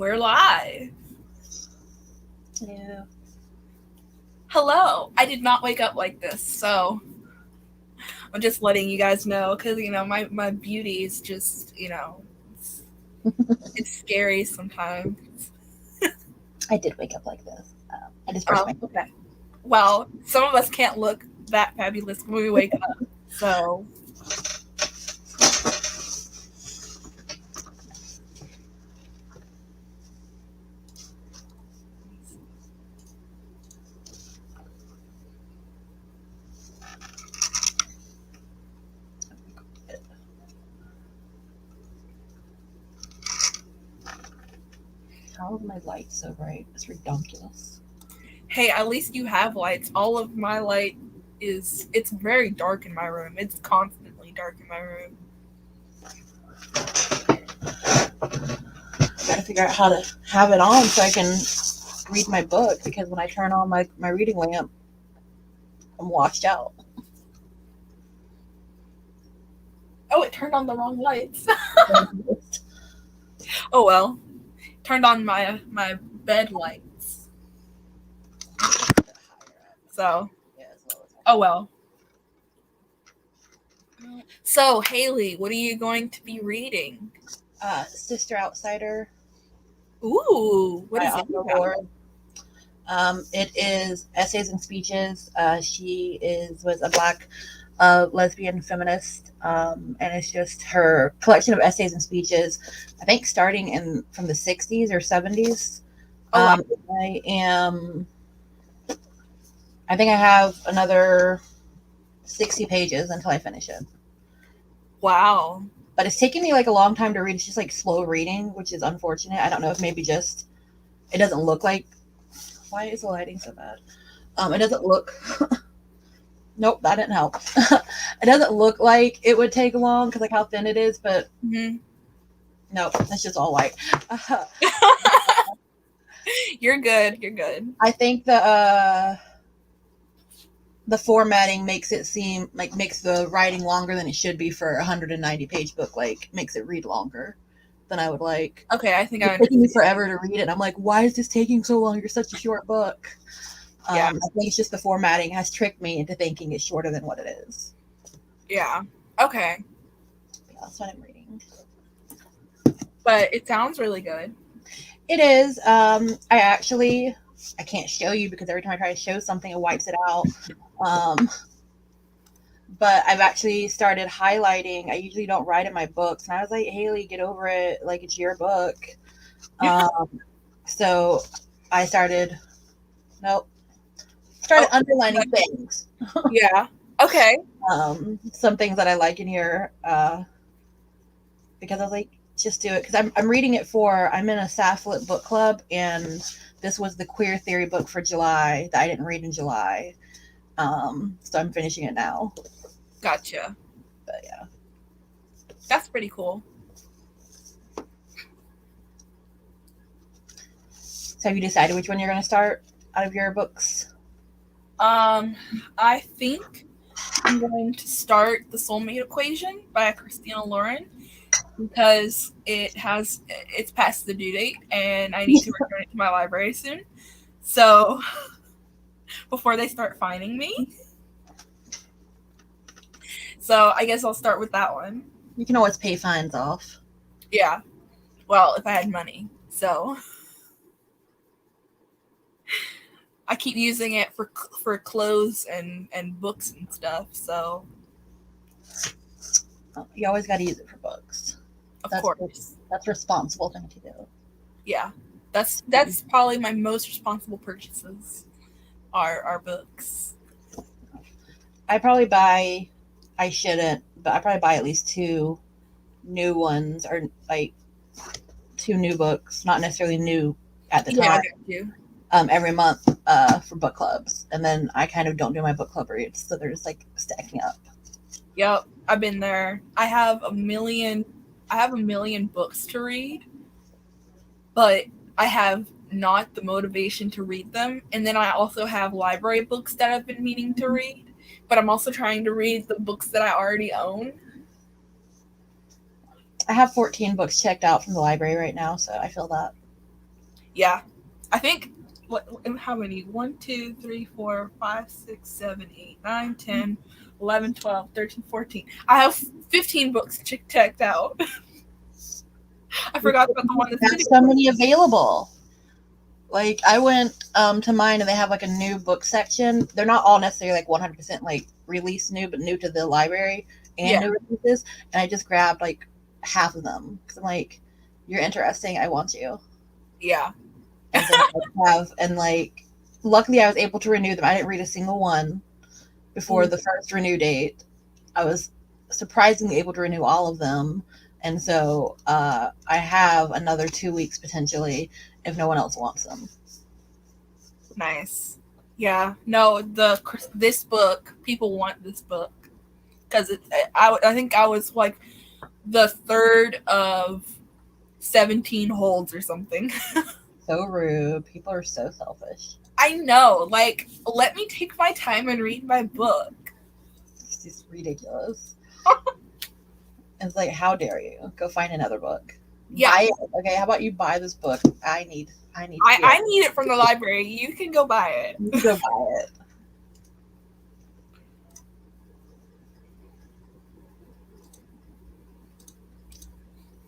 We're live. Yeah. Hello. I did not wake up like this, so I'm just letting you guys know because my beauty is just it's, it's scary sometimes. I did wake up like this. I just brushed Oh, my okay. Well, some of us can't look that fabulous when we wake up, so How is my light so bright? It's ridiculous. hey, at least you have lights. All of my light it's very dark in my room. It's constantly dark in my room. I gotta figure out how to have it on so I can read my book because when I turn on my reading lamp, I'm washed out. Oh, it turned on the wrong lights. Oh well. Turned on my bed lights. So, Yeah, as low as oh well. So, Haley, what are you going to be reading? Sister Outsider Ooh, what by is it Audre about? Lorde. It is essays and speeches. She was a black lesbian feminist, and it's just her collection of essays and speeches. I think starting in from the 60s or 70s. Oh wow. Um, I am. I think I have another 60 pages until I finish it. Wow. But it's taking me like a long time to read. It's just like slow reading, which is unfortunate. I don't know if maybe just it doesn't look like. Why is the lighting so bad? It doesn't look. Nope, that didn't help. It doesn't look like it would take long because like how thin it is, but Hmm. nope, it's just all white. You're good. You're good. I think the formatting makes it seem like makes the writing longer than it should be for a 190-page book. Like makes it read longer than I would like. Okay, I think I It's taking me understand. forever to read it. I'm like, why is this taking so long? You're such a short book. Yeah. I think it's just the formatting has tricked me into thinking it's shorter than what it is. Yeah. Okay. Yeah, that's what I'm reading. But it sounds really good. It is. I can't show you because every time I try to show something, it wipes it out. Um, but I've actually started highlighting. I usually don't write in my books, and I was like, Haley, get over it. Like it's your book. Um, so I started. Nope. Oh, Started underlining things. yeah. Okay. Some things that I like in here because I was like, just do it because I'm reading it for. I'm in a Safflet book club, and this was the queer theory book for July that I didn't read in July. So I'm finishing it now. Gotcha. But yeah, That's pretty cool. so have you decided which one you're going to start out of your books? Um, I think I'm going to start The Soulmate Equation by Christina Lauren because it's past the due date and I need to return it to my library soon. So before they start fining me. So I guess I'll start with that one. You can always pay fines off. Yeah. Well, if I had money. So I keep using it for clothes and books and stuff. So You always got to use it for books. of That's course. that's a responsible thing to do. Yeah. That's probably my most responsible purchases are books. I probably buy. I shouldn't, but I probably buy at least two new ones or like two new books, not necessarily new at the Yeah, I time, got you. every month for book clubs. And then I kind of don't do my book club reads, so they're just like stacking up. Yep, I've been there. I have a million books to read, but I have not the motivation to read them. And then I also have library books that I've been meaning to read, but I'm also trying to read the books that I already own. I have 14 books checked out from the library right now, so I feel that. Yeah. I think what how many? 1, 2, 3, 4, 5, 6, 7, 8, 9, 10, 11, 12, 13, 14. I have 15 books checked out. I forgot about the one that's There's so many available. Like I went to mine and they have like a new book section. They're not all necessarily like 100% like release new, but new to the library and new releases. And I just grabbed like half of them because I'm like, you're interesting. I want you. Yeah. And then I have, and like, luckily I was able to renew them. I didn't read a single one before the first renew date. I was surprisingly able to renew all of them. And so I have another 2 weeks potentially if no one else wants them. Nice. Yeah. No, this book, people want this book because I think I was like the third of 17 holds or something. So rude. People are so selfish. I know. Like, let me take my time and read my book. It's just ridiculous. It's like, how dare you? Go find another book. Yeah. Buy it. Okay, how about you buy this book? I need I need it from the library. You can go buy it. You can go buy it.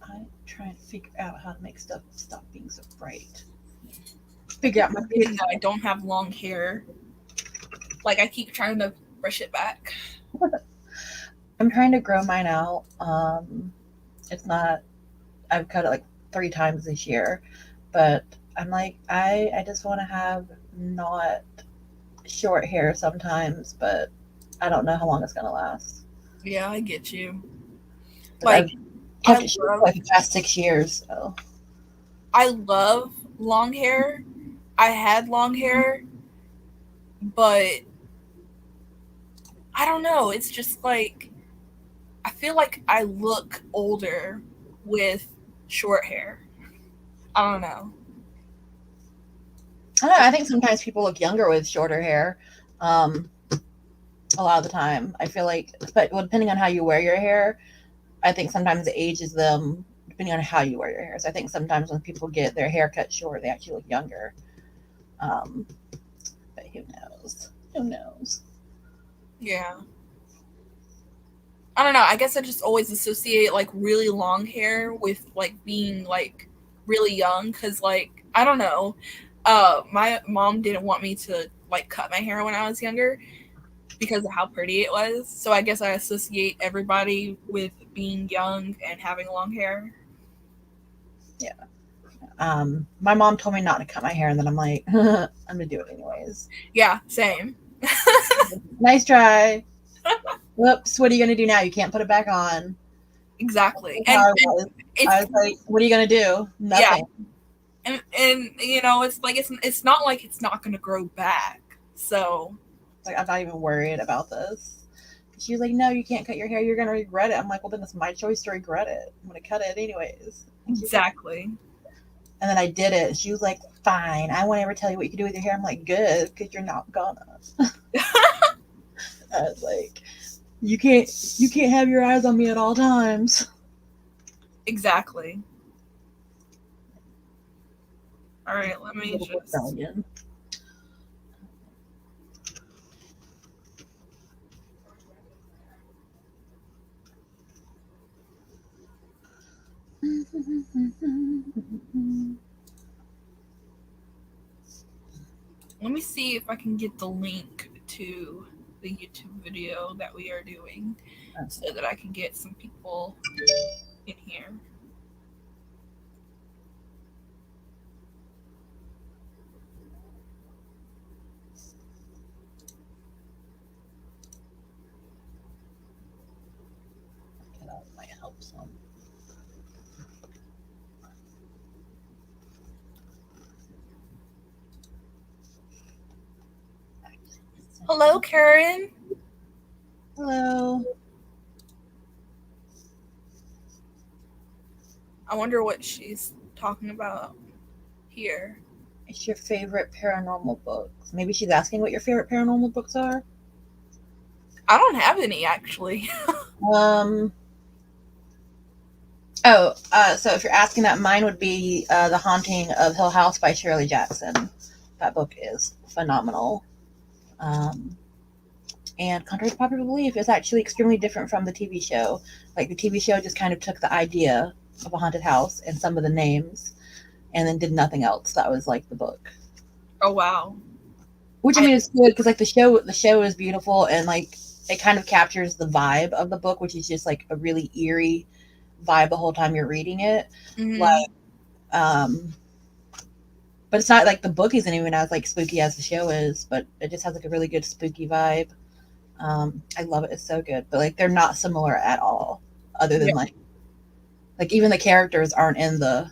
I'm trying to figure out how to make stuff stop being so bright. Figure out my Even though I don't have long hair. Like, I keep trying to brush it back. I'm trying to grow mine out. It's not, I've cut it like 3 times this year, but I'm like, I just want to have not short hair sometimes, but I don't know how long it's going to last. Yeah, I get you. Like, I've kept it short for like the past 6 years, so. I love long hair. I had long hair, but I don't know. It's just like, I feel like I look older with short hair. I don't know. I don't know. I think sometimes people look younger with shorter hair. A lot of the time, I feel like, but well, depending on how you wear your hair, I think sometimes it ages them depending on how you wear your hair. So I think sometimes when people get their hair cut short, they actually look younger. But who knows? Who knows? Yeah. I don't know. I guess I just always associate like really long hair with like being like really young because like I don't know. My mom didn't want me to like cut my hair when I was younger because of how pretty it was. So I guess I associate everybody with being young and having long hair. Yeah. My mom told me not to cut my hair, and then I'm like, I'm gonna do it anyways. Yeah, same. Nice try. Whoops, what are you gonna do now? You can't put it back on. Exactly. I was like, what are you gonna do? Nothing. Yeah. And you know, it's like it's not like it's not gonna grow back. So like, I'm not even worried about this. She was like, no, you can't cut your hair. You're gonna regret it. I'm like, well, then it's my choice to regret it. I'm gonna cut it anyways. Exactly. And then I did it. She was like, fine. I won't ever tell you what you can do with your hair. I'm like, good, because you're not gonna. I was like, you can't have your eyes on me at all times. Exactly. All right, let me just. Let me see if I can get the link to the YouTube video that we are doing so that I can get some people in here. That might help some. Hello, Karen. Hello. I wonder what she's talking about here. It's your favorite paranormal books. Maybe she's asking what your favorite paranormal books are. I don't have any, actually. Oh, so if you're asking that, mine would be The Haunting of Hill House by Shirley Jackson. That book is phenomenal. Um, and contrary to popular belief, it's actually extremely different from the TV show. Like the TV show just kind of took the idea of a haunted house and some of the names, and then did nothing else. That was like the book. Oh wow. Which I mean, it's good because like the show is beautiful and like it kind of captures the vibe of the book, which is just like a really eerie vibe the whole time you're reading it. Mm-hmm. Like, but it's not like the book isn't even as like spooky as the show is, but it just has like a really good spooky vibe. I love it. It's so good, but like they're not similar at all, other than like even the characters aren't in the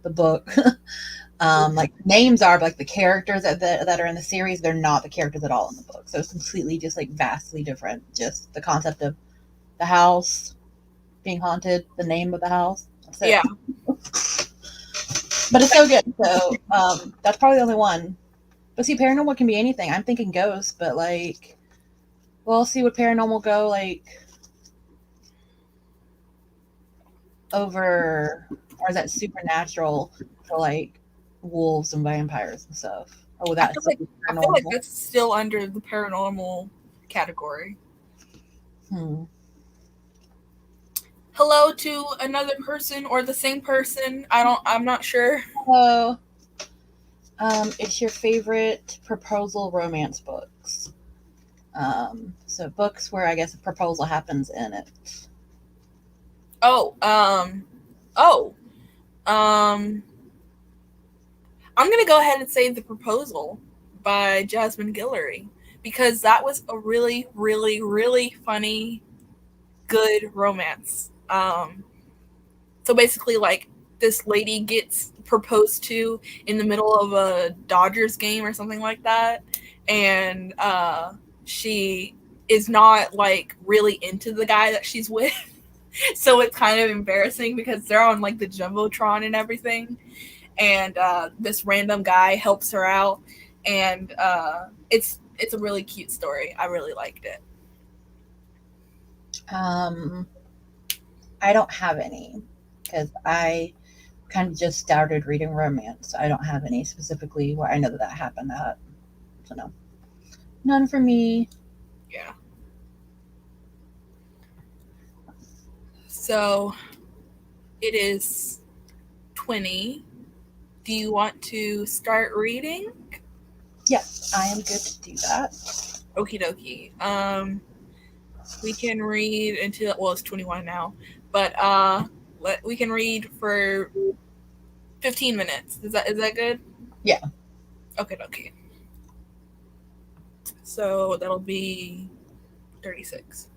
book. Like names are, but like the characters that are in the series, they're not the characters at all in the book. So it's completely just like vastly different. Just the concept of the house being haunted, the name of the house. That's it. Yeah. But it's so good. So that's probably the only one. But see, paranormal can be anything. I'm thinking ghosts, but like, we'll see what paranormal go like over, or is that supernatural for like wolves and vampires and stuff? Or I feel like that's still under the paranormal category. Hello to another person or the same person. I'm not sure. Hello. It's your favorite proposal romance books. So books where I guess a proposal happens in it. I'm gonna go ahead and say The Proposal by Jasmine Guillory, because that was a really, really, really funny, good romance. So basically, like, this lady gets proposed to in the middle of a Dodgers game or something like that, and she is not like really into the guy that she's with. So it's kind of embarrassing because they're on like the Jumbotron and everything, and this random guy helps her out, and it's a really cute story. I really liked it. I don't have any because I kind of just started reading romance. I don't have any specifically where I know that happened at. So no, none for me. Yeah. So it is 20. Do you want to start reading? Yes, I am good to do that. Okie dokie. We can read until, well, it's 21 now, but we can read for 15 minutes. Is that good? Yeah. Okay. So that'll be 36.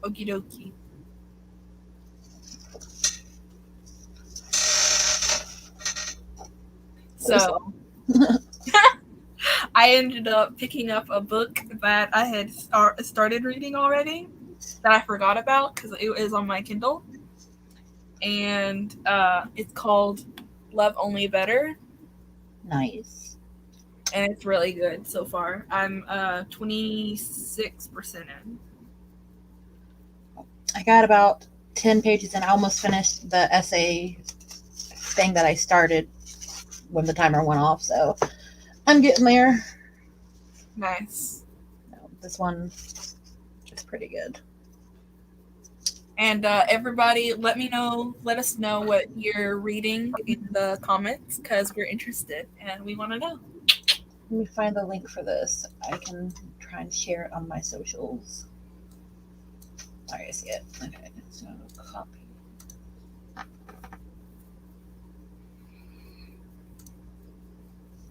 Okie dokie. So I ended up picking up a book that I had started reading already that I forgot about because it is on my Kindle. And it's called Love Only Better. Nice. And it's really good so far. I'm 26% in. I got about 10 pages and I almost finished the essay thing that I started when the timer went off, so I'm getting there. Nice. This one is pretty good. And everybody, let us know what you're reading in the comments because we're interested and we want to know. Let me find the link for this. I can try and share it on my socials. I see it. Okay, so copy.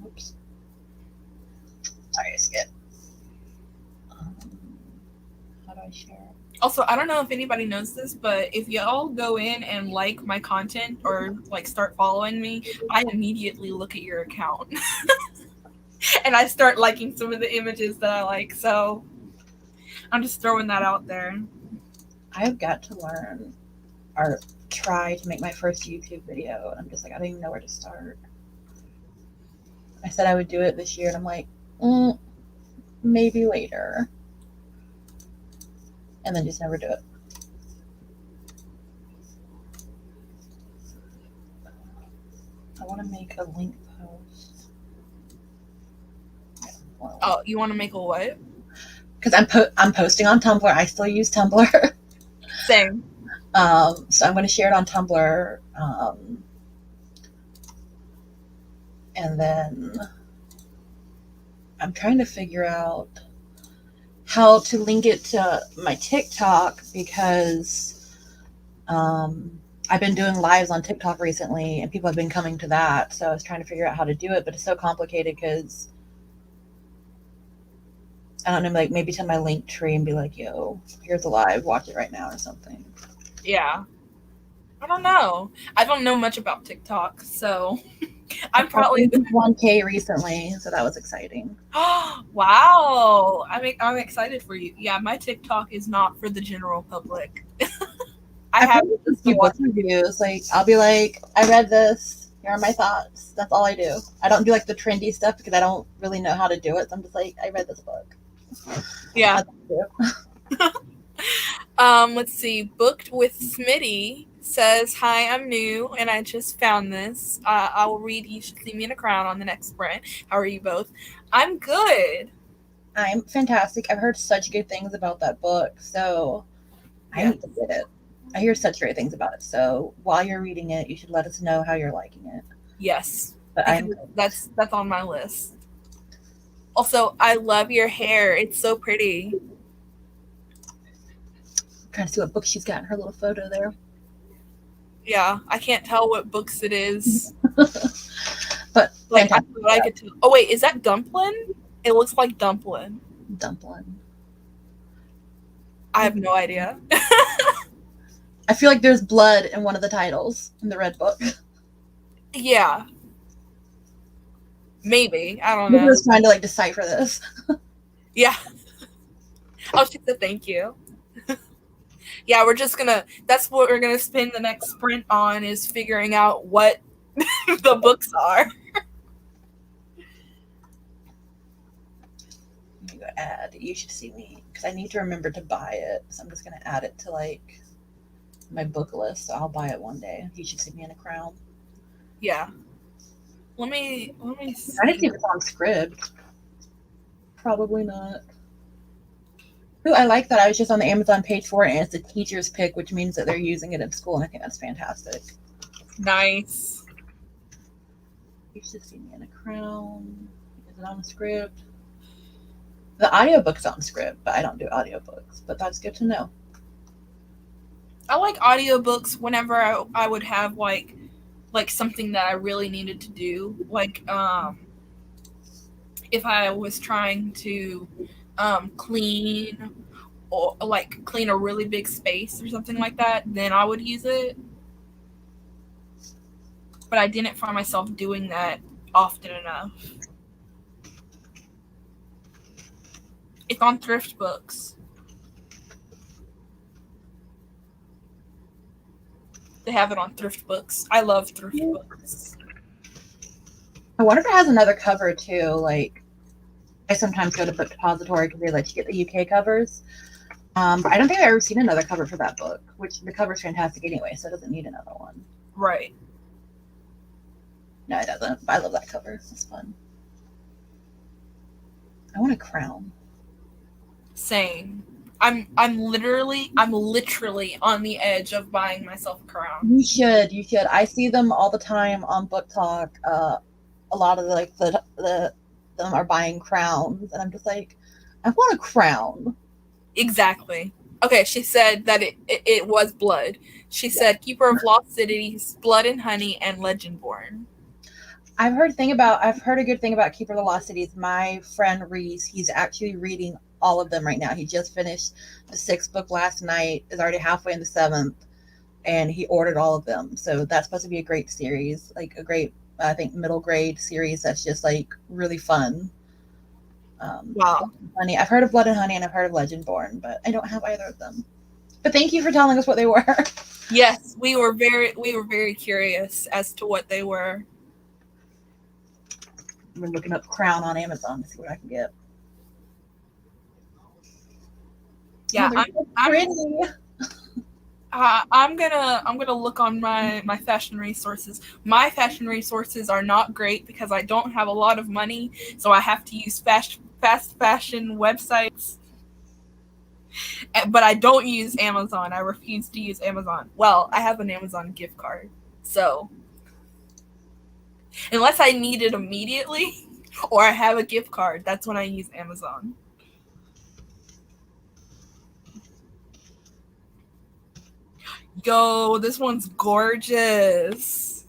Oops. Sorry, I see it. How do I share it? Also, I don't know if anybody knows this, but if y'all go in and like my content or like start following me, I immediately look at your account. And I start liking some of the images that I like. So I'm just throwing that out there. I've got to learn or try to make my first YouTube video. And I'm just like, I don't even know where to start. I said I would do it this year, and I'm like, maybe later. And then just never do it. I want to make a link post. Oh, you want to make a what? Because I'm posting on Tumblr. I still use Tumblr. Same. So I'm going to share it on Tumblr. And then I'm trying to figure out how to link it to my TikTok because I've been doing lives on TikTok recently and people have been coming to that. So I was trying to figure out how to do it, but it's so complicated because I don't know, like maybe to my link tree and be like, yo, here's a live, watch it right now or something. Yeah. I don't know. I don't know much about TikTok, so I'm probably 1K recently, so that was exciting. Wow. I'm excited for you. Yeah, my TikTok is not for the general public. I have a few book reviews. Like I'll be like, I read this. Here are my thoughts. That's all I do. I don't do like the trendy stuff because I don't really know how to do it. So I'm just like, I read this book. Yeah. Let's see. Booked with Smitty says, "Hi, I'm new and I just found this. I will read You Should See Me in a Crown on the next sprint. How are you both?" I'm good. I'm fantastic. I've heard such good things about that book, so I need to get it. I hear such great things about it. So while you're reading it, you should let us know how you're liking it. Yes. But that's on my list. Also, I love your hair. It's so pretty. I'm trying to see what book she's got in her little photo there. Yeah, I can't tell what books it is. But like I could tell. Oh wait, is that Dumplin'? It looks like Dumplin'. Dumplin'. I have no idea. I feel like there's blood in one of the titles in the red book. Yeah. Maybe. I don't know. I was trying to like decipher this. Yeah. Oh, she said thank you. Yeah, that's what we're gonna spend the next sprint on is figuring out what the books are. You go add You Should See Me because I need to remember to buy it. So I'm just gonna add it to like my book list. So I'll buy it one day. You Should See Me in a Crown. Yeah. Let me see. I didn't think it's on Scribd. Probably not. Ooh, I like that. I was just on the Amazon page for it, and it's a teacher's pick, which means that they're using it in school, and I think that's fantastic. Nice. You Should See Me in a Crown. Is it on Scribd? The audiobook's on Scribd, but I don't do audiobooks. But that's good to know. I like audiobooks whenever I would have like something that I really needed to do. Like if I was trying to clean or like clean a really big space or something like that, then I would use it. But I didn't find myself doing that often enough. It's on Thrift Books. They have it on Thrift Books. I love Thrift Books. I wonder if it has another cover too. Like, I sometimes go to Book Depository because they let you get the UK covers. But I don't think I've ever seen another cover for that book, which the cover's fantastic anyway, so it doesn't need another one. Right. No, it doesn't. I love that cover. It's fun. I want a crown. Same. I'm literally on the edge of buying myself a crown. You should. I see them all the time on Book Talk. A lot of the them are buying crowns, and I'm just like, I want a crown. Exactly. Okay, she said that it was blood. She said Keeper of Lost Cities, Blood and Honey, and Legendborn. I've heard a good thing about Keeper of the Lost Cities. My friend Reese, he's actually reading all of them right now. He just finished the 6th book last night, is already halfway in the 7th, and he ordered all of them. So that's supposed to be a great series, like a great, I think, middle grade series that's just like really fun. Wow. Honey. I've heard of Blood and Honey and I've heard of Legendborn, but I don't have either of them. But thank you for telling us what they were. Yes, we were very curious as to what they were. I've been looking up Crown on Amazon to see what I can get. Yeah, oh, I'm gonna look on my fashion resources. My fashion resources are not great because I don't have a lot of money, so I have to use fast fashion websites. But I don't use Amazon. I refuse to use Amazon. Well, I have an Amazon gift card, so unless I need it immediately or I have a gift card, that's when I use Amazon. Yo, this one's gorgeous.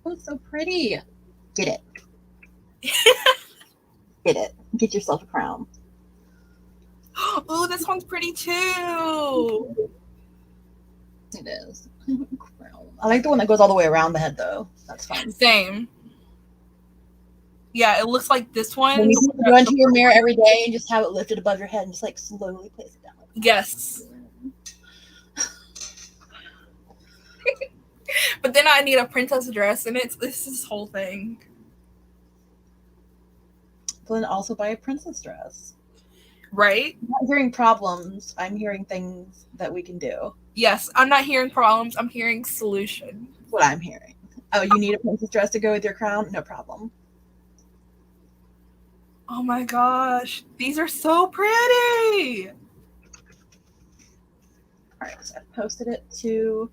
Oh, it's so pretty. Get it. Get it. Get yourself a crown. Oh, this one's pretty too. It is. I like the one that goes all the way around the head, though. That's fine. Same. Yeah, it looks like this one. When you go into your mirror every day and just have it lifted above your head and just like slowly place it down. Yes. But then I need a princess dress, and it's this whole thing. Then also buy a princess dress. Right? I'm not hearing problems. I'm hearing things that we can do. Yes, I'm not hearing problems. I'm hearing solution. What I'm hearing. Oh, you need a princess dress to go with your crown? No problem. Oh my gosh. These are so pretty. All right, so I've posted it to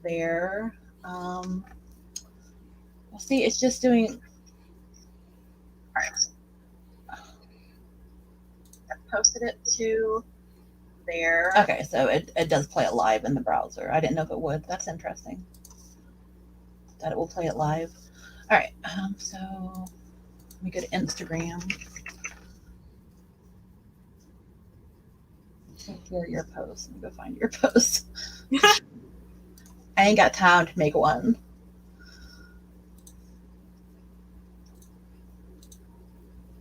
there. We'll see. It's just doing. All right. I've posted it to there. Okay, so it does play it live in the browser. I didn't know if it would. That's interesting. That it will play it live. All right. So let me go to Instagram. Hear your post. Let me go find your post. I ain't got time to make one.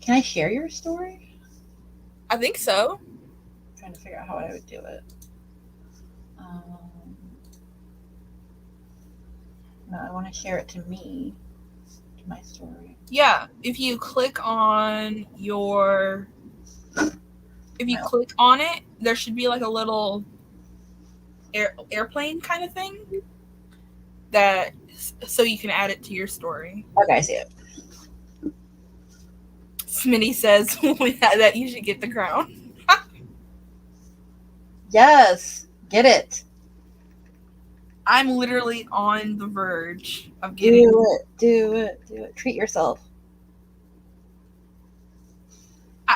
Can I share your story? I think so. I'm trying to figure out how I would do it. No, I want to share it to me, to my story. Yeah, if you click on your, click on it, there should be like a little airplane kind of thing that, so you can add it to your story. Okay, I see it. Smitty says that you should get the crown. Yes, get it. I'm literally on the verge of getting Do it. Treat yourself.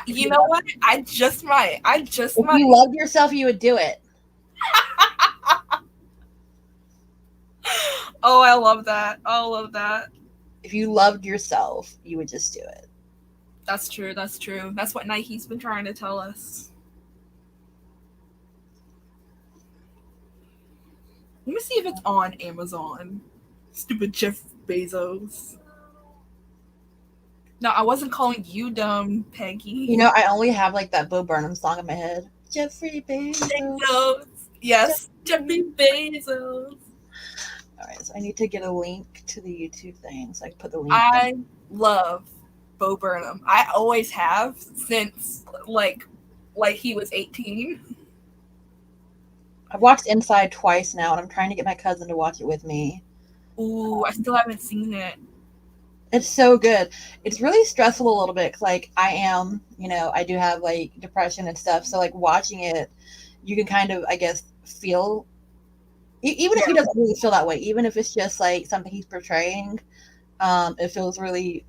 You know what? I just might. If you loved yourself, you would do it. Oh, I love that. I love that. If you loved yourself, you would just do it. That's true. That's true. That's what Nike's been trying to tell us. Let me see if it's on Amazon. Stupid Jeff Bezos. No, I wasn't calling you dumb, Peggy. You know, I only have like that Bo Burnham song in my head. Jeffrey Bezos. Yes, Jeffrey Bezos. All right, so I need to get a link to the YouTube thing, so I can put the link. I love Bo Burnham. I always have since like he was 18. I've watched Inside twice now, and I'm trying to get my cousin to watch it with me. Ooh, I still haven't seen it. It's so good. It's really stressful a little bit 'cause, like, I am, I do have, like, depression and stuff, so, like, watching it, you can kind of, I guess, feel even if Yeah. he doesn't really feel that way, even if it's just, like, something he's portraying, it feels really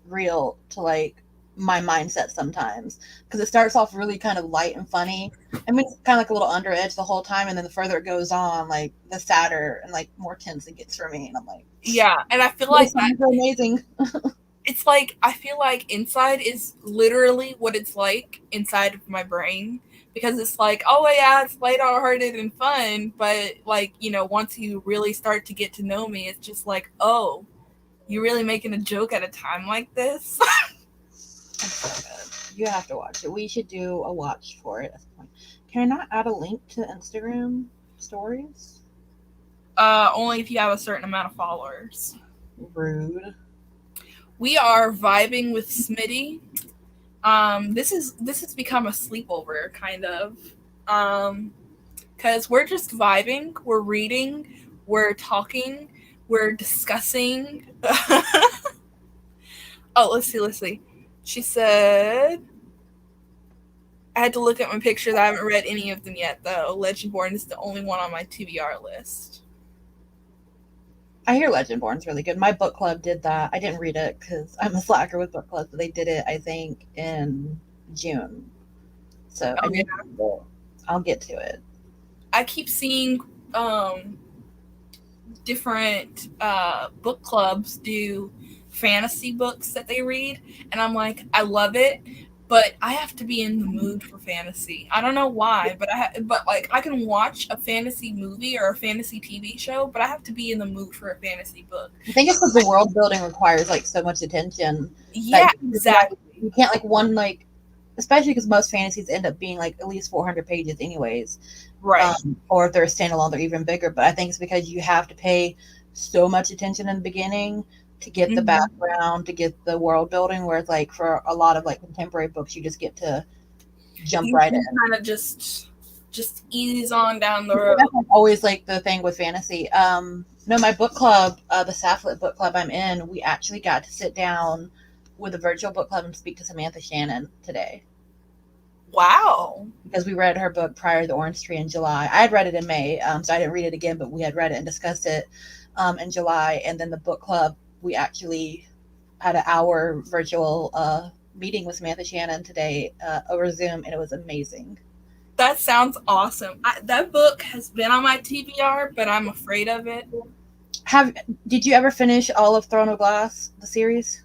real to, like, my mindset sometimes because it starts off really kind of light and funny. I mean, it's kind of like a little under edge the whole time, and then the further it goes on, like, the sadder and, like, more tense it gets for me, and I'm like, Yeah, and I feel "This like sounds so amazing." it's like I feel like Inside is literally what it's like inside of my brain because it's like, oh yeah, it's lighthearted and fun, but like, once you really start to get to know me, it's just like, oh, you're really making a joke at a time like this. It's so good. You have to watch it. We should do a watch for it at some point. Can I not add a link to Instagram stories? Only if you have a certain amount of followers. Rude. We are vibing with Smitty. This has become a sleepover kind of. Because we're just vibing, we're reading, we're talking, we're discussing. Oh, let's see. She said, I had to look at my pictures. I haven't read any of them yet, though. Legendborn is the only one on my TBR list. I hear Legendborn's really good. My book club did that. I didn't read it because I'm a slacker with book clubs, but they did it, I think, in June. So Oh, yeah. I'll get to it. I keep seeing different book clubs do fantasy books that they read, and I'm like, I love it, but I have to be in the mood for fantasy. I don't know why, but like I can watch a fantasy movie or a fantasy TV show, but I have to be in the mood for a fantasy book. I think it's because the world building requires like so much attention. Yeah, That exactly. you can't like one like, especially because most fantasies end up being like at least 400 pages anyways. Right. Or if they're standalone, they're even bigger. But I think it's because you have to pay so much attention in the beginning to get the background, to get the world building. Whereas like for a lot of like contemporary books, you just get to jump right in. Kind of just ease on down the road. That's always like the thing with fantasy. No, my book club, the Safflet book club I'm in, we actually got to sit down with a virtual book club and speak to Samantha Shannon today. Wow. Because we read her book prior to the Orange Tree in July. I had read it in May, so I didn't read it again, but we had read it and discussed it in July. And then the book club, we actually had an hour virtual meeting with Samantha Shannon today over Zoom, and it was amazing. That sounds awesome. That book has been on my TBR, but I'm afraid of it. Did you ever finish all of Throne of Glass, the series?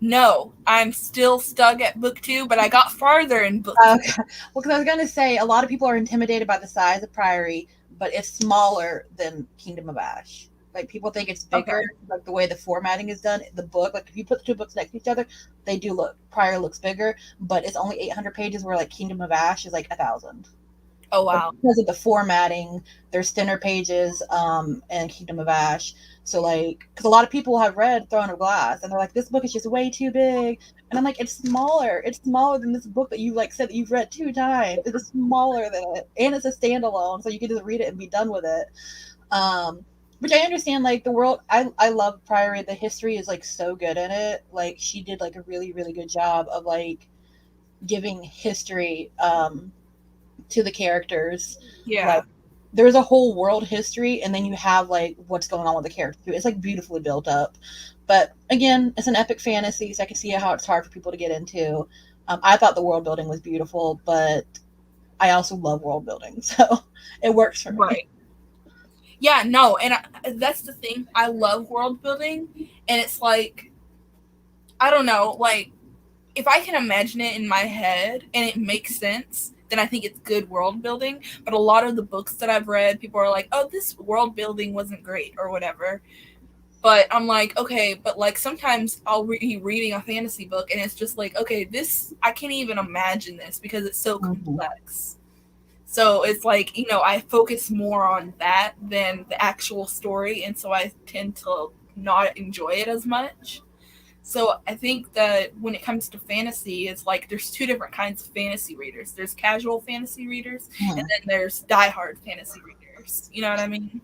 No, I'm still stuck at book 2, but I got farther in book 2. Okay. Well, because I was going to say, a lot of people are intimidated by the size of Priory, but it's smaller than Kingdom of Ash. Like, people think it's bigger, like the way the formatting is done. The book, like, if you put the two books next to each other, they do look, Priory looks bigger, but it's only 800 pages, where, like, Kingdom of Ash is, like, 1,000. Oh, wow. Because of the formatting, there's thinner pages in Kingdom of Ash. So, like, because a lot of people have read Throne of Glass, and they're like, this book is just way too big. And I'm like, it's smaller. It's smaller than this book that you, like, said that you've read 2 times. It's smaller than it. And it's a standalone, so you can just read it and be done with it. Which I understand, like, the world, I love Priory. The history is, like, so good in it. Like, she did, like, a really, really good job of, like, giving history to the characters. Yeah. Like, there's a whole world history, and then you have like what's going on with the character. It's like beautifully built up. But again, it's an epic fantasy, so I can see how it's hard for people to get into. I thought the world building was beautiful, but I also love world building, so it works for me. Right. Yeah, no, and that's the thing. I love world building, and it's like, I don't know, like, if I can imagine it in my head and it makes sense, then I think it's good world building. But a lot of the books that I've read, people are like, oh, this world building wasn't great or whatever. But I'm like, okay, but like sometimes I'll be reading a fantasy book and it's just like, okay, this, I can't even imagine this because it's so complex. So it's like, I focus more on that than the actual story. And so I tend to not enjoy it as much. So I think that when it comes to fantasy, it's like there's 2 different kinds of fantasy readers. There's casual fantasy readers, and then there's diehard fantasy readers. You know what I mean?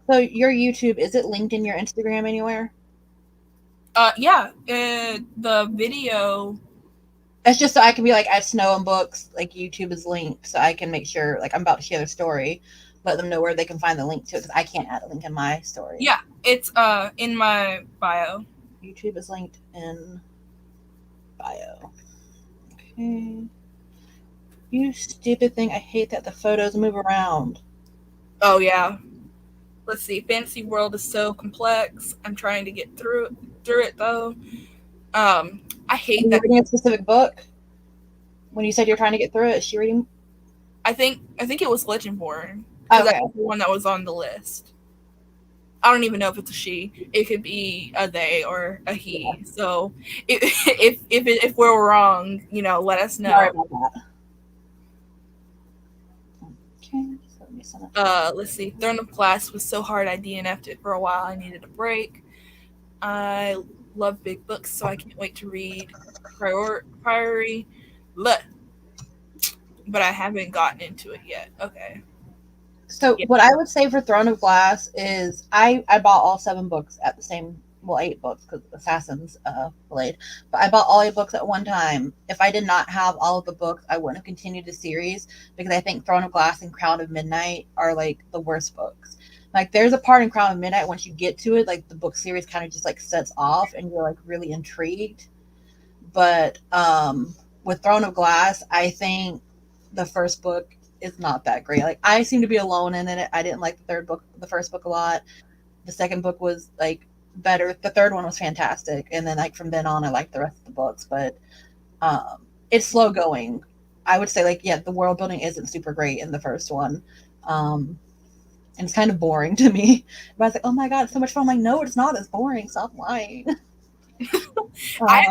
So your YouTube, is it linked in your Instagram anywhere? Yeah, the video. That's just so I can be like, at Snow and Books, like YouTube is linked, so I can make sure, like, I'm about to share the story, let them know where they can find the link to it, because I can't add a link in my story. Yeah, it's in my bio. YouTube is linked in bio. Okay. You stupid thing! I hate that the photos move around. Oh yeah. Let's see. Fantasy World is so complex. I'm trying to get through it though. I hate Are you that. reading a specific book? When you said you're trying to get through it, is she reading? I think it was Legendborn because Okay. that was the one that was on the list. I don't even know if it's a she. It could be a they or a he. Yeah. So if we're wrong, let us know. Sorry about that. Okay. So let me send it. Let's see. Throne of Glass was so hard I DNF'd it for a while. I needed a break. I love big books, so I can't wait to read Priory. But I haven't gotten into it yet. Okay. So Yeah. what I would say for Throne of Glass is I bought all 7 books at the same, well, 8 books because Assassin's Blade, but I bought all 8 books at one time. If I did not have all of the books, I wouldn't have continued the series because I think Throne of Glass and Crown of Midnight are like the worst books. Like there's a part in Crown of Midnight once you get to it, like the book series kind of just like sets off and you're like really intrigued. But with Throne of Glass, I think the first book is not that great. Like I seem to be alone in it. I didn't like the first book a lot. The second book was like better. The third one was fantastic, and then like from then on, I liked the rest of the books. But it's slow going. I would say like yeah, the world building isn't super great in the first one, and it's kind of boring to me. But I was like, oh my god, it's so much fun. I'm like, no, it's not. It's boring. Stop lying. I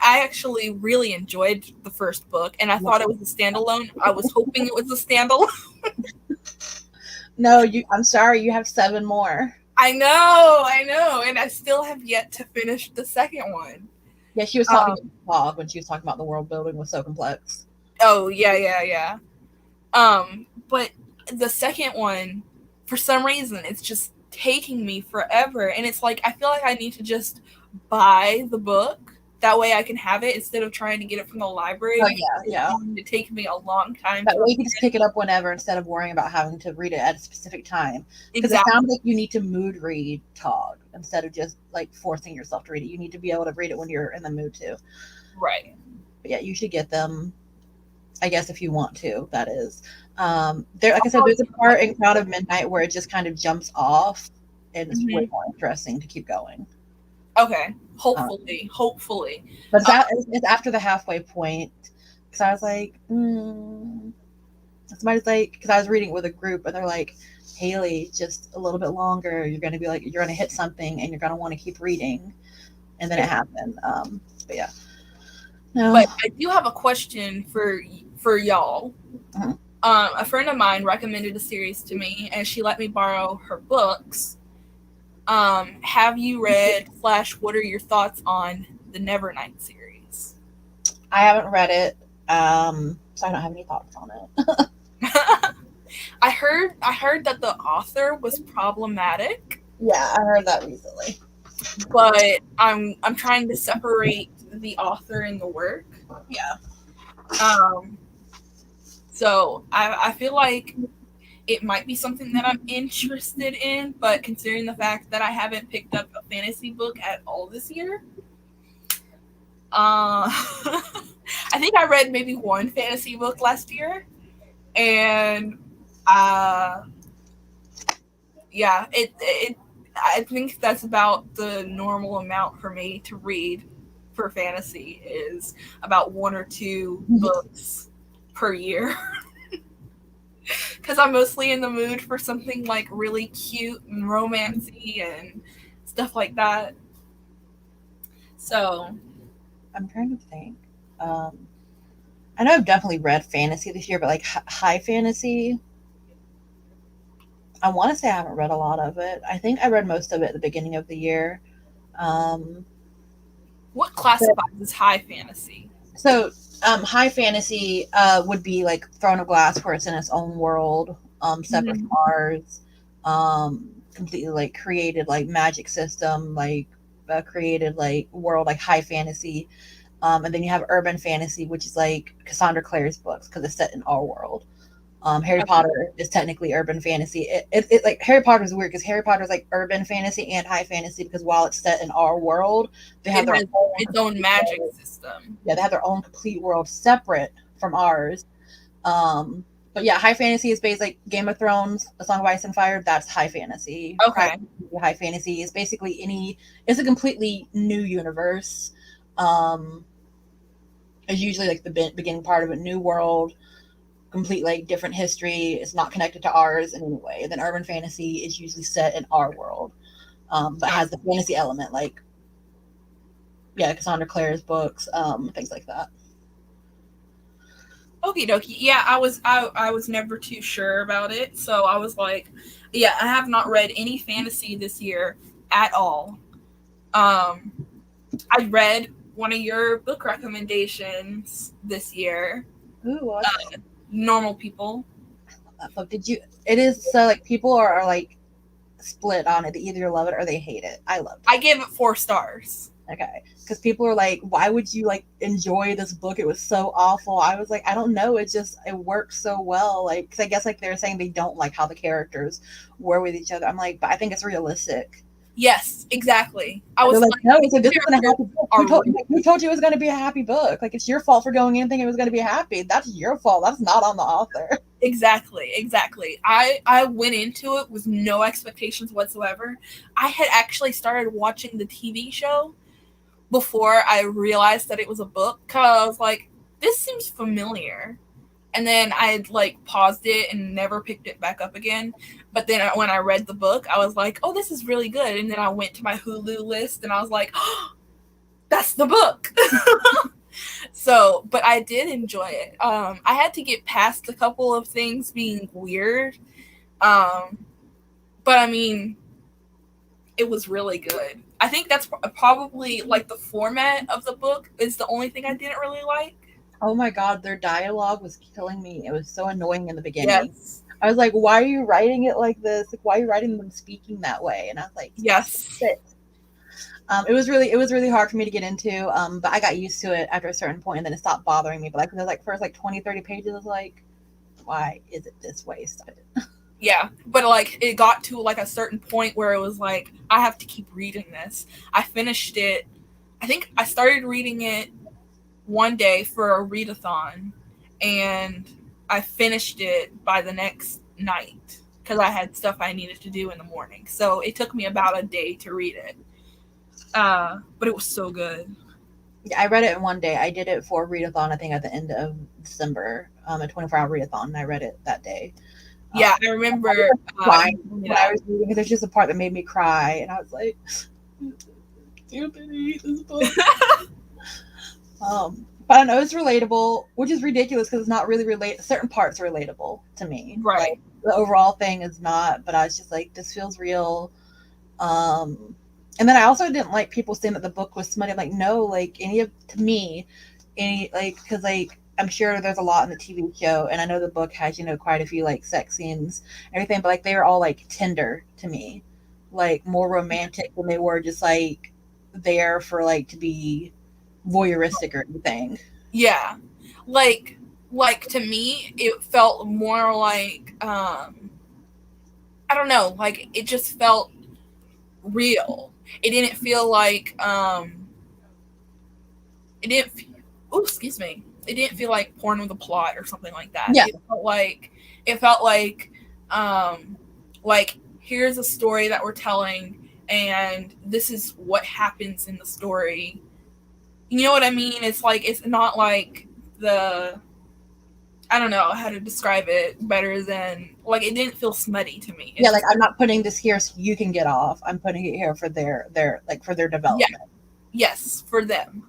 actually really enjoyed the first book, and I thought it was a standalone. I was hoping it was a standalone. No, I'm sorry. You have 7 more. I know, and I still have yet to finish the second one. Yeah, she was talking about when she was talking about the world building was so complex. Oh yeah. But the second one, for some reason, it's just taking me forever, and it's like I feel like I need to just buy the book. That way I can have it instead of trying to get it from the library. Oh yeah. It's going to take me a long time. That way you can just pick it up whenever instead of worrying about having to read it at a specific time. Because Exactly. it sounds like you need to mood read Tog instead of just like forcing yourself to read it. You need to be able to read it when you're in the mood to. Right. But yeah, you should get them. I guess if you want to, that is. There, like I said, there's a part in Crown of Midnight where it just kind of jumps off, and it's way more interesting to keep going. Okay, hopefully. But it's after the halfway point. Because I was like, somebody's like, because I was reading it with a group, and they're like, Haley, just a little bit longer. You're going to be like, you're going to hit something, and you're going to want to keep reading. And then it happened. But yeah. No. But I do have a question for y'all. Mm-hmm. A friend of mine recommended a series to me, and she let me borrow her books. Have you read / what are your thoughts on the Nevernight series? I haven't read it, so I don't have any thoughts on it. I heard that the author was problematic. Yeah, I heard that recently. But I'm trying to separate the author and the work. Yeah. So I feel like it might be something that I'm interested in, but considering the fact that I haven't picked up a fantasy book at all this year, I think I read maybe one fantasy book last year, and yeah, I think that's about the normal amount for me to read for fantasy is about 1 or 2 books per year. Because I'm mostly in the mood for something like really cute and romancy and stuff like that. So I'm trying to think. I know I've definitely read fantasy this year, but like high fantasy, I want to say I haven't read a lot of it. I think I read most of it at the beginning of the year. What classifies as high fantasy? So high fantasy would be like Throne of Glass, where it's in its own world, separate from ours. completely like created like magic system, like created like world like high fantasy. And then you have urban fantasy, which is like Cassandra Clare's books because it's set in our world. Harry Okay. Potter is technically urban fantasy. It like Harry Potter is weird because Harry Potter is like urban fantasy and high fantasy because while it's set in our world, they have It their has own its own complete magic world. system. Yeah, they have their own complete world separate from ours. Um, but yeah, high fantasy is based like Game of Thrones, A Song of Ice and Fire. That's high fantasy. Okay. High fantasy is basically any. It's a completely new universe. Um, it's usually like the beginning part of a new world, complete like different history. It's not connected to ours in any way. And then urban fantasy is usually set in our world, but has the fantasy element, like Cassandra Clare's books, things like that. Okie dokie. Yeah, I was never too sure about it, so I was like, yeah, I have not read any fantasy this year at all. I read one of your book recommendations this year, Ooh, Normal People. did you? It is so like people are like split on it. They either love it or they hate it. I loved it. I gave it 4 stars. Okay, because people are like, why would you like enjoy this book? It was so awful. I was like, I don't know. It works so well. Like, because I guess like they're saying they don't like how the characters were with each other. I'm like, but I think it's realistic. Yes, exactly. I was They're like, no, so this isn't a characters happy book. are Who told you it was going to be a happy book? Like, it's your fault for going in thinking it was going to be happy. That's your fault. That's not on the author. Exactly. I went into it with no expectations whatsoever. I had actually started watching the TV show before I realized that it was a book, because I was like, this seems familiar. And then I like paused it and never picked it back up again. But then when I read the book, I was like, oh, this is really good. And then I went to my Hulu list and I was like, oh, that's the book. So, but I did enjoy it. I had to get past a couple of things being weird. But I mean, it was really good. I think that's probably like the format of the book is the only thing I didn't really like. Oh my God, their dialogue was killing me. It was so annoying in the beginning. Yes. I was like, why are you writing it like this? Like, why are you writing them speaking that way? And I was like, yes. It was really hard for me to get into, but I got used to it after a certain point, and then it stopped bothering me. But like the first like 20-30 pages, I was like, why is it this way? Yeah, but like it got to like a certain point where it was like, I have to keep reading this. I finished it. I think I started reading it one day for a readathon, and I finished it by the next night because I had stuff I needed to do in the morning. So it took me about a day to read it. But it was so good. Yeah, I read it in one day. I did it for a readathon, I think at the end of December, a 24-hour readathon, and I read it that day. Yeah, I remember crying when I was reading it. There's just a part that made me cry, and I was like, "You can read this book." But I know it's relatable, which is ridiculous because it's not really certain parts are relatable to me. Right. Like, the overall thing is not, but I was just like, this feels real. And then I also didn't like people saying that the book was smutty. I'm like, no, like because like I'm sure there's a lot in the TV show, and I know the book has, quite a few like sex scenes, everything, but like they were all like tender to me, like more romantic than they were just like there for like to be voyeuristic or anything. Yeah. Like to me, it felt more like I don't know, like it just felt real. It didn't feel like it didn't excuse me. It didn't feel like porn with a plot or something like that. Yeah. It felt like here's a story that we're telling, and this is what happens in the story. You know what I mean? It's like, it's not like I don't know how to describe it better than, like, it didn't feel smutty to me. Yeah, like I'm not putting this here so you can get off. I'm putting it here for their development. Yeah. Yes, for them.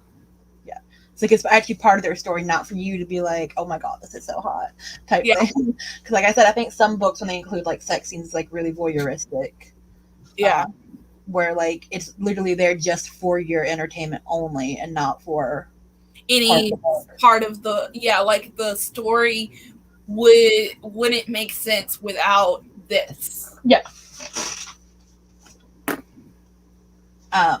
Yeah. It's like it's actually part of their story, not for you to be like, oh my God, this is so hot type thing. Because like I said, I think some books, when they include like sex scenes, like really voyeuristic. Yeah. Where like it's literally there just for your entertainment only and not for any part of the like the story wouldn't make sense without this. Yeah.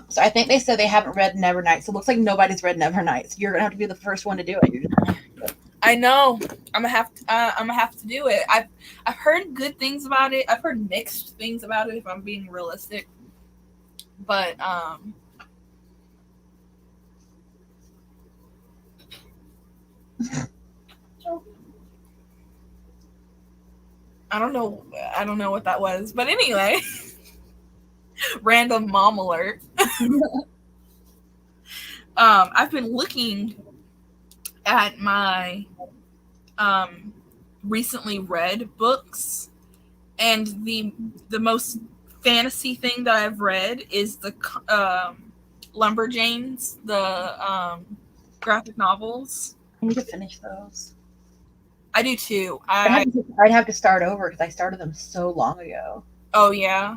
So I think they said they haven't read Nevernight. So it looks like nobody's read Nevernight. So you're gonna have to be the first one to do it. You're just gonna have to do it. I know. I'm gonna have to do it. I've heard good things about it. I've heard mixed things about it, if I'm being realistic. But I don't know. I don't know what that was. But anyway, random mom alert. I've been looking at my recently read books, and the most fantasy thing that I've read is the Lumberjanes, the graphic novels. I need to finish those. I do too. I'd have to start over because I started them so long ago. Oh yeah.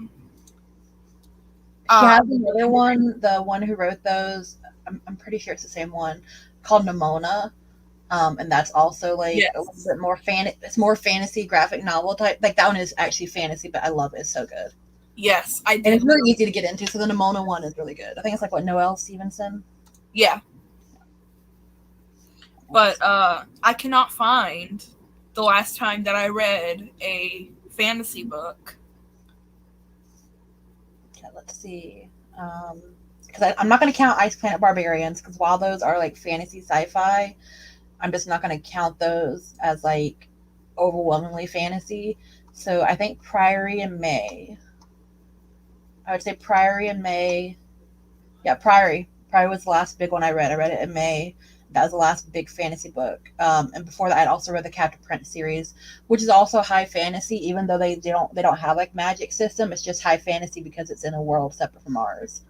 She has another one, the one who wrote those. I'm pretty sure it's the same one, called Nimona. And that's also like Yes. a little bit more it's more fantasy graphic novel type. Like that one is actually fantasy, but I love it. It's so good. Yes, I And did. it's really easy to get into. So the Nimona one is really good. I think it's like what, Noelle Stevenson? Yeah. But I cannot find the last time that I read a fantasy book. Okay, let's see. Because I'm not going to count Ice Planet Barbarians, because while those are like fantasy sci-fi, I'm just not going to count those as like overwhelmingly fantasy. So I think Priory in May. I would say Priory in May. Yeah, Priory. Priory was the last big one I read. I read it in May. That was the last big fantasy book. And before that, I'd also read the Captain Prince series, which is also high fantasy, even though they don't have like magic system. It's just high fantasy because it's in a world separate from ours.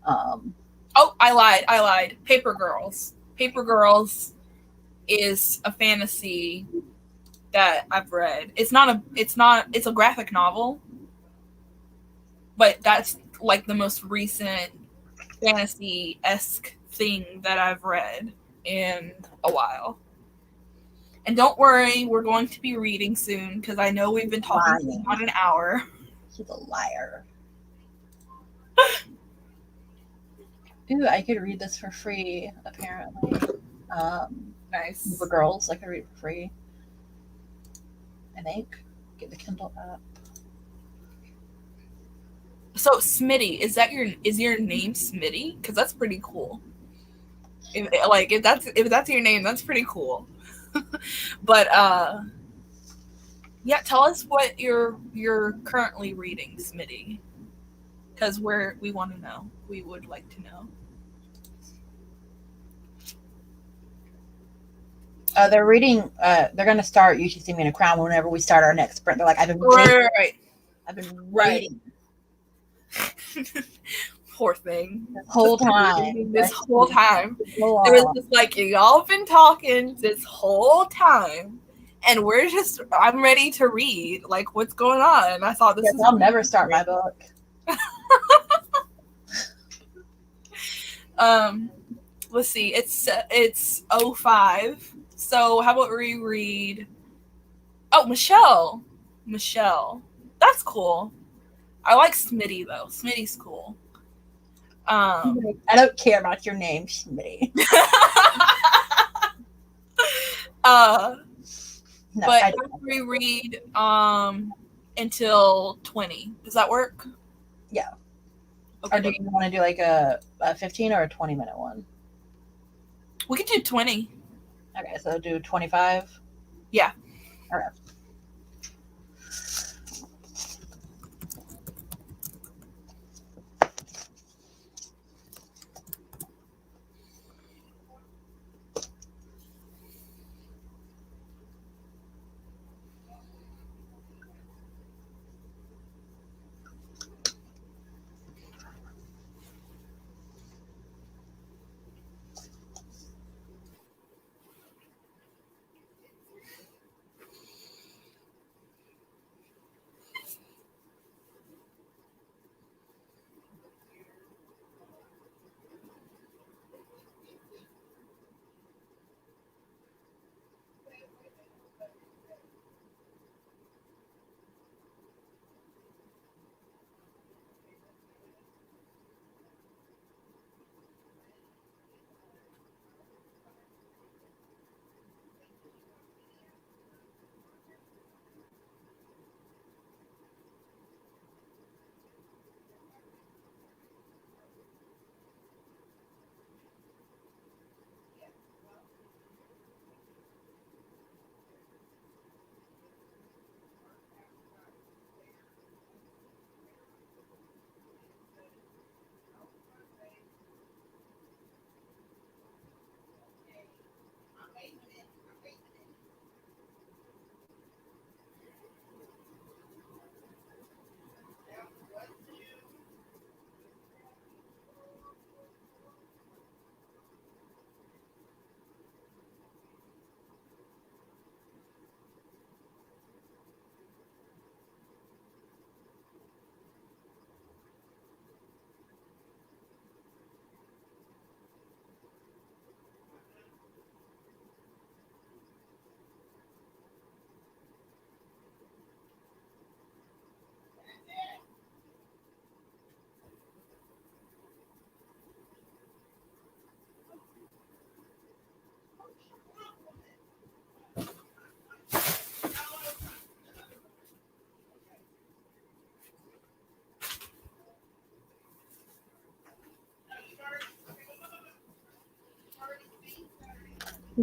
Oh, I lied. Paper Girls. Paper Girls is a fantasy that I've read. It's a graphic novel, but that's like the most recent fantasy-esque thing that I've read in a while. And don't worry, we're going to be reading soon because I know we've been talking for about an hour. She's a liar. Ooh, I could read this for free, apparently. Nice. For girls, I could read for free. I think. Get the Kindle app. So Smitty, is your name Smitty? Because that's pretty cool. If that's your name, that's pretty cool. But yeah, tell us what you're currently reading, Smitty. Because we want to know. We would like to know. They're reading. They're going to start You Should See Me in a Crown whenever we start our next sprint. They're like, I've been right. I've been waiting. Poor thing. This whole time. There was just like, y'all have been talking this whole time, and I'm ready to read. Like, what's going on? And I thought this. I'll never start my book. Let's see. It's 05. So how about we read? Oh, Michelle. That's cool. I like Smitty though. Smitty's cool. I don't care about your name, Smitty. No, but we read until 20. Does that work? Yeah. Okay. Or do you want to do like a 15 or a 20-minute one? We could do 20. Okay, so do 25? Yeah. All right.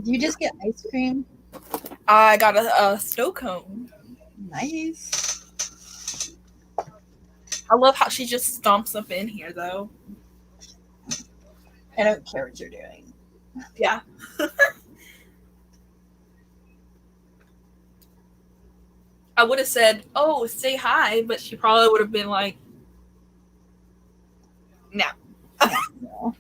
Did you just get ice cream? I got a snow cone. Nice. I love how she just stomps up in here, though. I don't care what you're doing. Yeah. I would have said, "Oh, say hi," but she probably would have been like, "No." No.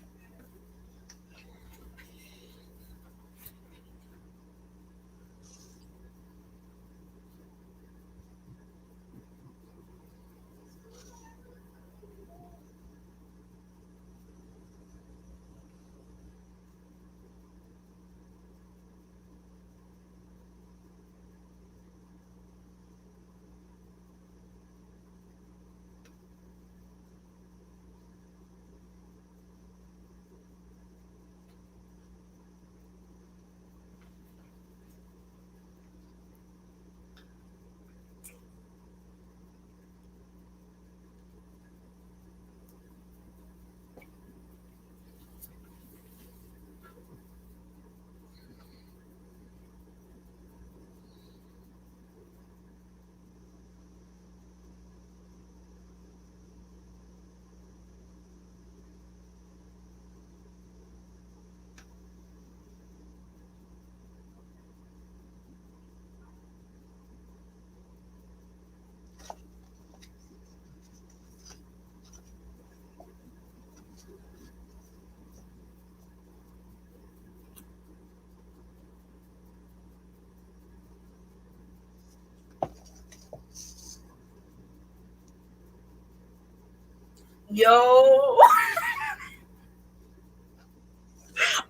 Yo.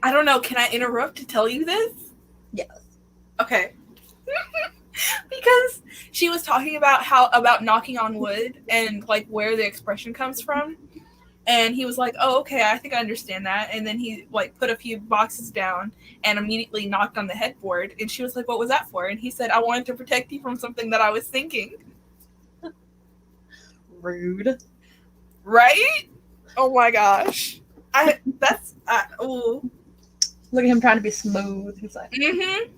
I don't know. Can I interrupt to tell you this? Yes. Okay. Because she was talking about knocking on wood and like where the expression comes from. And he was like, "Oh, okay, I think I understand that." And then he like put a few boxes down and immediately knocked on the headboard. And she was like, "What was that for?" And he said, "I wanted to protect you from something that I was thinking." Rude. Right? Oh my gosh. Ooh. Look at him trying to be smooth. He's like, Mm-hmm.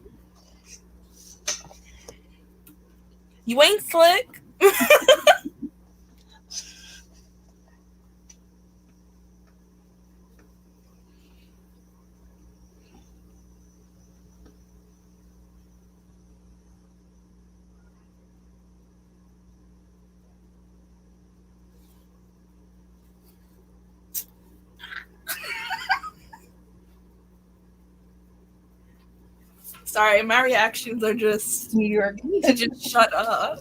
You ain't slick. Sorry, my reactions are just you're to just shut up.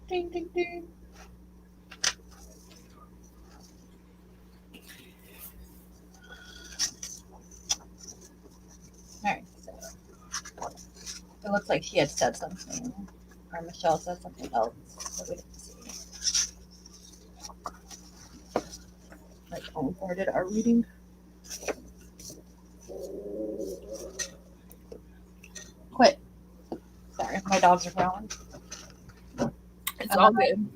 Ding, ding, ding. All right, so it looks like she had said something, or Michelle said something else. So we didn't see. Like, when we started our reading. Quit. Sorry, my dogs are growling. It's all good.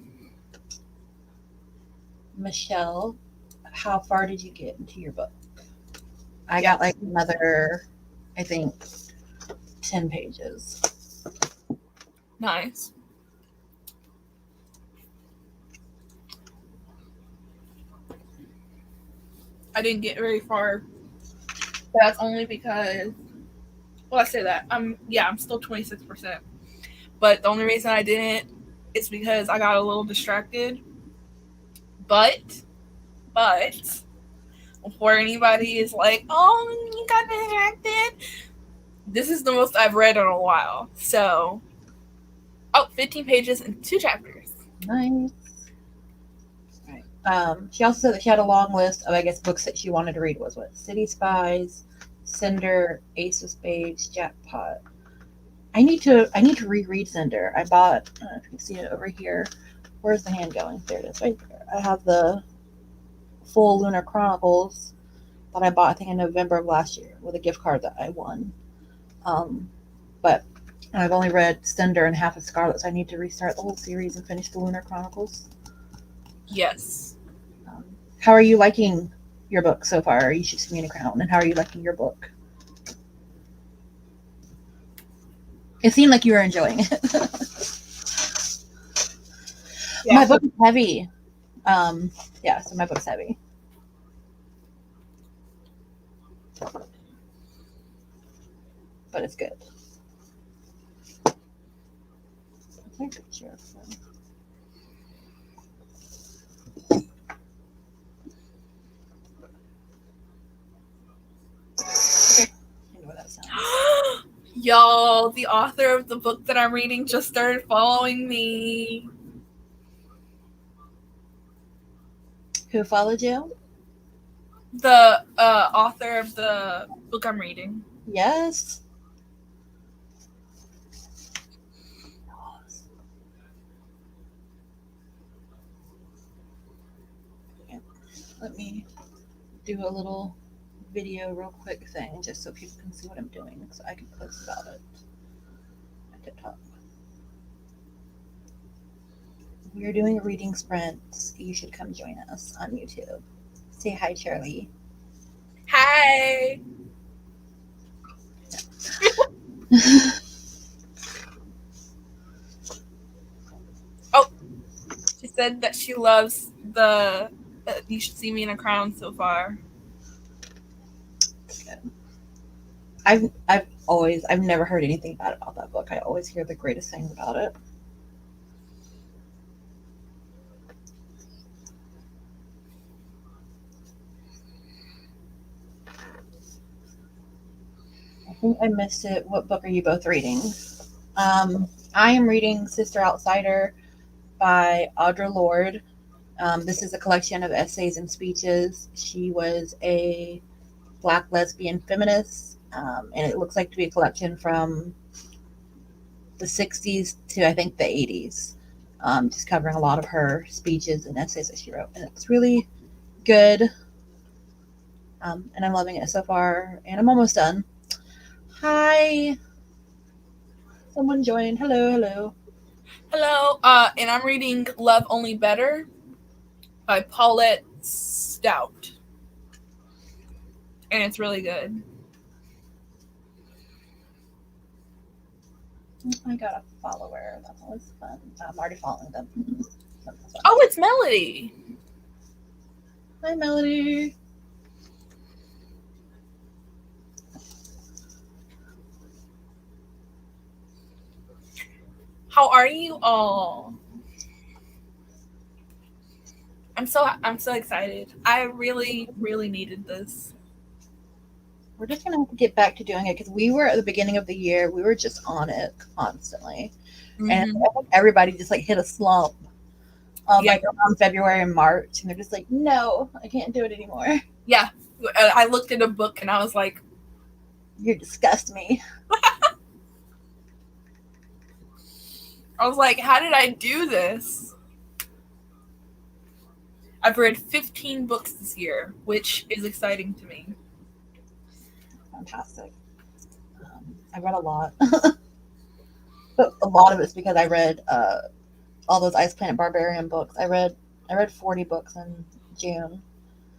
Michelle, how far did you get into your book? I got like another, I think, 10 pages. Nice. I didn't get very far. But that's only because, well, I say that. I'm still 26%. But the only reason I didn't is because I got a little distracted. But before anybody is like, oh, you got distracted, this is the most I've read in a while. So, 15 pages and 2 chapters. Nice. Right. She also said that she had a long list of, I guess, books that she wanted to read. Was what? City Spies, Cinder, Ace of Spades, Jackpot. I need to reread Cinder. I bought. I don't know if you can see it over here. Where's the hand going? There it is, right there. I have the full Lunar Chronicles that I bought, I think, in November of last year with a gift card that I won. But I've only read Cinder and half of Scarlet, so I need to restart the whole series and finish the Lunar Chronicles. Yes. How are you liking your book so far? You should see me in a crown. And how are you liking your book? It seemed like you were enjoying it. Yeah. My book is heavy. So my book's heavy. But it's good. Take a picture of them. Y'all, the author of the book that I'm reading just started following me. Who followed you? The author of the book I'm reading. Yes. Let me do a little video real quick thing just so people can see what I'm doing so I can post about it on TikTok. We're doing a reading sprint. You should come join us on YouTube. Say hi, Charlie. Hi. She said that she loves the You Should See Me in a Crown so far. Good. I've never heard anything bad about that book. I always hear the greatest things about it. I think I missed it. What book are you both reading? I am reading Sister Outsider by Audre Lorde. This is a collection of essays and speeches. She was a Black lesbian feminist, and it looks like to be a collection from the 60s to, I think, the 80s, just covering a lot of her speeches and essays that she wrote. And it's really good, and I'm loving it so far, and I'm almost done. Hi. Someone joined. Hello. And I'm reading Love Only Better by Paulette Stout. And it's really good. I got a follower. That's always fun. I'm already following them. Oh, it's Melody. Hi, Melody. How are you all? I'm so excited. I really really needed this. We're just gonna have to get back to doing it because we were at the beginning of the year. We were just on it constantly, and Hmm. I think everybody just like hit a slump. Yeah, Like around February and March, and they're just like, "No, I can't do it anymore. yeah. I looked at a book and I was like, You disgust me." how did I do this? I've read 15 books this year, which is exciting to me. Fantastic. I read a lot, but a lot of it's because I read all those Ice Planet Barbarian books. I read 40 books in June,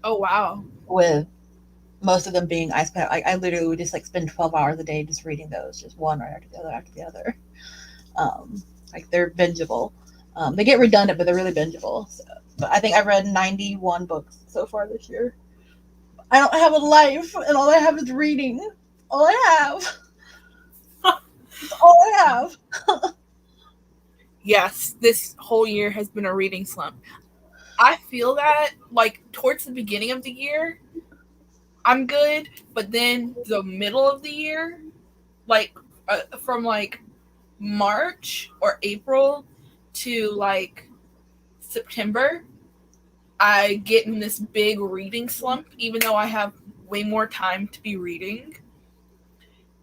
Oh wow. with most of them being Ice Planet. I literally would just like spend 12 hours a day just reading those, just one right after the other after the other. Like they're bingeable. They get redundant, but they're really bingeable. So, but I think I've read 91 books so far this year. I don't have a life, and all I have is reading. All I have. It's all I have. Yes, this whole year has been a reading slump. I feel that like towards the beginning of the year, I'm good, but then the middle of the year, like from like March or April to like September, I get in this big reading slump, even though I have way more time to be reading.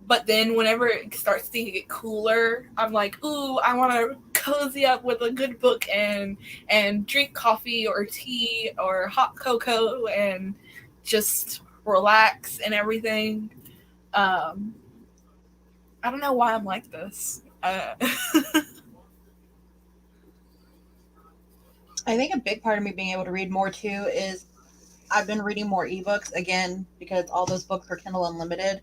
But then whenever it starts to get cooler, I'm like, ooh, I want to cozy up with a good book and drink coffee or tea or hot cocoa and just relax and everything. Um, I don't know why I'm like this. I think a big part of me being able to read more too is I've been reading more ebooks again because all those books were Kindle Unlimited.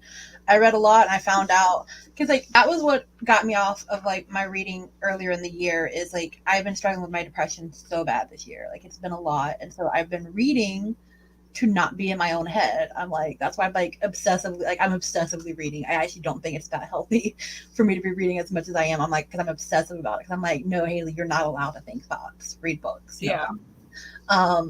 I read a lot and I found out because like that was what got me off of like my reading earlier in the year is like I've been struggling with my depression so bad this year. Like it's been a lot. And so I've been reading to not be in my own head. I'm like, that's why I'm like obsessively, like I'm obsessively reading. I actually don't think it's that healthy for me to be reading as much as I am. I'm like, because I'm obsessive about it. Because I'm like, no, Haley, you're not allowed to think thoughts, read books. No. Yeah.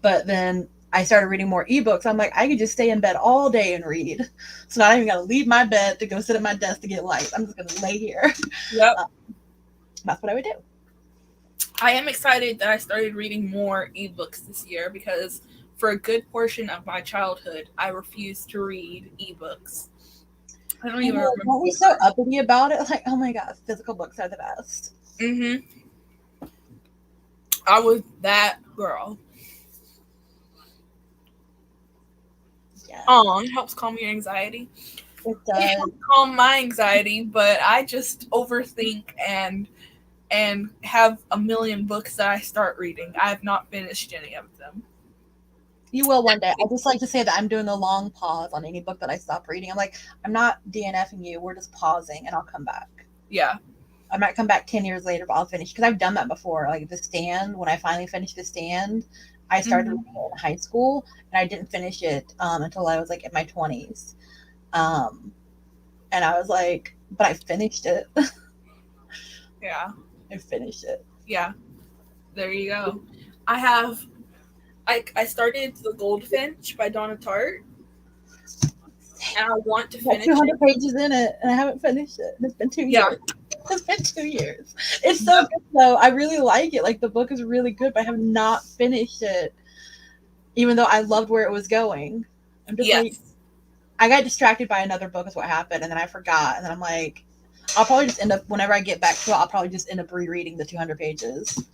But then I started reading more ebooks. I'm like, I could just stay in bed all day and read. So now I even got to leave my bed to go sit at my desk to get light. I'm just going to lay here. Yep. That's what I would do. I am excited that I started reading more ebooks this year because for a good portion of my childhood, I refused to read ebooks. I don't even remember. Weren't we so uppity about it? Like, oh my god, physical books are the best. Mm-hmm. I was that girl. Yeah, It helps calm your anxiety. it It does. helps calm my anxiety, but I just overthink and have a million books that I start reading. I have not finished any of them. You will one day. I just like to say that I'm doing a long pause on any book that I stop reading. I'm like, I'm not DNFing you. We're just pausing, and I'll come back. Yeah. I might come back 10 years later, but I'll finish because I've done that before. Like The Stand, when I finally finished The Stand, I started Mm-hmm. reading it in high school, and I didn't finish it until I was like in my 20s. Um, and I was like, but I finished it. Yeah. I finished it. Yeah. There you go. I have I started The Goldfinch by Donna Tartt, and I want to Got finish 200 it. pages in it, and I haven't finished it. And it's been 2 years. Yeah. It's been 2 years. It's so good though. I really like it. Like the book is really good, but I have not finished it, even though I loved where it was going. I'm just like, Yes. I got distracted by another book is what happened, and then I forgot, and then I'm like, I'll probably just end up whenever I get back to it, I'll probably just end up rereading the 200 pages.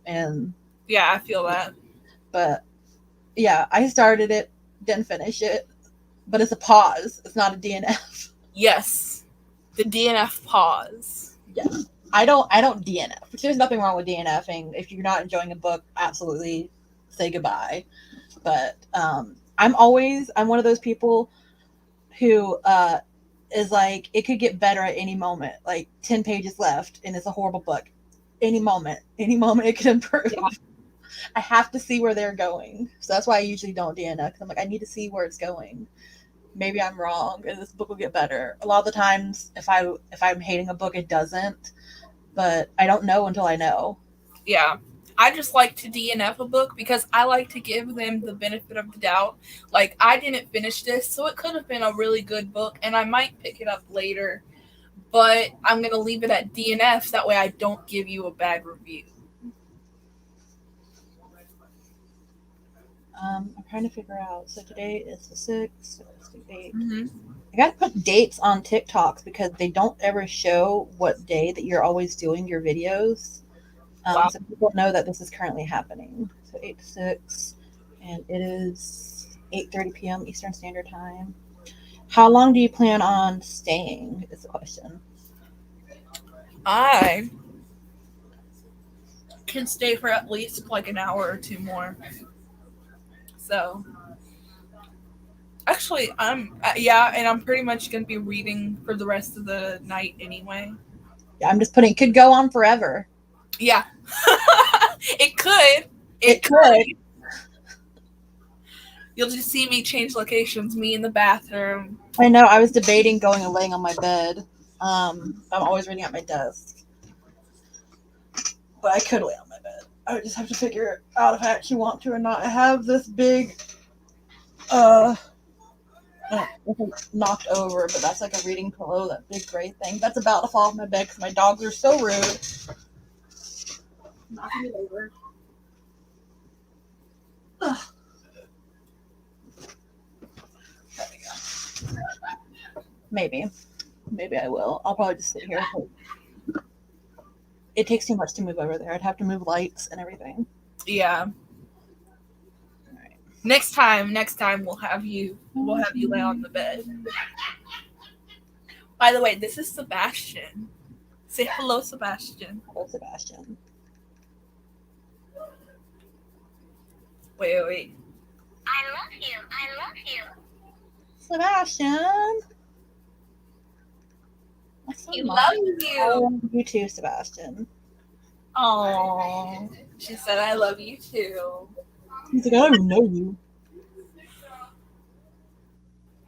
And Yeah, I feel that. but yeah, I started it, didn't finish it, but it's a pause. It's not a DNF. Yes. The DNF pause. Yeah. I don't DNF, which there's nothing wrong with DNFing. If you're not enjoying a book, absolutely say goodbye. But I'm one of those people who is like it could get better at any moment. Like 10 pages left and it's a horrible book. Any moment it could improve. Yeah. I have to see where they're going. So that's why I usually don't DNF because I'm like I need to see where it's going. Maybe I'm wrong and this book will get better. A lot of the times if I'm hating a book it doesn't. but I don't know until I know. Yeah. I just like to DNF a book because I like to give them the benefit of the doubt. Like, I didn't finish this, so it could have been a really good book, and I might pick it up later, but I'm going to leave it at DNF. That way I don't give you a bad review. I'm trying to figure out. So today is the 6th, 8. Mm-hmm. I gotta put dates on TikToks because they don't ever show what day that you're always doing your videos. Wow. So people know that this is currently happening. So 8 to 6, and it is 8:30 p.m. Eastern Standard Time. How long do you plan on staying? Is the question. I can stay for at least like an hour or two more. So, actually, and I'm pretty much going to be reading for the rest of the night anyway. Yeah, I'm just putting. Could go on forever. Yeah, it could. It could. You'll just see me change locations. Me in the bathroom. I know. I was debating going and laying on my bed. I'm always reading at my desk, but I could lay on my bed. I would just have to figure out if I actually want to or not. I have this big, knocked over, but that's like a reading pillow, that big gray thing. That's about to fall off my bed because my dogs are so rude. Knocking it over. Ugh. There we go. Maybe I will. I'll probably just sit here. It takes too much to move over there. I'd have to move lights and everything. Yeah. All right. Next time we'll have you lay on the bed. By the way, this is Sebastian. Say hello, Sebastian. Hello, Sebastian. Wait. I love you. Sebastian. He loves I you. love you too, Sebastian. Oh, she said I love you too. He's like, I don't even know you.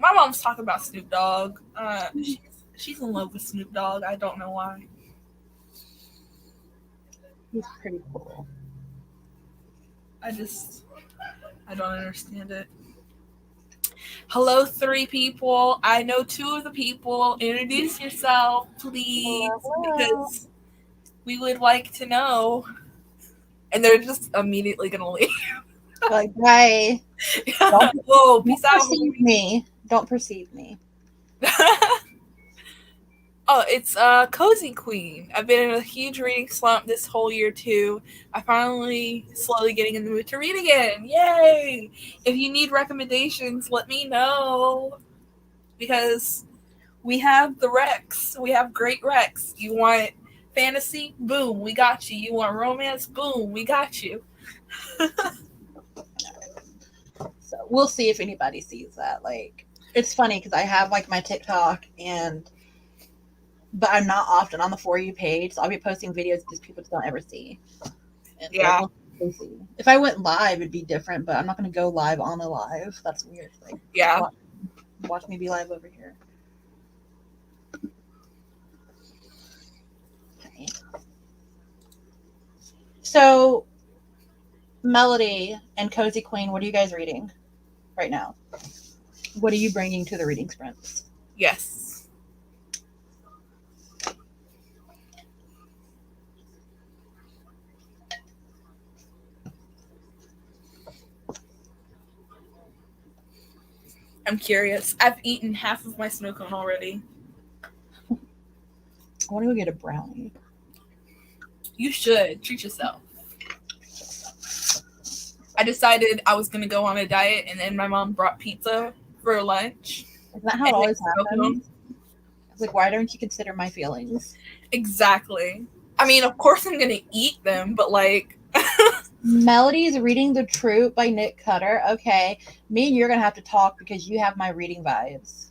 My mom's talking about Snoop Dogg. She's in love with Snoop Dogg. I don't know why. He's pretty cool. I don't understand it. Hello, 3 people. I know 2 of the people. Introduce yourself, please, because we would like to know. And they're just immediately gonna leave. Like, bye. Whoa, peace out. Don't perceive me. Oh, it's Cozy Queen. I've been in a huge reading slump this whole year too. I finally slowly getting in the mood to read again. Yay! If you need recommendations, let me know. Because we have the Rex. We have great Rex. You want fantasy? Boom, we got you. You want romance? Boom, we got you. So we'll see if anybody sees that. Like, it's funny because I have like my TikTok but I'm not often on the For You page, so I'll be posting videos that people just don't ever see. And yeah. If I went live, it'd be different, but I'm not going to go live on the live. That's weird. Like, yeah. Watch me be live over here. Okay. So, Melody and Cozy Queen, what are you guys reading right now? What are you bringing to the reading sprints? Yes. I'm curious. I've eaten half of my snow cone already. I want to go get a brownie. You should. Treat yourself. I decided I was going to go on a diet, and then my mom brought pizza for lunch. Isn't that how it always happens? I was like, why don't you consider my feelings? Exactly. I mean, of course I'm going to eat them, but like... Melody's reading The Troop by Nick Cutter. Okay. Me and you're going to have to talk because you have my reading vibes.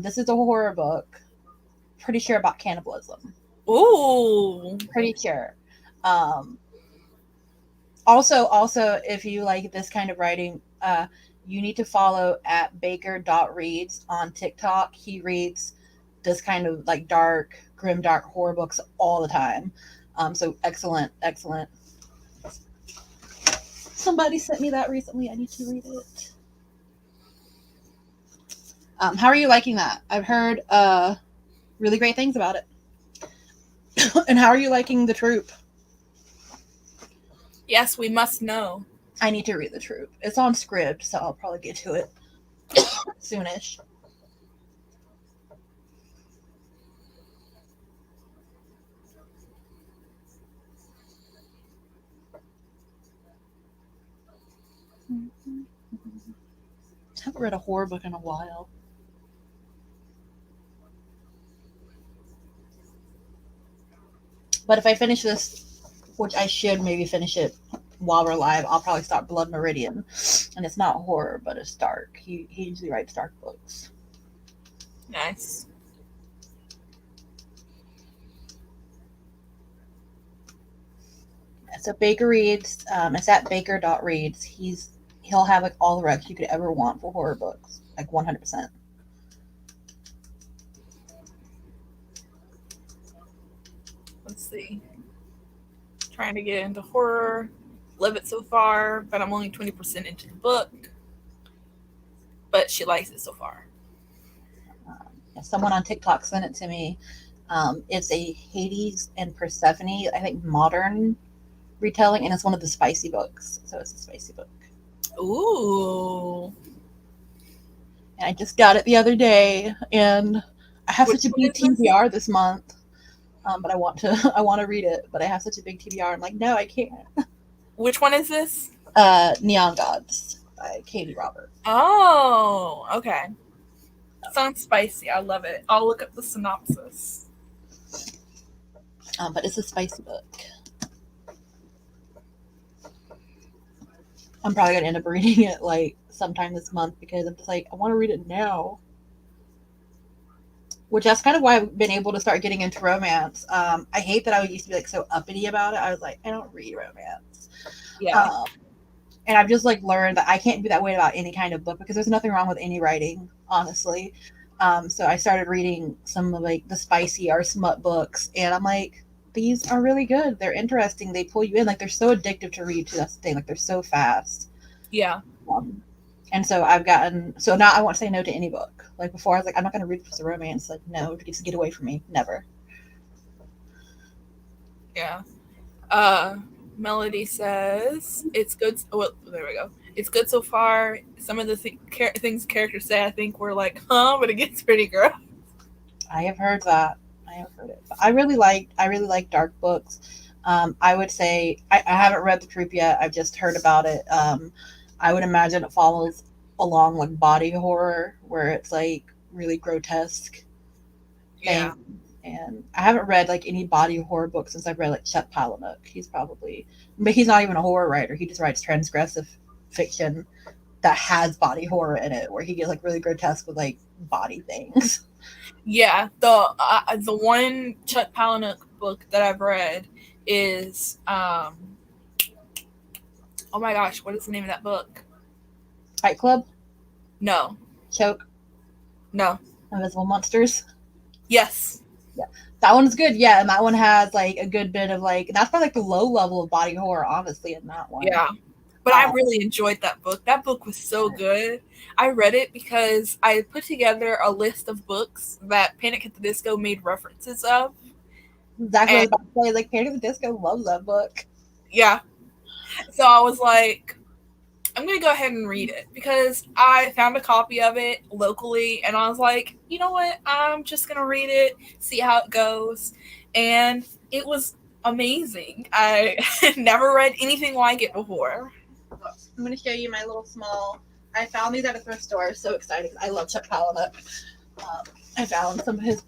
This is a horror book. Pretty sure about cannibalism. Ooh. Pretty sure. Also, if you like this kind of writing, you need to follow at baker.reads on TikTok. He reads this kind of like dark, grim dark horror books all the time. So excellent. Somebody sent me that recently. I need to read it. How are you liking that? I've heard really great things about it. And how are you liking The Troop? Yes, we must know. I need to read The Troop. It's on Scribd, so I'll probably get to it soonish. I haven't read a horror book in a while. But if I finish this, which I should maybe finish it while we're live, I'll probably start Blood Meridian. And it's not horror, but it's dark. He usually writes dark books. Nice. So Baker Reads, it's at baker.reads. He'll have like all the recs you could ever want for horror books, like 100%. Let's see. Trying to get into horror. Love it so far, but I'm only 20% into the book. But she likes it so far. Someone on TikTok sent it to me. It's a Hades and Persephone, I think, modern retelling, and it's one of the spicy books. So it's a spicy book. Ooh. And I just got it the other day, and I have such a big TBR this month. But I want to read it, but I have such a big TBR. I'm like, no, I can't. Which one is this? Neon Gods by Katie Robert. Oh, okay. Sounds spicy. I love it. I'll look up the synopsis. But it's a spicy book. I'm probably gonna end up reading it like sometime this month because I'm just like, I want to read it now. Which that's kind of why I've been able to start getting into romance. I hate that I used to be like so uppity about it. I was like, I don't read romance. Yeah. And I've just like learned that I can't be that way about any kind of book because there's nothing wrong with any writing, honestly. So I started reading some of like the spicy or smut books, and I'm like, these are really good. They're interesting. They pull you in. Like they're so addictive to read too. That's the thing. Like they're so fast. Yeah. And so so now I won't say no to any book. Like before I was like, I'm not going to read just a romance. Like, no, just get away from me. Never. Yeah. Melody says it's good. Well, there we go. It's good so far. Some of the things characters say, I think we're like, huh, but it gets pretty gross. I have heard that. I have heard it. But I really like dark books. I would say I haven't read The Troop yet. I've just heard about it. I would imagine it follows along like body horror, where it's like really grotesque. Yeah. And I haven't read like any body horror books since I've read like Chuck Palahniuk. But he's not even a horror writer. He just writes transgressive fiction that has body horror in it, where he gets like really grotesque with like body things. Yeah, the one Chuck Palahniuk book that I've read is oh my gosh, what is the name of that book? Fight Club? No. Choke? No. Invisible Monsters? Yes. Yeah. That one's good, yeah, and that one has like a good bit of like that's probably like the low level of body horror, honestly, in that one. Yeah. But I really enjoyed that book. That book was so good. I read it because I put together a list of books that Panic at the Disco made references of. Exactly what I was about to say. Like, Panic at the Disco loves that book. Yeah. So I was like, I'm going to go ahead and read it because I found a copy of it locally and I was like, you know what? I'm just going to read it, see how it goes. And it was amazing. I never read anything like it before. I'm going to show you my little small. I found these at a thrift store. So excited. I love Chuck Palahniuk. I found some of his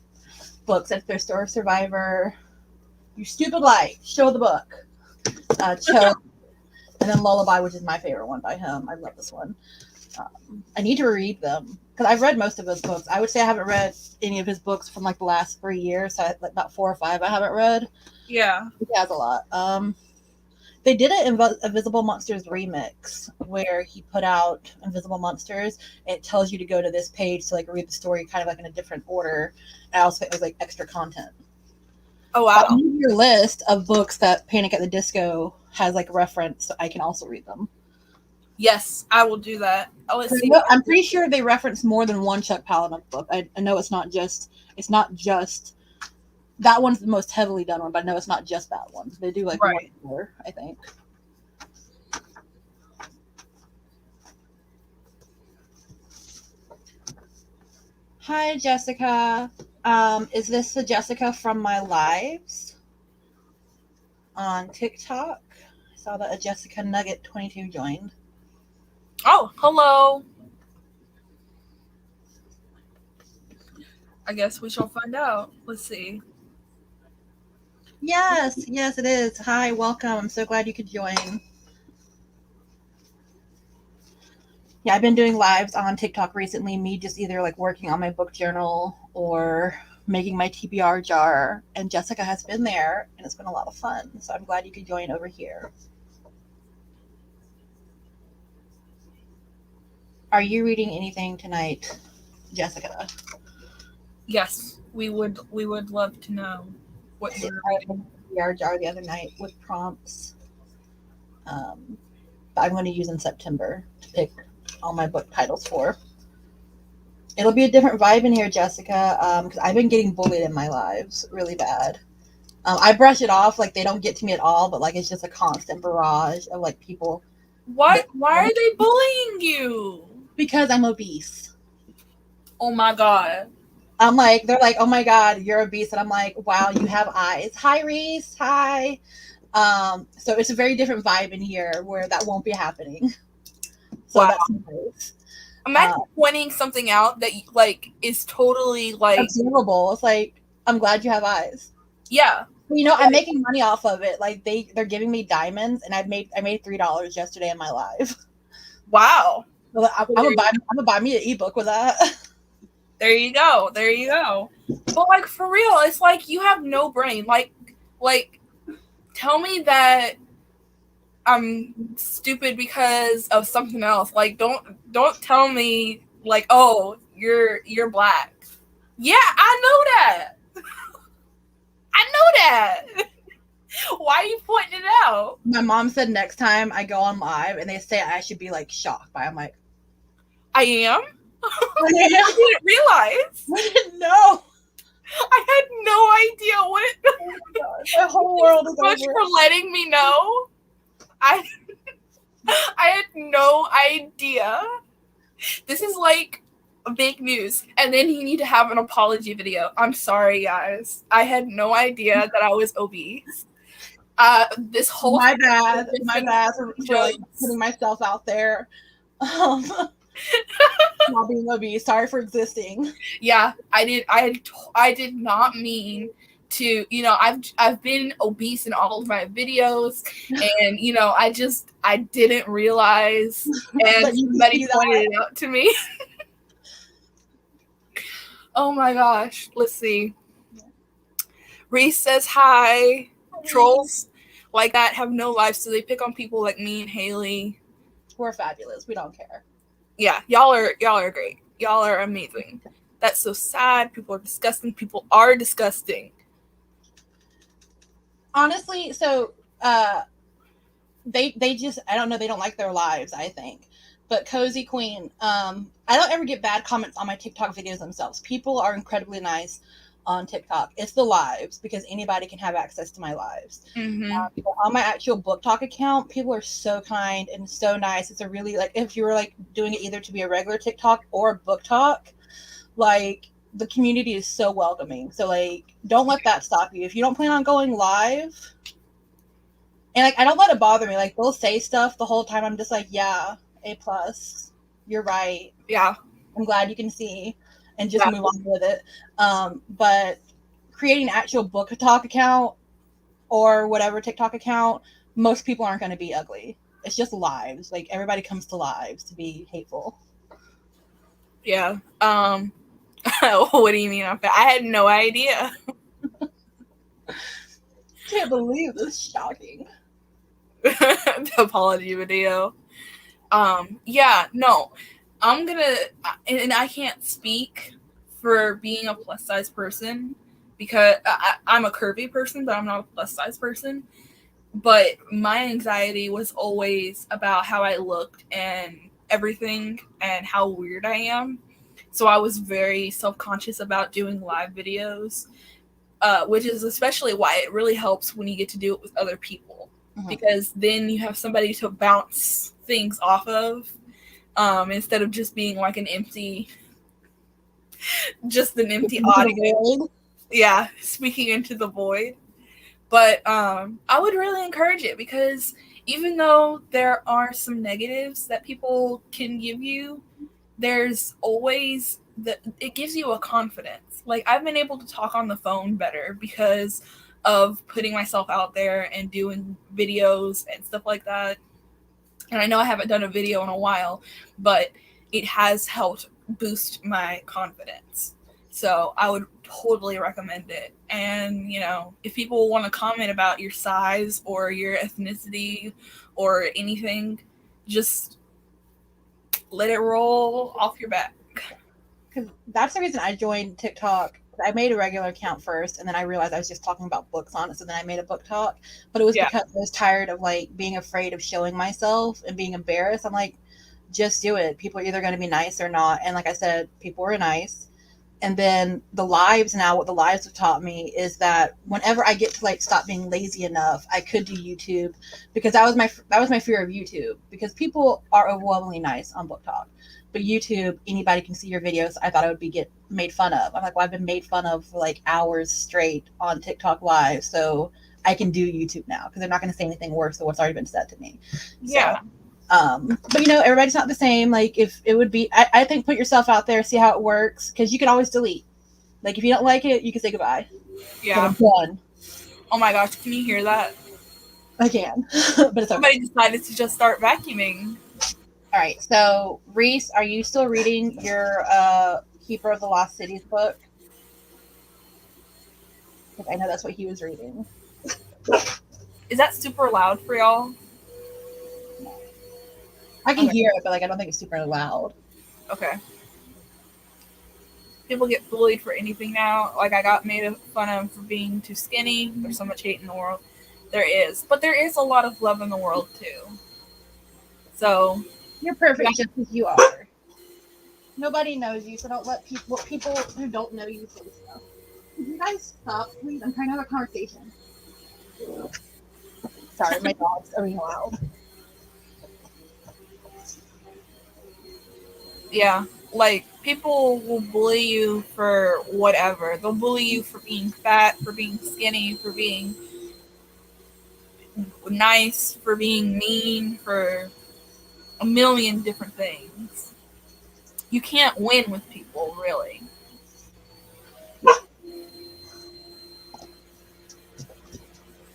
books at thrift store. Survivor, You Stupid Light, Show the Book, Choke, and then Lullaby, which is my favorite one by him. I love this one. I need to read them because I've read most of his books. I would say I haven't read any of his books from like the last 3 years. So like about 4 or 5 I haven't read. Yeah. He has a lot. They did an Invisible Monsters remix where he put out Invisible Monsters. It tells you to go to this page to like read the story kind of like in a different order. And I also think it was like extra content. Oh But wow. on your list of books that Panic at the Disco has like reference, so I can also read them. Yes, I will do that. Oh, let's see. I'm pretty sure they reference more than one Chuck Palahniuk book. I know it's not just that one's the most heavily done one, but I know it's not just that one. They do like Right. one more, I think. Hi, Jessica. Is this the Jessica from my lives on TikTok? I saw that a Jessica Nugget 22 joined. Oh, hello. I guess we shall find out. Let's see. Yes, it is. Hi, welcome. I'm so glad you could join. Yeah, I've been doing lives on TikTok recently, me just either like working on my book journal or making my TBR jar. And Jessica has been there and it's been a lot of fun. So I'm glad you could join over here. Are you reading anything tonight, Jessica? Yes, we would love to know what you're reading. TBR jar the other night with prompts. That I'm going to use in September to pick all my book titles for. It'll be a different vibe in here, Jessica, because I've been getting bullied in my lives really bad. I brush it off like they don't get to me at all, but like it's just a constant barrage of like people. What? Why are they bullying you? Because I'm obese. Oh my god. I'm like, they're like, oh my god, you're obese, and I'm like, wow, you have eyes. Hi, Reese. Hi. So it's a very different vibe in here where that won't be happening. So Wow. that's nice. Imagine pointing something out that like is totally like observable. It's like, I'm glad you have eyes. Yeah. You know, I'm making money off of it. Like they're giving me diamonds, and I made $3 yesterday in my live. Wow. Well, I'm gonna buy me an ebook with that. There you go. There you go. But like for real, it's like you have no brain. Like tell me that I'm stupid because of something else. Like don't tell me like, oh, you're black. Yeah, I know that. I know that. Why are you pointing it out? My mom said next time I go on live and they say I should be like shocked by. I'm like, I am. I didn't realize. I didn't know. I had no idea what it. Oh my God. The whole world is much over. For letting me know. I had no idea. This is like big news, and then you need to have an apology video. I'm sorry, guys. I had no idea that I was obese. This whole my bad for like putting myself out there. Not being obese. Sorry for existing. Yeah, I did not mean to, you know, I've been obese in all of my videos, and you know, I didn't realize, and somebody pointed it out to me. Oh my gosh, let's see. Reese says hi. Trolls like that have no life, so they pick on people like me and Haley. We're fabulous. We don't care. Yeah, y'all are great. Y'all are amazing. That's so sad. People are disgusting. People are disgusting. Honestly, so they just, I don't know, they don't like their lives, I think. But Cozy Queen, I don't ever get bad comments on my TikTok videos themselves. People are incredibly nice on TikTok. It's the lives, because anybody can have access to my lives. Mm-hmm. On my actual Book Talk account, people are so kind and so nice. It's a really, like, if you were like doing it either to be a regular TikTok or Book Talk, like the community is so welcoming. So like, don't let that stop you. If you don't plan on going live, and like, I don't let it bother me. Like, they'll say stuff the whole time. I'm just like, yeah, A+. You're right. Yeah. I'm glad you can see, and just move on with it. But creating an actual Book Talk account or whatever TikTok account, most people aren't going to be ugly. It's just lives. Like, everybody comes to lives to be hateful. Yeah. What do you mean? I had no idea. Can't believe this. Shocking. The apology video. Yeah, no. I'm gonna, and I can't speak for being a plus size person, because I'm a curvy person, but I'm not a plus size person. But my anxiety was always about how I looked and everything and how weird I am. So I was very self conscious about doing live videos, which is especially why it really helps when you get to do it with other people, because then you have somebody to bounce things off of, instead of just being like an empty audio. Yeah, speaking into the void. But I would really encourage it, because even though there are some negatives that people can give you, there's always it gives you a confidence. Like, I've been able to talk on the phone better because of putting myself out there and doing videos and stuff like that. And I know I haven't done a video in a while, but it has helped boost my confidence. So I would totally recommend it. And, if people want to comment about your size or your ethnicity or anything, just let it roll off your back. Because that's the reason I joined TikTok. I made a regular account first, and then I realized I was just talking about books on it, so then I made a book talk. But it was because I was tired of being afraid of showing myself and being embarrassed. I'm like, just do it. People are either going to be nice or not. And like I said, people were nice. And then the lives now, what the lives have taught me is that whenever I get to stop being lazy enough, I could do YouTube, because that was my fear of YouTube, because people are overwhelmingly nice on Book Talk. But YouTube, anybody can see your videos. I thought I would get made fun of. I'm like, well, I've been made fun of for hours straight on TikTok Live, so I can do YouTube now, because they're not going to say anything worse than what's already been said to me. Yeah. So, but everybody's not the same. If it would be, I think put yourself out there, see how it works, because you can always delete. If you don't like it, you can say goodbye. Yeah. I'm done. Oh my gosh, can you hear that? I can, but it's okay. Somebody decided to just start vacuuming. All right, so Reese, are you still reading your Keeper of the Lost Cities book? Because I know that's what he was reading. Is that super loud for y'all? No. I can hear it, but I don't think it's super loud. Okay. People get bullied for anything now. I got made fun of for being too skinny. There's so much hate in the world. There is. But there is a lot of love in the world, too. So... You're perfect just as you are. Nobody knows you, so don't let people who don't know you say stuff. Could you guys stop, please? I'm trying to have a conversation. Sorry, my dogs are being loud. Yeah, people will bully you for whatever. They'll bully you for being fat, for being skinny, for being nice, for being mean, for a million different things. You can't win with people, really.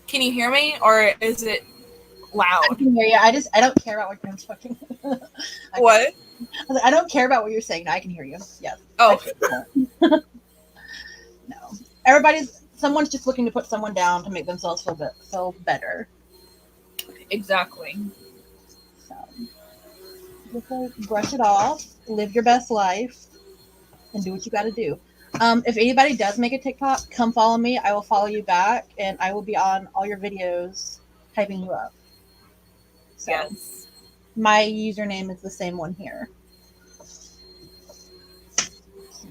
Can you hear me, or is it loud? I can hear you. I don't care about what you're talking. What? I don't care about what you're saying. No, I can hear you. Yes. Oh. No. Someone's just looking to put someone down to make themselves feel better. Exactly. So, just brush it off, live your best life, and do what you got to do. If anybody does make a TikTok, come follow me. I will follow you back, and I will be on all your videos hyping you up. So, yes. My username is the same one here.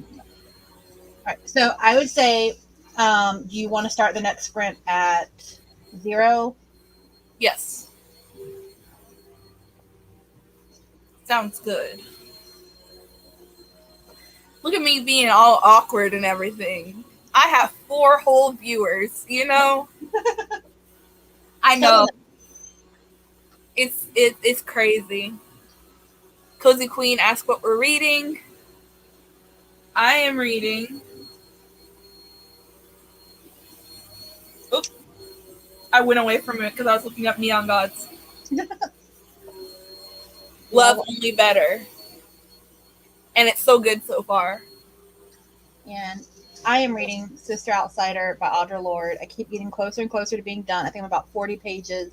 All right. So I would say, do you want to start the next sprint at 0? Yes. Sounds good. Look at me being all awkward and everything. I have 4 whole viewers, I know. It's crazy. Cozy Queen asked what we're reading. I am reading. Oops. I went away from it because I was looking up Neon Gods. Love Only Better. And it's so good so far. And I am reading Sister Outsider by Audre Lorde. I keep getting closer and closer to being done. I think I'm about 40 pages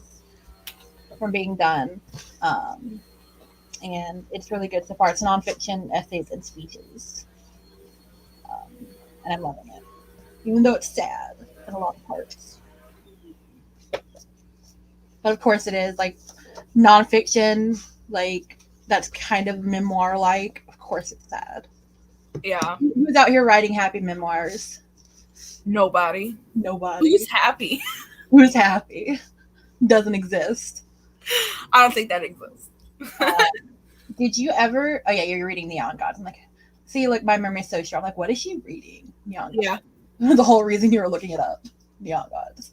from being done. And it's really good so far. It's nonfiction, essays, and speeches. And I'm loving it. even though it's sad in a lot of parts. But of course, it is like nonfiction, like that's kind of memoir like. Of course, it's sad. Yeah. Who's out here writing happy memoirs? Nobody. Nobody. Who's happy? Who's happy? Doesn't exist. I don't think that exists. Did you ever? Oh yeah, you're reading Neon Gods. I'm like, see, like my memory's so short. I'm like, what is she reading? Neon Gods. Yeah. The whole reason you were looking it up. Neon Gods.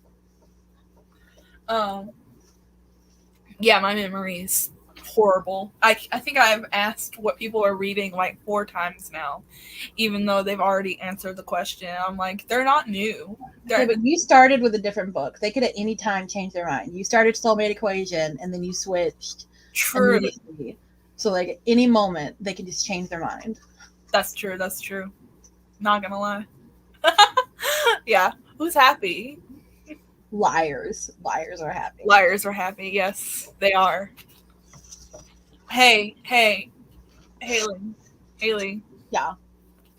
Yeah, my memory's horrible. I think I've asked what people are reading like 4 times now, even though they've already answered the question. I'm like, they're not new. Yeah, but you started with a different book. They could at any time change their mind. You started Soulmate Equation, and then you switched True. immediately. So, like, at any moment, they can just change their mind. That's true. That's true. Not gonna lie. Yeah. Who's happy? Liars. Liars are happy. Liars are happy. Yes, they are. Hey, Haley. Yeah.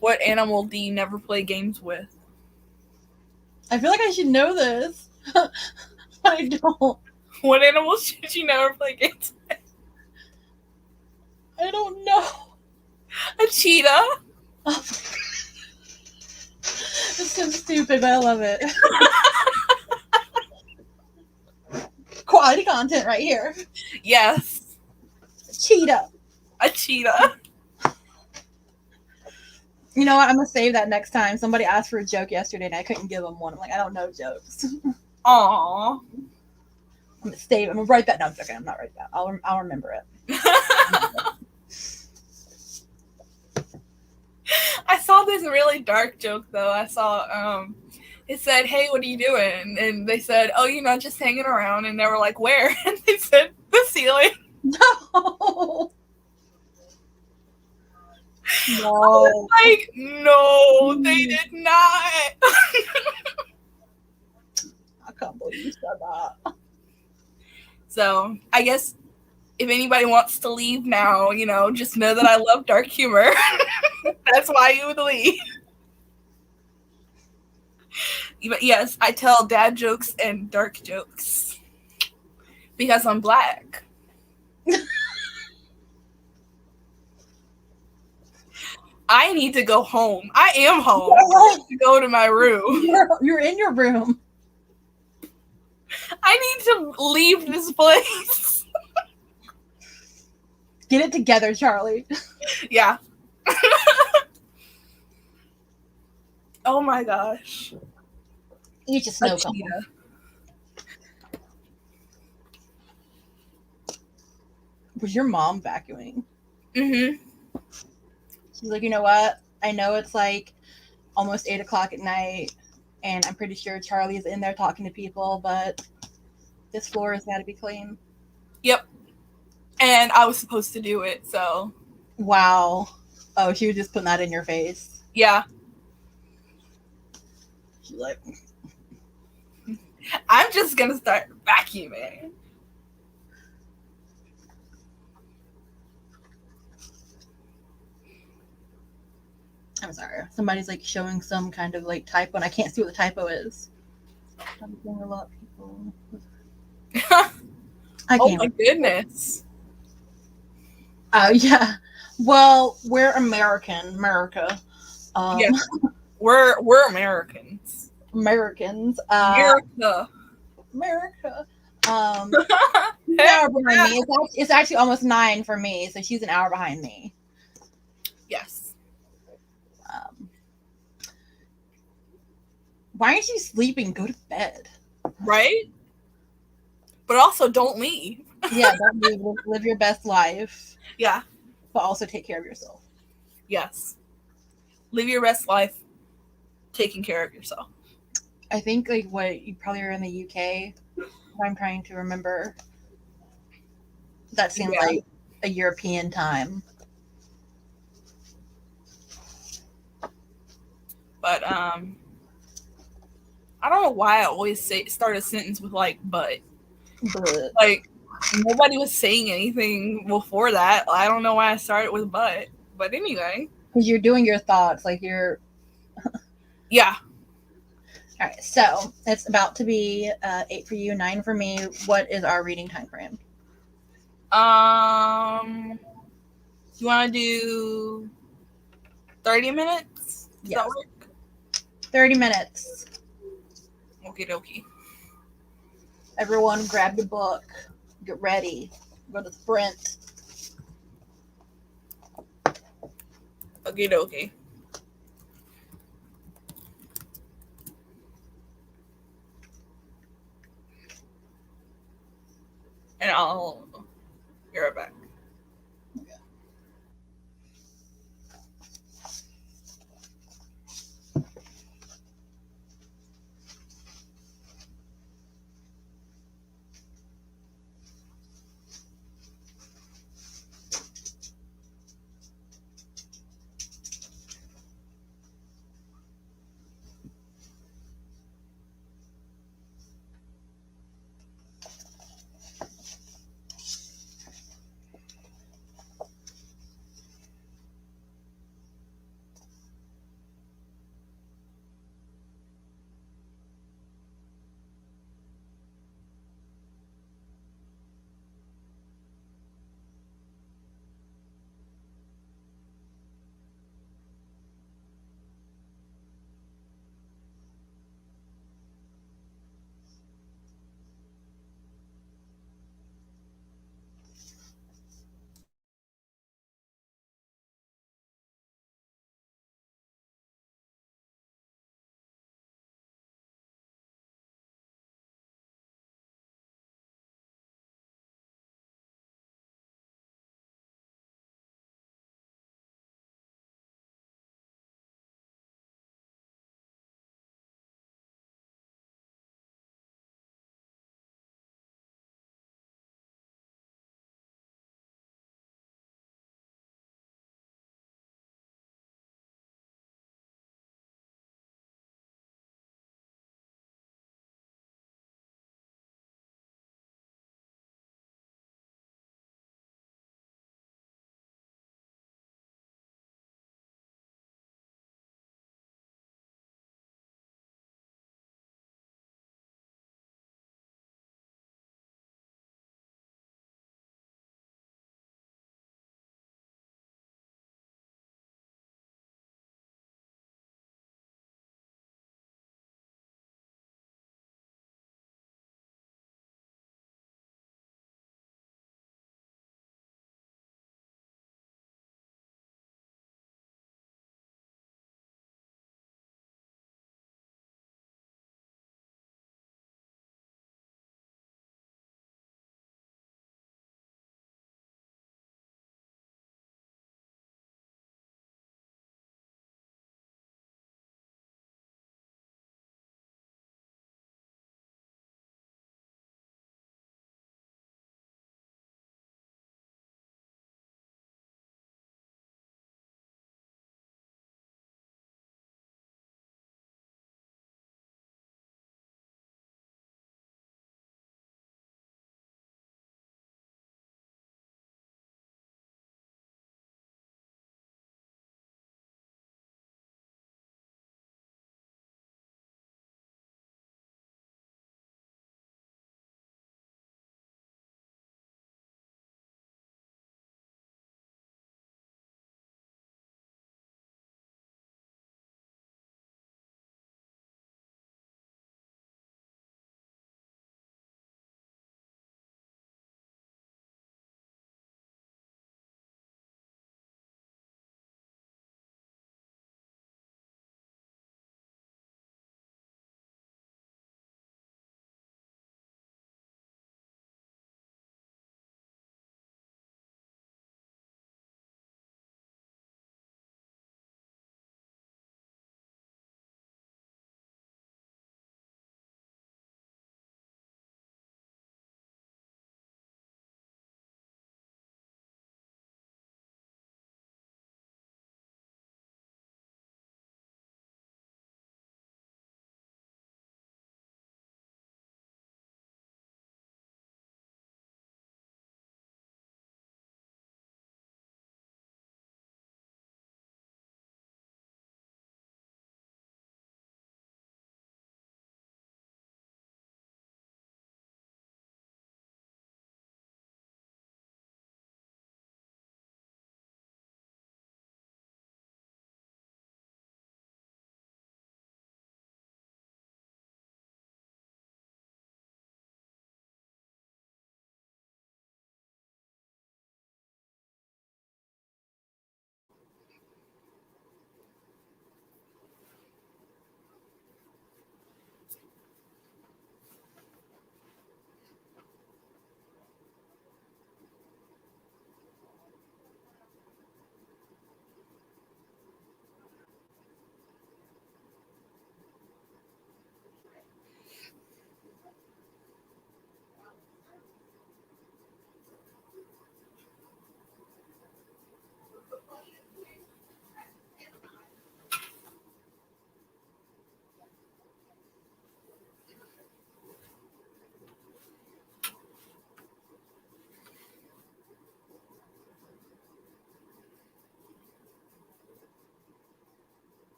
What animal do you never play games with? I feel like I should know this. But I don't. What animal should you never play games with? I don't know. A cheetah. Oh. It's so stupid, but I love it. Quality content right here. Yes. Cheetah. A cheetah. You know what? I'm gonna save that next time. Somebody asked for a joke yesterday and I couldn't give them one. I'm like, I don't know jokes. Aww. I'm gonna save. I'm gonna write that. No, I'm joking. I'm not writing that. I'll remember it. I saw this really dark joke though. I saw it said, "Hey, what are you doing?" And they said, "Oh, just hanging around." And they were like, "Where?" And they said, "The ceiling." No. I No. was like, no, they did not. I can't believe you said that. So I guess if anybody wants to leave now, just know that I love dark humor. That's why you would leave. But yes, I tell dad jokes and dark jokes because I'm Black. I need to go home. I am home. I need to go to my room. You're in your room. I need to leave this place. Get it together, Charlie. Yeah. Oh my gosh. Eat your A snow cone. cheetah. Was your mom vacuuming? Mm-hmm. She's like, you know what? I know it's like almost 8 o'clock at night, and I'm pretty sure Charlie is in there talking to people, but this floor has got to be clean. Yep. And I was supposed to do it, so. Wow. Oh, she was just putting that in your face. Yeah. She's like, I'm just going to start vacuuming. I'm sorry. Somebody's like showing some kind of like typo, and I can't see what the typo is. I'm getting a lot of people. I Oh can't. my goodness. Oh yeah. Well, we're America. Yeah. We're Americans. Americans. America. America. An hour behind me. It's actually almost 9 for me, so she's an hour behind me. Yes. Why aren't you sleeping? Go to bed. Right? But also don't leave. Yeah, don't leave. Live your best life, Yeah. but also take care of yourself. Yes. Live your best life taking care of yourself. I think like what you probably are in the UK. I'm trying to remember. That seems Yeah. like a European time. But I don't know why I always start a sentence with like but. But Like nobody was saying anything before that. I don't know why I started with but anyway. because you're doing your thoughts, like you're Yeah. All right, so it's about to be 8 for you, 9 for me. What is our reading time frame? You want to do 30 minutes? Does Yes. that work? 30 minutes. Okie dokie. Everyone grab your book. Get ready. Go to the sprint. Okie dokie. And I'll be right back.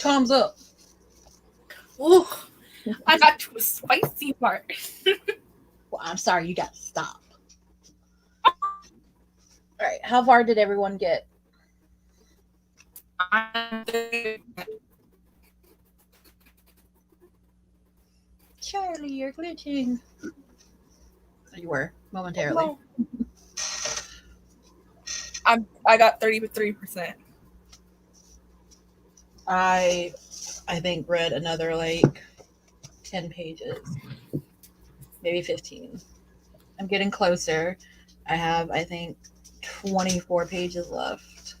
Tom's up. Ooh, I got to a spicy part. Well, I'm sorry, you got to stop. All right, how far did everyone get? Charlie, you're glitching. You were momentarily. No. I got 33%. I think read another like 10 pages, maybe 15. I'm getting closer. I have, I think, 24 pages left.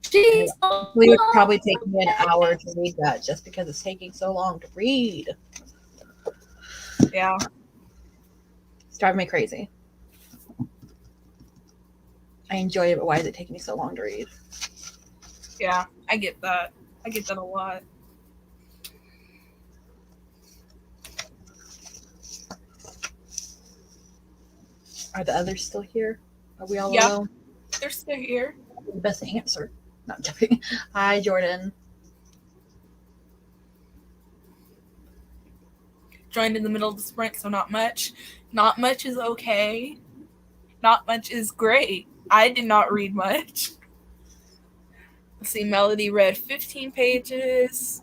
Jeez. It would probably take me an hour to read that just because it's taking so long to read. Yeah. It's driving me crazy. I enjoy it, but why is it taking me so long to read? Yeah, I get that. I get that a lot. Are the others still here? Are we all Yeah. alone? They're still here. The best answer. Not joking. Hi, Jordan. Joined in the middle of the sprint, so not much. Not much is okay. Not much is great. I did not read much. Let's see, Melody read 15 pages.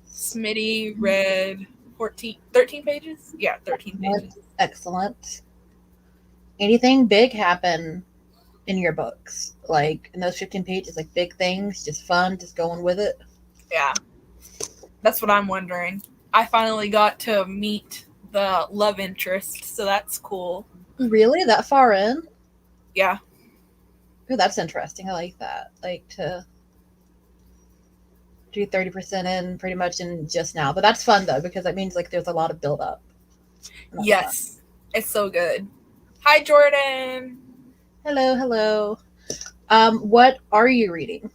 Smitty read 13 pages? Yeah, 13 pages. Excellent. Anything big happen in your books? Like in those 15 pages, like big things, just fun, just going with it? Yeah. That's what I'm wondering. I finally got to meet the love interest, so that's cool. Really? That far in? Yeah. Oh, that's interesting. I like that. Like to do 30% in pretty much in just now. But that's fun though, because that means like there's a lot of build up. Yes. It's so good. Hi, Jordan. Hello, hello. What are you reading?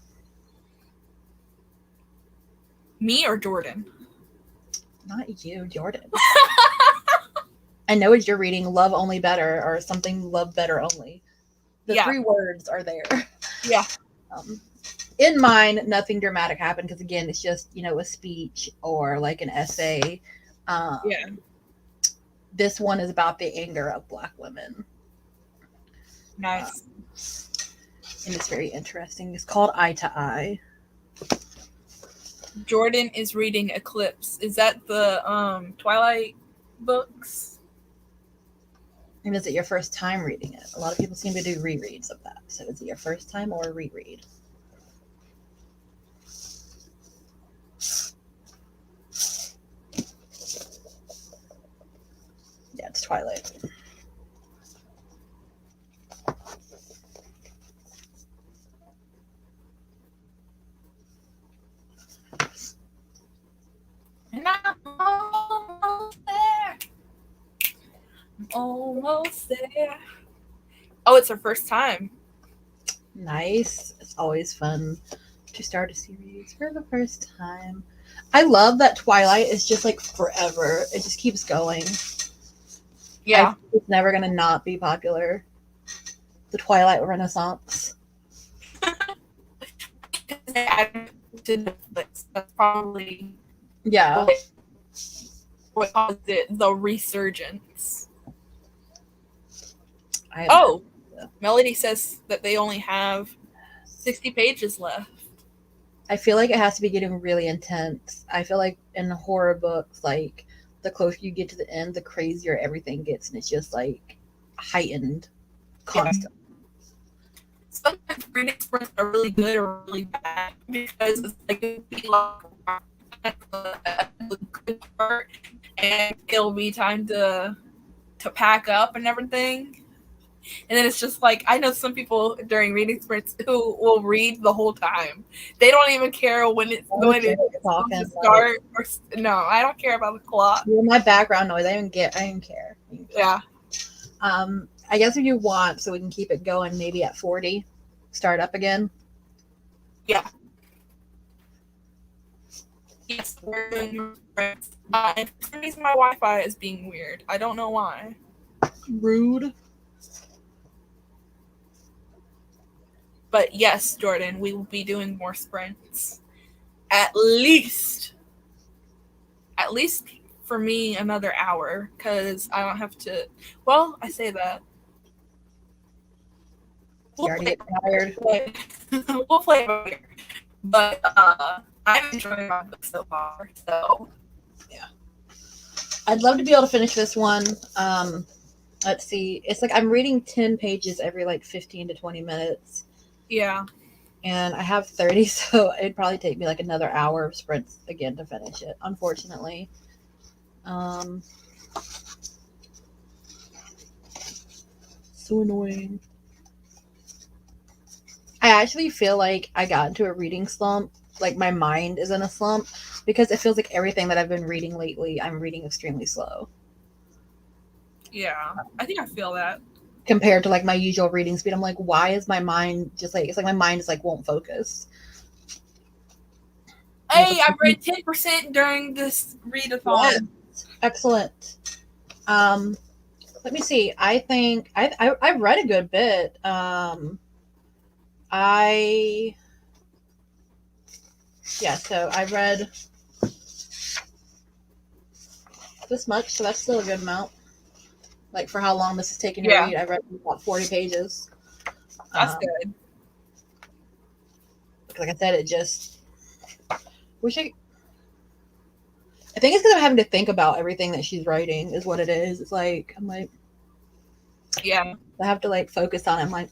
Me or Jordan? Not you, Jordan. I know what you're reading, Love Only Better, or something Love Better Only. The Yeah. 3 words are there. Yeah. In mine, nothing dramatic happened because again, it's just, you know, a speech or like an essay. Yeah. This one is about the anger of Black women. Nice. And it's very interesting. It's called Eye to Eye. Jordan is reading Eclipse. Is that the Twilight books? And is it your first time reading it? A lot of people seem to do rereads of that. So is it your first time or a reread? Yeah, it's Twilight. And I'm almost there. I'm almost there. Oh, it's her first time. Nice. It's always fun to start a series for the first time. I love that Twilight is just like forever. It just keeps going. Yeah. It's never going to not be popular. The Twilight Renaissance. They added to Netflix. That's probably Yeah. what caused it the resurgence. Oh, Melody says that they only have 60 pages left. I feel like it has to be getting really intense. I feel like in horror books, like the closer you get to the end, the crazier everything gets, and it's just like heightened constantly. Sometimes reading sprints are really good or really bad because it's like it'll be like the good part, and it'll be time to pack up and everything. And then it's just like, I know some people during reading sprints who will read the whole time. They don't even care when it's going to start. Or, no, I don't care about the clock. You're my background noise. I don't care. Yeah. I guess if you want, so we can keep it going, maybe at 40, start up again. Yeah. Yes, we're doing sprints. And for some reason, my Wi-Fi is being weird. I don't know why. Rude. But yes, Jordan, we will be doing more sprints at least for me another hour, because I don't have to. Well, I say that. You already get tired. We'll play it over here. But I'm enjoying my book so far. So I'd love to be able to finish this one. Let's see. It's like I'm reading 10 pages every like 15 to 20 minutes. yeah. And I have 30, so it'd probably take me like another hour of sprints again to finish it, unfortunately. So annoying. I actually feel like I got into a reading slump. Like my mind is in a slump because it feels like everything that I've been reading lately, I'm reading extremely slow Yeah. I think I feel that. compared to like my usual reading speed. I'm like, why is my mind just like, it's like my mind is like won't focus. Hey, I read 10% during this readathon. Yes. Excellent. Let me see. I think I've read a good bit. So I read this much, so that's still a good amount. Like for how long this is taking to read, I read about 40 pages. That's good. Like I said, it just I think it's because I'm having to think about everything that she's writing is what it is. It's like I'm like, yeah, I have to like focus on it. I'm like,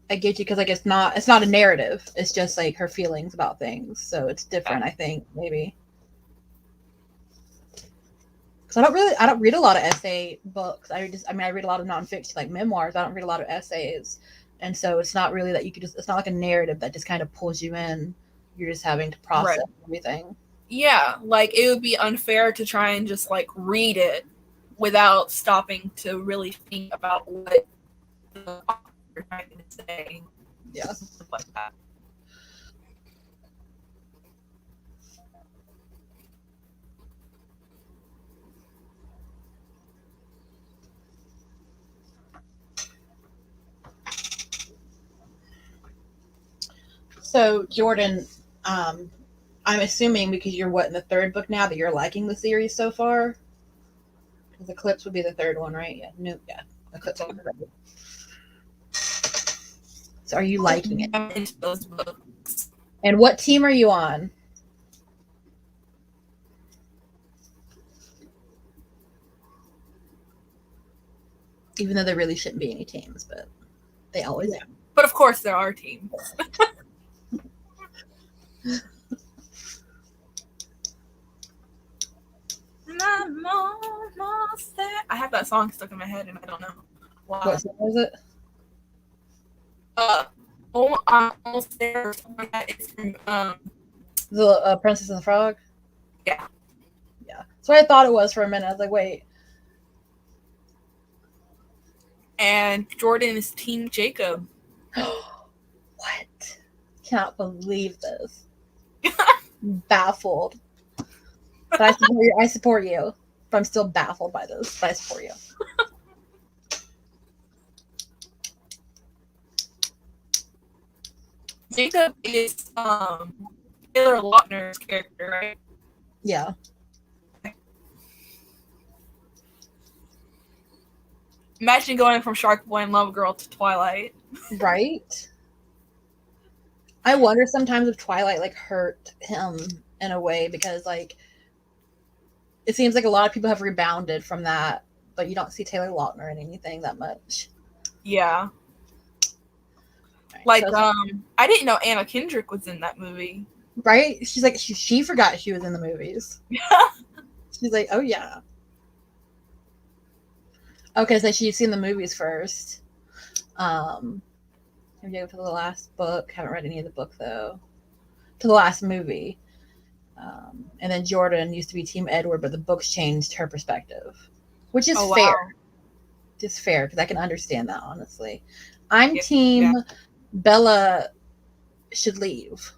I get you, because like it's not a narrative. It's just like her feelings about things. So it's different, I think, maybe. Because I don't read a lot of essay books. I read a lot of nonfiction, like memoirs. I don't read a lot of essays. And so it's not really that you could just, it's not like a narrative that just kind of pulls you in. You're just having to process everything. Yeah, like it would be unfair to try and just like read it without stopping to really think about what the author is trying to say. Yeah. Stuff like that. So Jordan, I'm assuming because you're in the third book now that you're liking the series so far. Because Eclipse would be the third one, right? Yeah, Eclipse. So are you liking it? I'm into those books. And what team are you on? Even though there really shouldn't be any teams, but they always are. But of course there are teams. I have that song stuck in my head and I don't know why. What song was it? I'm almost there. It's from The Princess and the Frog? Yeah. Yeah. That's what I thought it was for a minute. I was like, wait. And Jordan is Team Jacob. What? Cannot believe this. Baffled. But I support you. But I'm still baffled by this. But I support you. Jacob is Taylor Lautner's character, right? Yeah. Imagine going from Shark Boy and Love Girl to Twilight. Right? I wonder sometimes if Twilight like hurt him in a way, because like it seems like a lot of people have rebounded from that, but you don't see Taylor Lautner in anything that much. Yeah. Right, Like, so I didn't know Anna Kendrick was in that movie. right? She's like she forgot she was in the movies. She's like, oh yeah. Okay, so she's seen the movies first. Have you go to the last book? Haven't read any of the book though. To the last movie. And then Jordan used to be Team Edward, but the books changed her perspective, which is fair. Wow. Just fair, because I can understand that, honestly. I'm Team Bella should leave.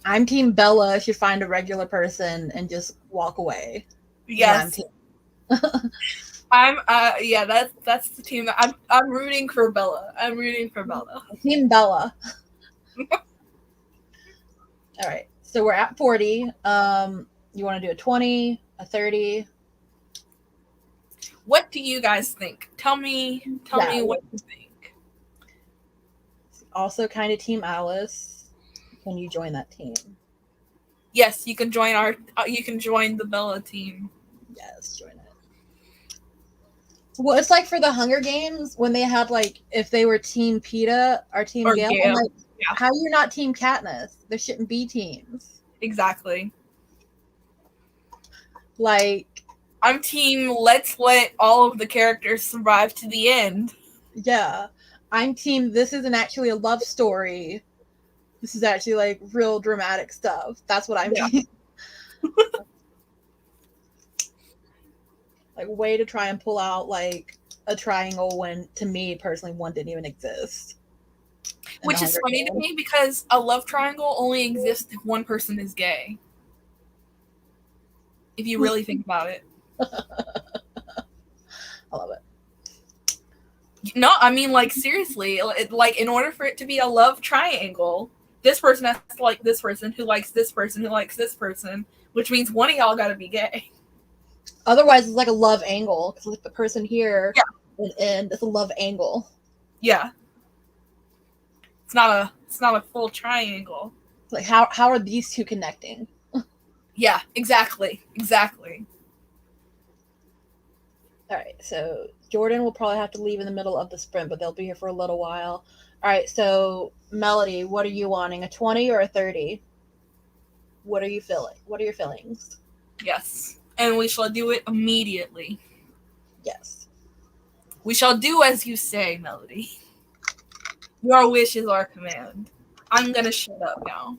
I'm Team Bella should find a regular person and just walk away. Yes. I'm that's the team that I'm rooting for Bella. I'm rooting for Bella. Team Bella. All right. So we're at 40. You want to do a 20, a 30? What do you guys think? Tell me what you think. Also kind of Team Alice. Can you join that team? Yes, you can join the Bella team. Yes, join it. Well, it's like for the Hunger Games when they had like if they were Team PETA or Team Or Gale. Gale, I'm like, yeah. how are you not Team Katniss? There shouldn't be teams. Exactly. Like, I'm team let's let all of the characters survive to the end. yeah. I'm Team this isn't actually a love story. This is actually like real dramatic stuff. That's what I'm team. Like way to try and pull out like a triangle when to me personally one didn't even exist. Which is funny to me because a love triangle only exists if one person is gay. If you really think about it. I love it. No, I mean, like, seriously. Like, in order for it to be a love triangle, this person has to like this person who likes this person who likes this person, which means one of y'all gotta be gay. Otherwise, it's like a love angle. Because like the person here and it's a love angle. Yeah. It's not a full triangle. Like how are these two connecting? Yeah, exactly. Exactly. All right, so Jordan will probably have to leave in the middle of the sprint, but they'll be here for a little while. All right, so Melody, what are you wanting? A 20 or a 30? What are you feeling? What are your feelings? Yes. And we shall do it immediately. Yes. We shall do as you say, Melody. Your wish is our command. I'm gonna shut up now.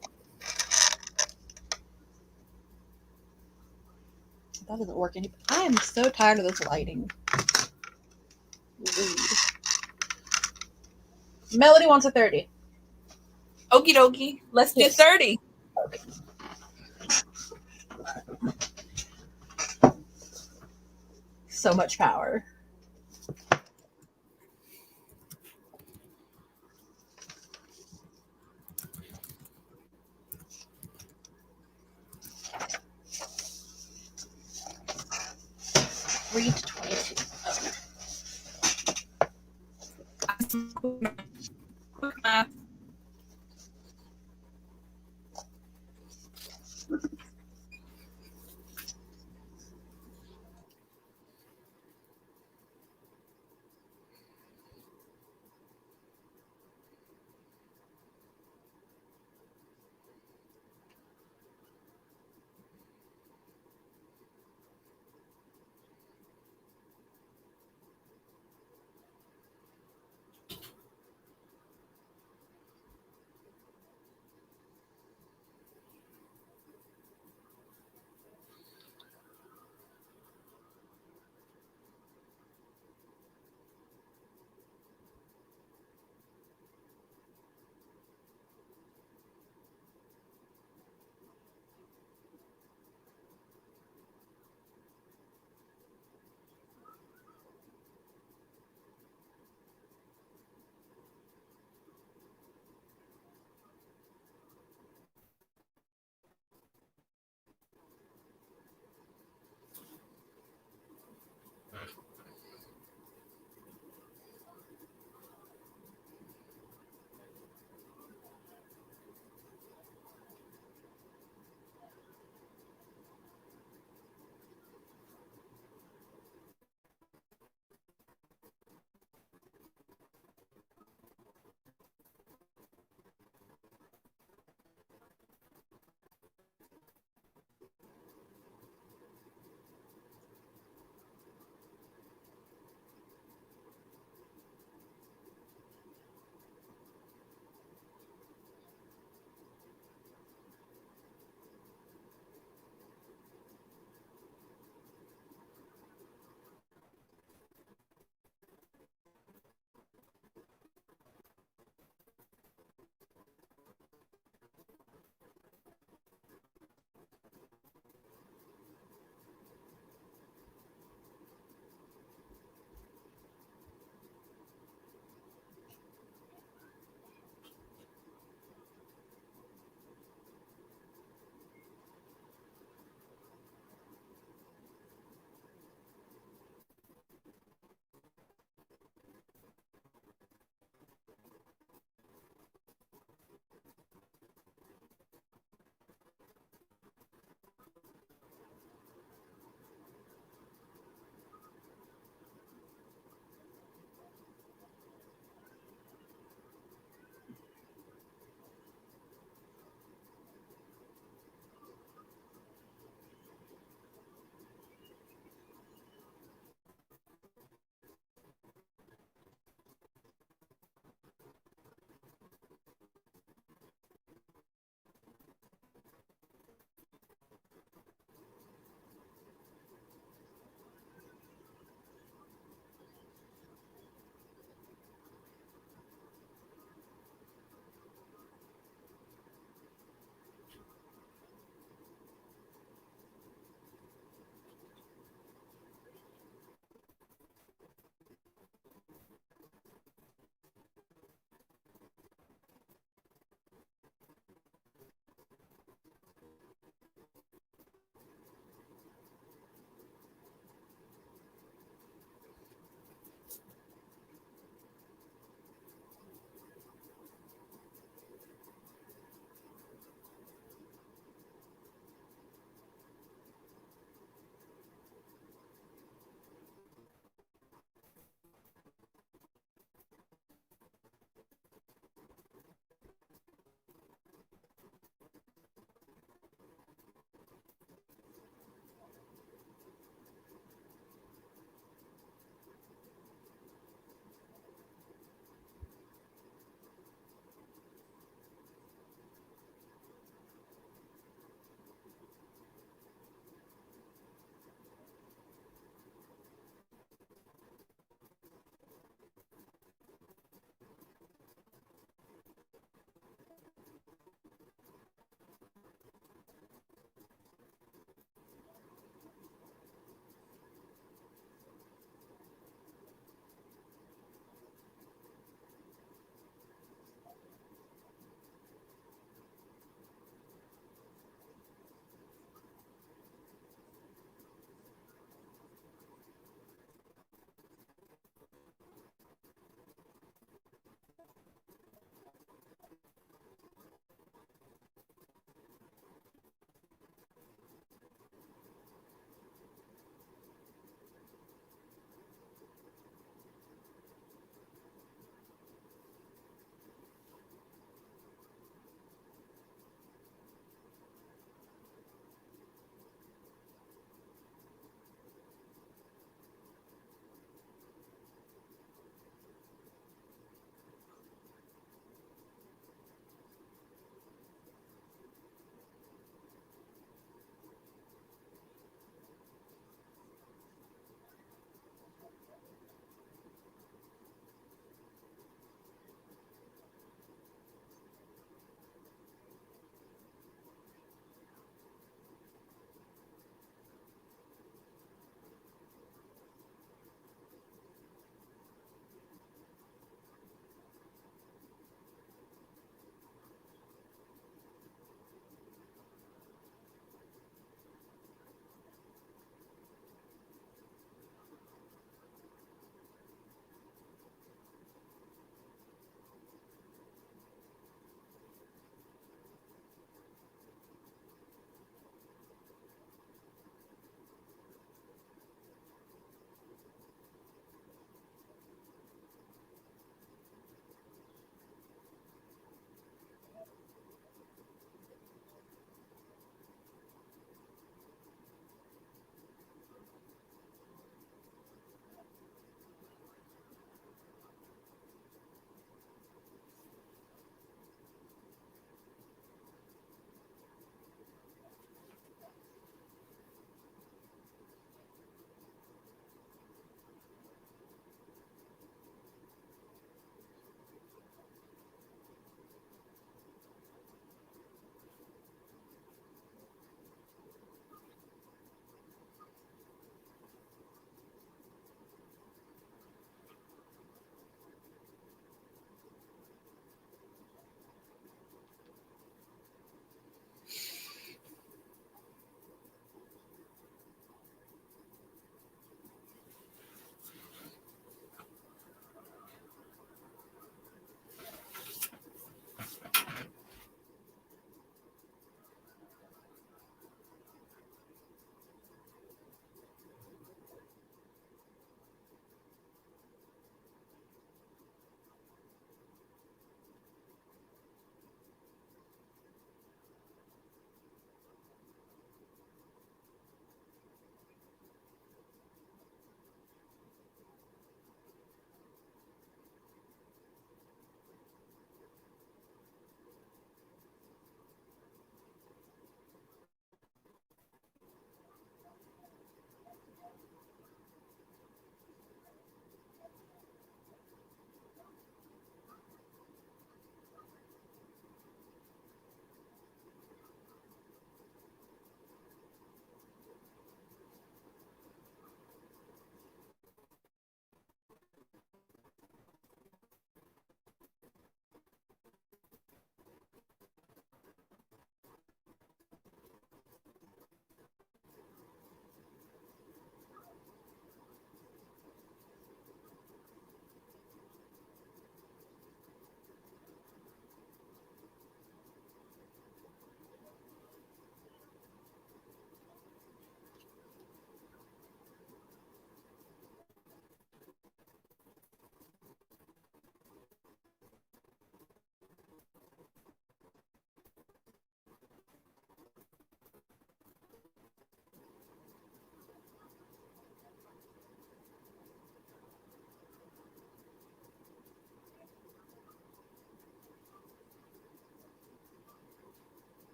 That doesn't work any. I am so tired of this lighting. Weed. Melody wants a 30. Okie dokie. Let's do 30. Okay. So much power. Read 22. Okay. Quick math.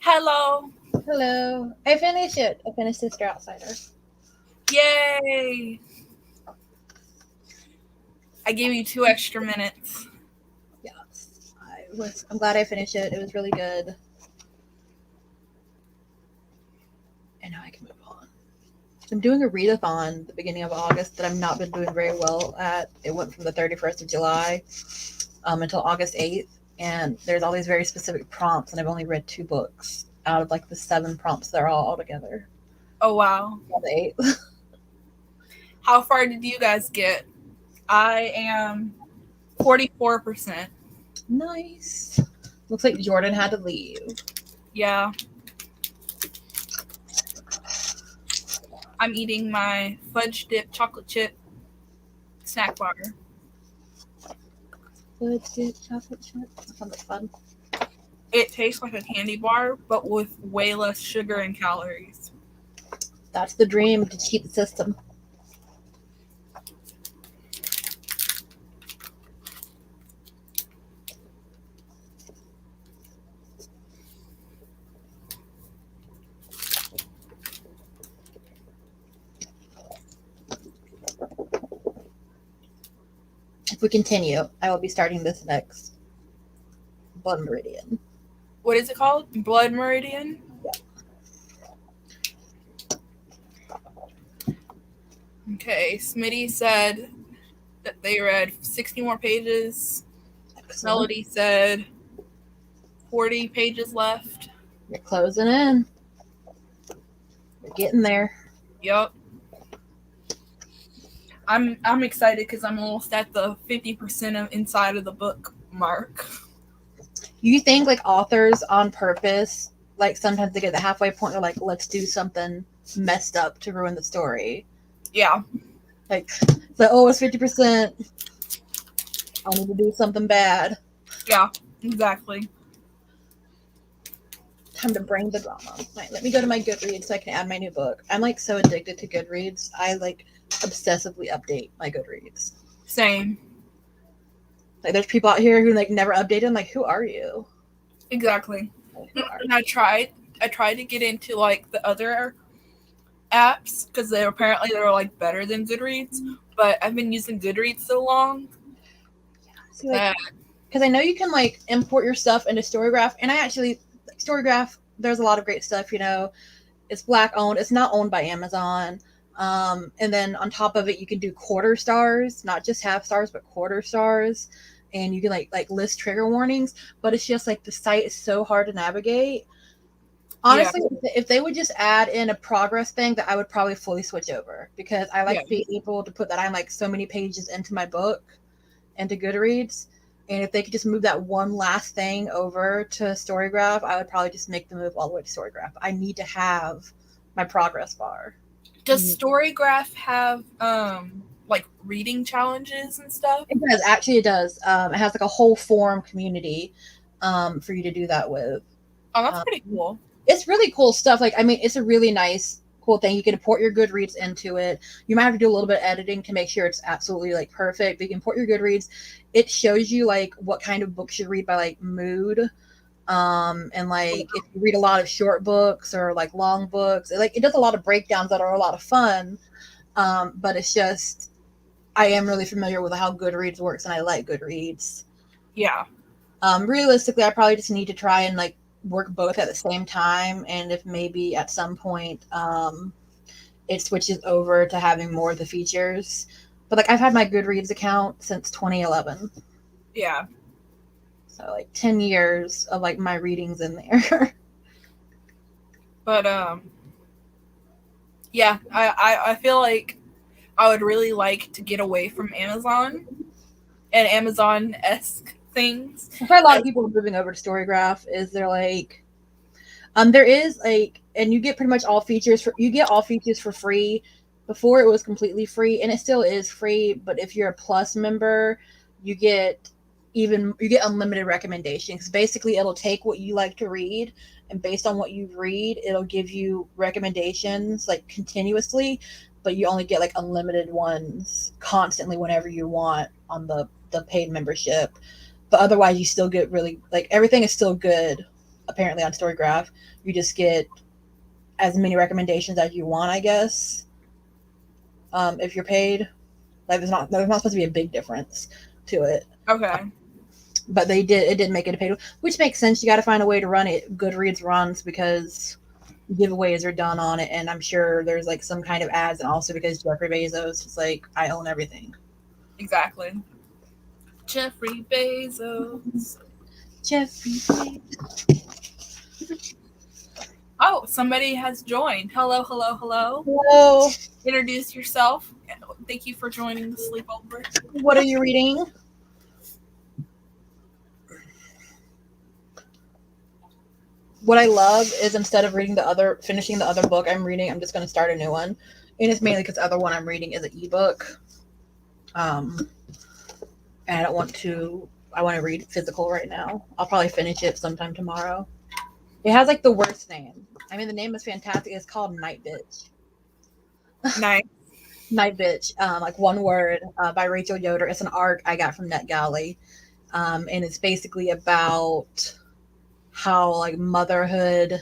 Hello. Hello. I finished it. I finished Sister Outsider. Yay. I gave you 2 extra minutes. Yes. I'm glad I finished it. It was really good. And now I can move on. I'm doing a readathon at the beginning of August that I've not been doing very well at. It went from the 31st of July until August 8th. And there's all these very specific prompts, and I've only read 2 books out of like the 7 prompts that are all together. Oh, wow. The 8. How far did you guys get? I am 44%. Nice. Looks like Jordan had to leave. Yeah. I'm eating my fudge dip chocolate chip snack bar. Good chocolate chip. That sounds fun. It tastes like a candy bar, but with way less sugar and calories. That's the dream, to cheat the system. If we continue, I will be starting this next Blood Meridian. What is it called? Blood Meridian? Yeah. Okay, Smitty said that they read 60 more pages. Excellent. Melody said 40 pages left. You're closing in. You're getting there. Yep. I'm excited because I'm almost at the 50% of inside of the book mark. You think like authors on purpose, like sometimes they get the halfway point, they're like, let's do something messed up to ruin the story. Yeah. Like, so, oh, it's 50%. I need to do something bad. Yeah, exactly. Time to bring the drama. Right, let me go to my Goodreads so I can add my new book. I'm like so addicted to Goodreads. I like obsessively update my Goodreads. Same. Like there's people out here who like never update them. Like, who are you? Exactly. Like, who are you? And I tried to get into like the other apps because they were like better than Goodreads, but I've been using Goodreads so long See, like, that because I know you can like import your stuff into Storygraph, and I actually like Storygraph. There's a lot of great stuff. You know, it's Black owned. It's not owned by Amazon. And then on top of it, you can do quarter stars, not just half stars, but quarter stars. And you can like list trigger warnings, but it's just like the site is so hard to navigate. Honestly, if they would just add in a progress thing, that I would probably fully switch over, because I like to be able to put that I'm like so many pages into my book, into Goodreads. And if they could just move that one last thing over to Storygraph, I would probably just make the move all the way to Storygraph. I need to have my progress bar. Does Storygraph have like reading challenges and stuff? It does. Actually, it does. It has like a whole forum community for you to do that with. Oh, that's pretty cool. It's really cool stuff. Like, I mean, it's a really nice, cool thing. You can import your Goodreads into it. You might have to do a little bit of editing to make sure it's absolutely like perfect. But you can import your Goodreads. It shows you like what kind of books you read by like mood. And like if you read a lot of short books or like long books, it does a lot of breakdowns that are a lot of fun. But it's just, I am really familiar with how Goodreads works, and I like Goodreads. Yeah. Realistically, I probably just need to try and like work both at the same time, and if maybe at some point it switches over to having more of the features. But like I've had my Goodreads account since 2011. Yeah. So like 10 years of like my readings in there. But yeah, I feel like I would really like to get away from Amazon and Amazon-esque things. I've heard a lot of people moving over to Storygraph. Is there like there is like, and you get pretty much all features for free. Before it was completely free, and it still is free, but if you're a Plus member, you get unlimited recommendations. Basically, it'll take what you like to read, and based on what you read, it'll give you recommendations like continuously, but you only get like unlimited ones constantly whenever you want on the paid membership. But otherwise, you still get really like everything is still good apparently on Storygraph. You just get as many recommendations as you want, I guess. If you're paid, like there's not supposed to be a big difference to it. Okay. But it did make it a paid, which makes sense. You got to find a way to run it. Goodreads runs because giveaways are done on it, and I'm sure there's like some kind of ads, and also because Jeffrey Bezos is like, I own everything. Exactly. Jeffrey Bezos. Jeffrey Bezos. Oh, somebody has joined. Hello, hello, hello. Hello. Introduce yourself. Thank you for joining the sleepover. What are you reading? What I love is instead of finishing the other book I'm reading, I'm just going to start a new one. And it's mainly because the other one I'm reading is an ebook. And I want to read physical right now. I'll probably finish it sometime tomorrow. It has like the worst name. I mean, the name is fantastic. It's called Night Bitch. Nice. Night Bitch, like one word, by Rachel Yoder. It's an arc I got from NetGalley. And it's basically about how like motherhood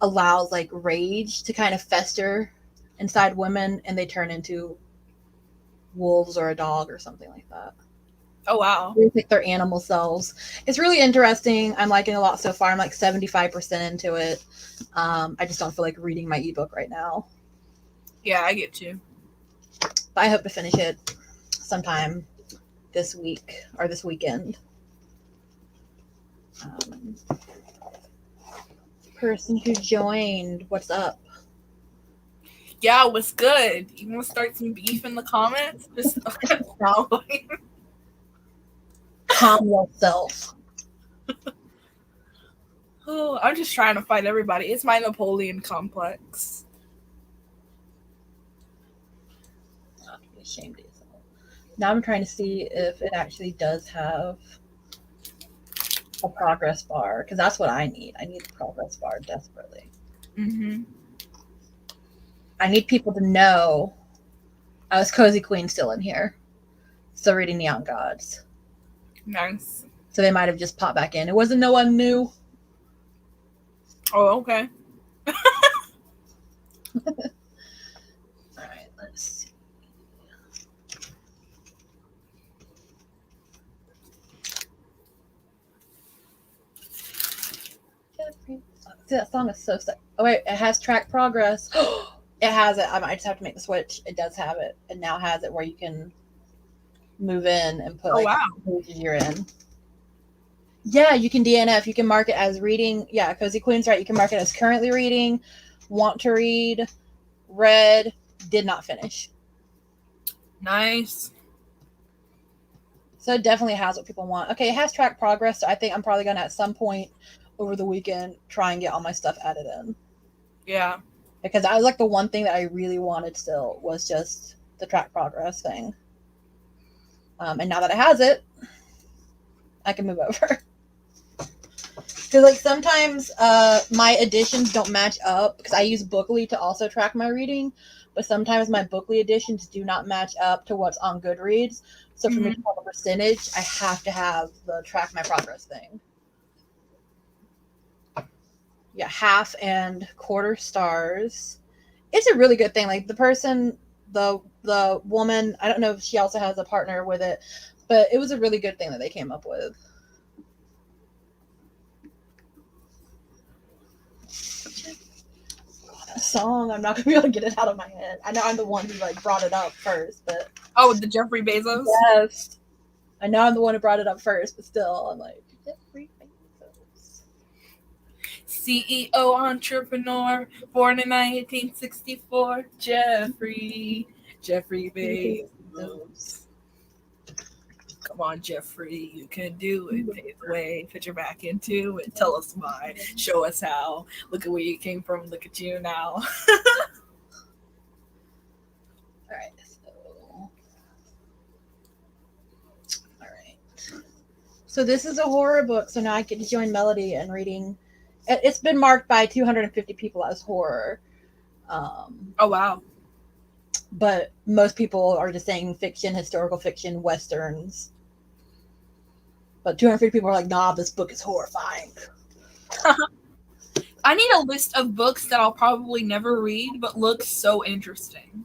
allows like rage to kind of fester inside women, and they turn into wolves or a dog or something like that. Oh, wow. They pick their animal selves. It's really interesting. I'm liking it a lot so far. I'm like 75% into it. I just don't feel like reading my ebook right now. Yeah, I get you. But I hope to finish it sometime this week or this weekend. Person who joined, what's up? Yeah, what's good? You want to start some beef in the comments? Just probably. Calm yourself. Oh, I'm just trying to fight everybody. It's my Napoleon complex. Not to be ashamed of yourself. Now I'm trying to see if it actually does have a progress bar, because that's what I need. I need the progress bar desperately. Mm-hmm. I need people to know I was Cozy Queen still in here. Still reading Neon Gods. Nice. So they might have just popped back in. It wasn't no one new. Oh, okay. All right, let's see. See, that song is so sick. Oh wait, it has track progress. It has it. I just have to make the switch. It does have it. It now has it where you can move in and put pages you're in. Yeah, you can DNF. You can mark it as reading. Yeah, Cozy Queen's right. You can mark it as currently reading, want to read, read, did not finish. Nice. So it definitely has what people want. Okay, it has track progress. So I think I'm probably going to at some point over the weekend try and get all my stuff added in. Yeah. Because that was like the one thing that I really wanted still was just the track progress thing. And now that it has it, I can move over. Because like sometimes my editions don't match up because I use Bookly to also track my reading, but sometimes my Bookly editions do not match up to what's on Goodreads. So for me to have a percentage, I have to have the track my progress thing. Yeah, half and quarter stars. It's a really good thing. Like the person, the woman, I don't know if she also has a partner with it, but it was a really good thing that they came up with. Song, I'm not gonna be able to get it out of my head. I know I'm the one who like brought it up first, but The Jeffrey Bezos. yes, I know I'm the one who brought it up first, but still, I'm like Jeffrey Bezos, CEO entrepreneur, born in 1964. Jeffrey Bezos. Come on, Jeffrey, you can do it. Pave the way, put your back into it. Tell us why. Show us how. Look at where you came from. Look at you now. All right, so this is a horror book. So now I get to join Melody and reading. It's been marked by 250 people as horror. Oh wow! But most people are just saying fiction, historical fiction, westerns. But 250 people are like, nah, this book is horrifying. I need a list of books that I'll probably never read, but look so interesting.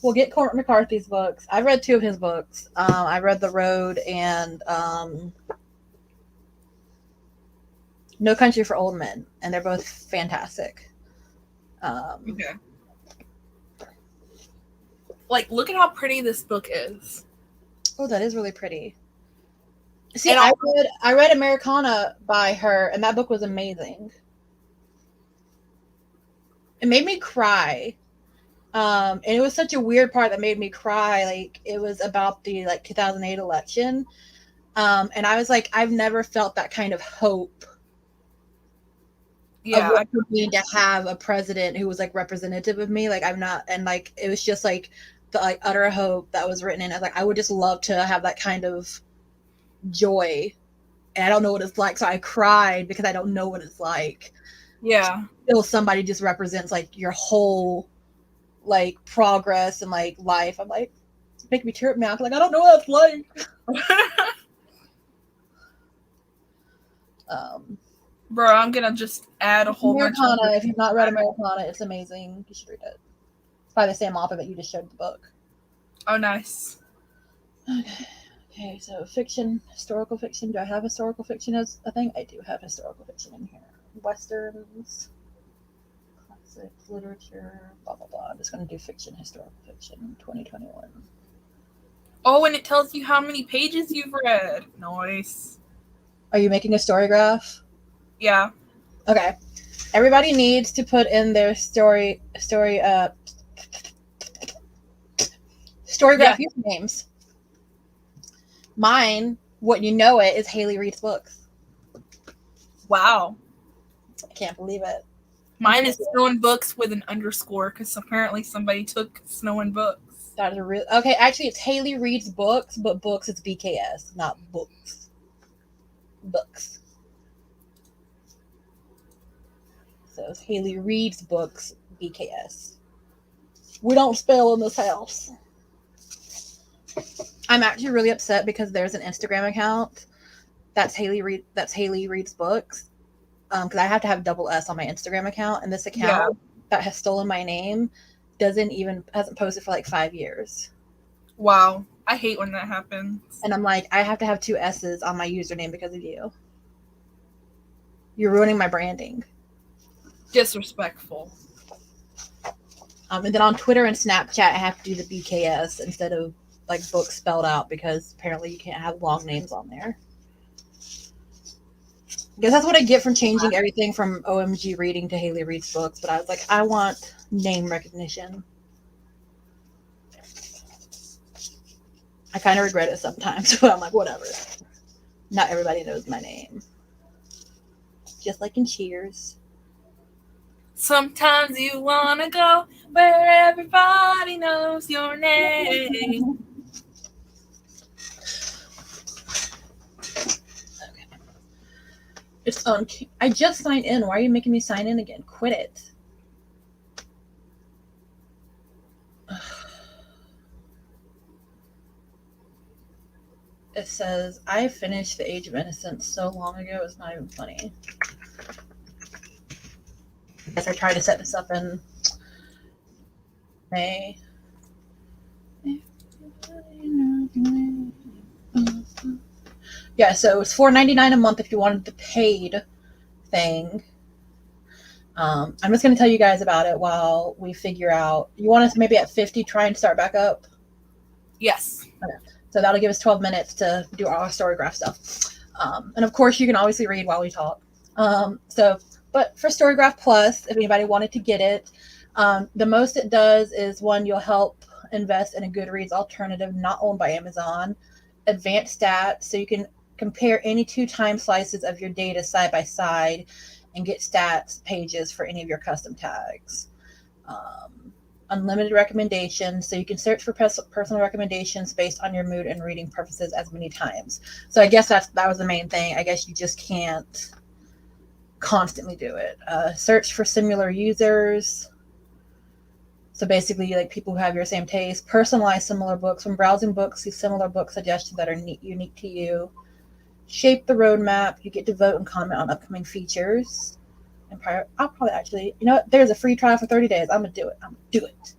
We'll get Cormac McCarthy's books. I've read 2 of his books. I read The Road and No Country for Old Men, and they're both fantastic. Okay. Like, look at how pretty this book is. Oh, that is really pretty. See, And I read Americana by her, and that book was amazing. It made me cry. And it was such a weird part that made me cry. Like, it was about the 2008 election. And I was like, I've never felt that kind of hope. Yeah, Of what it would mean to have a president who was like representative of me. Like, I'm not, and like it was just like the utter hope that was written in. I was like, I would just love to have that kind of joy. And I don't know what it's like, so I cried because I don't know what it's like. yeah. Until somebody just represents like your whole like progress and like life. I'm like, make me tear up now. Like, I don't know what it's like. Bro, I'm gonna just add a whole bunch Americana, of if you've not read Americana, it's amazing. You should read it. It's by the same author that you just showed the book. Oh, nice. Okay, so fiction, historical fiction. Do I have historical fiction as a thing? I do have historical fiction in here. Westerns, classics, literature, blah, blah, blah. I'm just going to do fiction, historical fiction, 2021. Oh, and it tells you how many pages you've read. Nice. Are you making a story graph? Yeah. Okay. Everybody needs to put in their story graph usernames. Mine, what you know it, is Haley Reads Books. Wow. I can't believe it. Mine is Snow and Books with an underscore because apparently somebody took Snow and Books. That is a real okay. Actually, it's Haley Reads Books, but books is BKS, not books. Books. So it's Haley Reads Books, BKS. We don't spell in this house. I'm actually really upset because there's an Instagram account that's Haley Reads Books. Because I have to have double S on my Instagram account, and this account that has stolen my name hasn't posted for like 5 years. Wow. I hate when that happens. And I'm like, I have to have 2 S's on my username because of you. You're ruining my branding. Disrespectful. And then on Twitter and Snapchat, I have to do the BKS instead of like books spelled out because apparently you can't have long names on there. I guess that's what I get from changing everything from OMG Reading to Haley Reads Books. But I was like, I want name recognition. I kind of regret it sometimes, but I'm like, whatever. Not everybody knows my name. Just like in Cheers. Sometimes you want to go where everybody knows your name. Okay. It's on. I just signed in. Why are you making me sign in again? Quit it. It says, I finished The Age of Innocence so long ago, it's not even funny. I guess I tried to set this up in May. Yeah, so it's $4.99 a month if you wanted the paid thing. I'm just going to tell you guys about it while we figure out. You want us maybe at 50 try and start back up? Yes. Okay. So that'll give us 12 minutes to do our story graph stuff. And of course, you can obviously read while we talk. But for Storygraph Plus, if anybody wanted to get it, the most it does is one, you'll help invest in a Goodreads alternative not owned by Amazon. Advanced stats, so you can compare any 2 time slices of your data side by side and get stats pages for any of your custom tags. Unlimited recommendations, so you can search for personal recommendations based on your mood and reading preferences as many times. So I guess that was the main thing. I guess you just can't constantly do it. Search for similar users. So basically, like people who have your same taste. Personalize similar books. When browsing books, see similar book suggestions that are unique to you. shape the roadmap. You get to vote and comment on upcoming features. And I'll probably actually, you know what? There's a free trial for 30 days. I'm going to do it. I'm going to do it.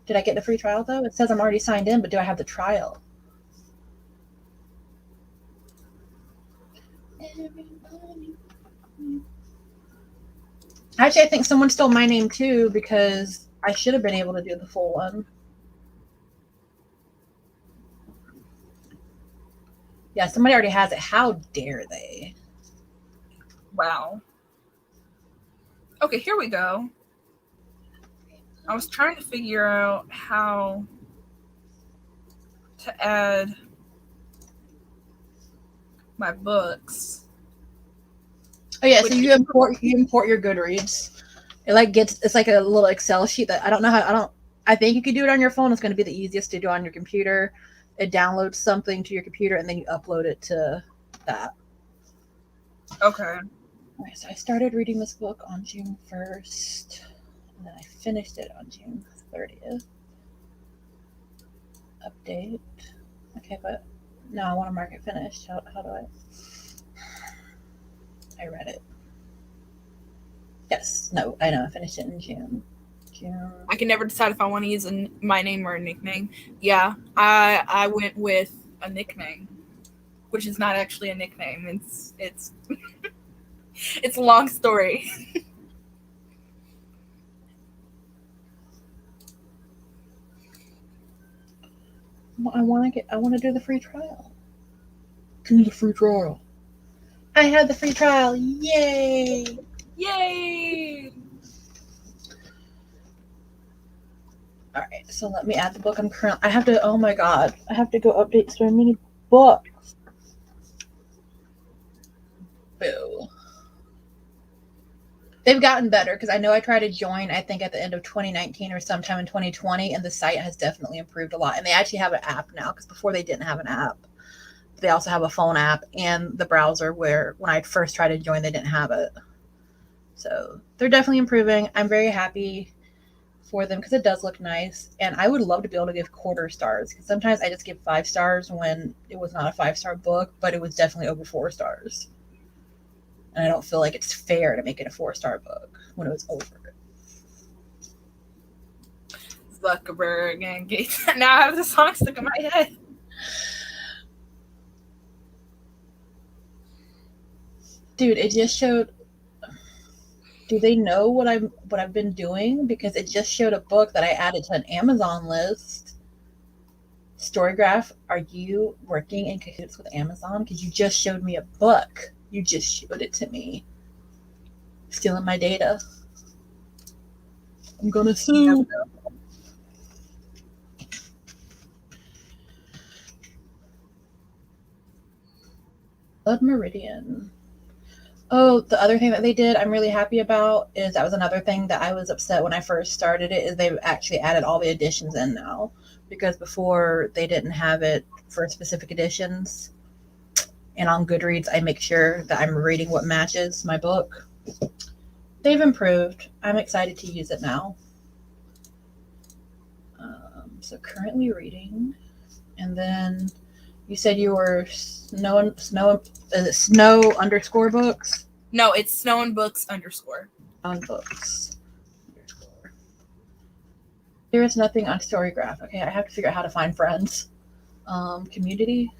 Did I get the free trial, though? It says I'm already signed in, but do I have the trial? Actually, I think someone stole my name, too, because I should have been able to do the full one. Yeah, somebody already has it. How dare they? Wow. Okay, here we go. I was trying to figure out how to add my books. Oh yeah, so you import your Goodreads. It's like a little Excel sheet that I think you could do it on your phone. It's going to be the easiest to do on your computer. It downloads something to your computer and then you upload it to that. Okay. Okay, so I started reading this book on June 1st, and then I finished it on June 30th. Update. Okay, but now I want to mark it finished. How do I read it. Yes. No, I know. I finished it in June. I can never decide if I want to use my name or a nickname. Yeah, I went with a nickname, which is not actually a nickname. It's it's a long story. I want to do the free trial. Give me the free trial. I had the free trial. Yay! Yay! All right, so let me add the book I'm currently. I have to. Oh my god! I have to go update so many books. Boo. They've gotten better because I know I tried to join, I think, at the end of 2019 or sometime in 2020, and the site has definitely improved a lot. And they actually have an app now because before they didn't have an app. They also have a phone app and the browser where when I first tried to join, they didn't have it. So they're definitely improving. I'm very happy for them because it does look nice. And I would love to be able to give quarter stars because sometimes I just give 5 stars when it was not a 5-star book, but it was definitely over 4 stars. And I don't feel like it's fair to make it a 4-star book when it was over. Zuckerberg and Gates. Now I have the song stuck in my head. Dude, it just showed. Do they know what I've been doing? Because it just showed a book that I added to an Amazon list. Storygraph, are you working in cahoots with Amazon? Because you just showed me a book. You just showed it to me. Stealing my data. I'm gonna sue. Blood Meridian. Oh, the other thing that they did I'm really happy about is that was another thing that I was upset when I first started it is they've actually added all the editions in now. Because before they didn't have it for specific editions. And on Goodreads, I make sure that I'm reading what matches my book. They've improved. I'm excited to use it now. So currently reading. And then you said you were snow underscore books? No, it's Snow and Books _ On books. There is nothing on Storygraph. Okay, I have to figure out how to find friends. Community.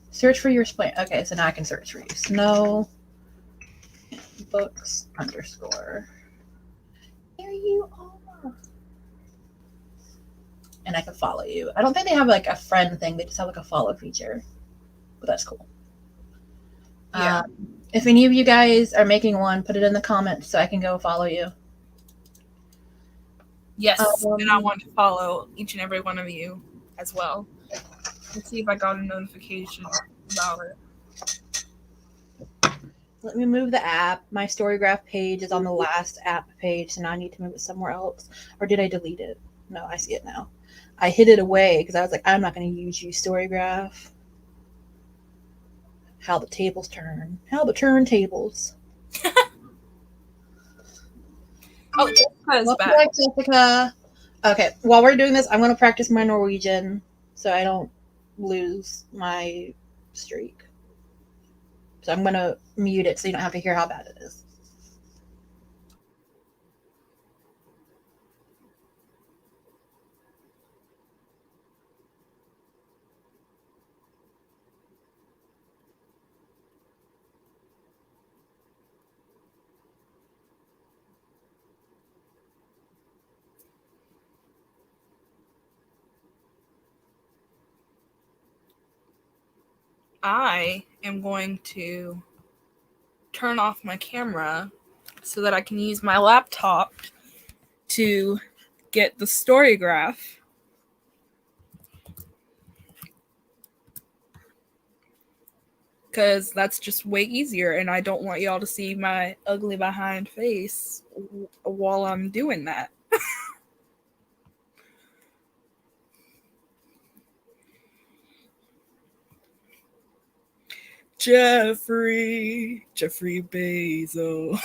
Search for your spleen. Okay, so now I can search for you. Snow Books _ There you are. And I can follow you. I don't think they have like a friend thing. They just have like a follow feature. But that's cool. Yeah. If any of you guys are making one, put it in the comments so I can go follow you. Yes, and I want to follow each and every one of you as well. Let's see if I got a notification about it. Let me move the app. My Storygraph page is on the last app page, so now I need to move it somewhere else. Or did I delete it? No, I see it now. I hid it away because I was like, I'm not going to use you, Storygraph. How the tables turn. How the turntables. Oh, Jessica is back. Jessica. Okay, while we're doing this, I'm going to practice my Norwegian so I don't lose my streak. So I'm gonna mute it so you don't have to hear how bad it is. I am going to turn off my camera so that I can use my laptop to get the story graph. Because that's just way easier, and I don't want y'all to see my ugly behind face while I'm doing that. Jeffrey Bezos.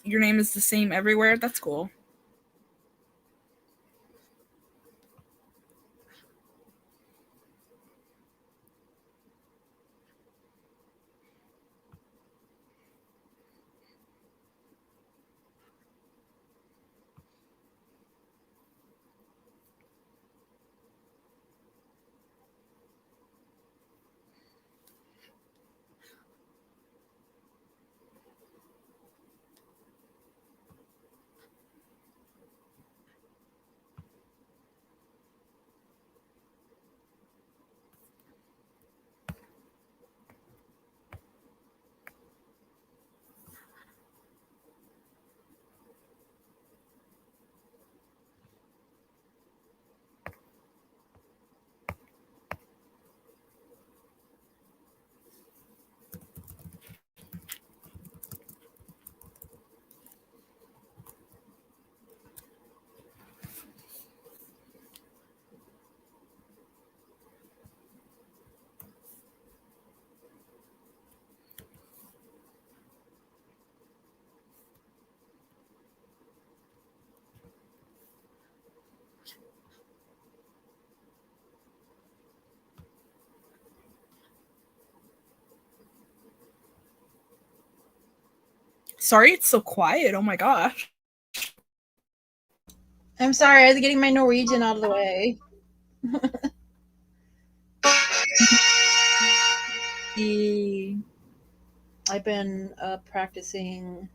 Your name is the same everywhere? That's cool. Sorry it's so quiet. Oh my gosh. I'm sorry, I was getting my Norwegian out of the way. I've been practicing.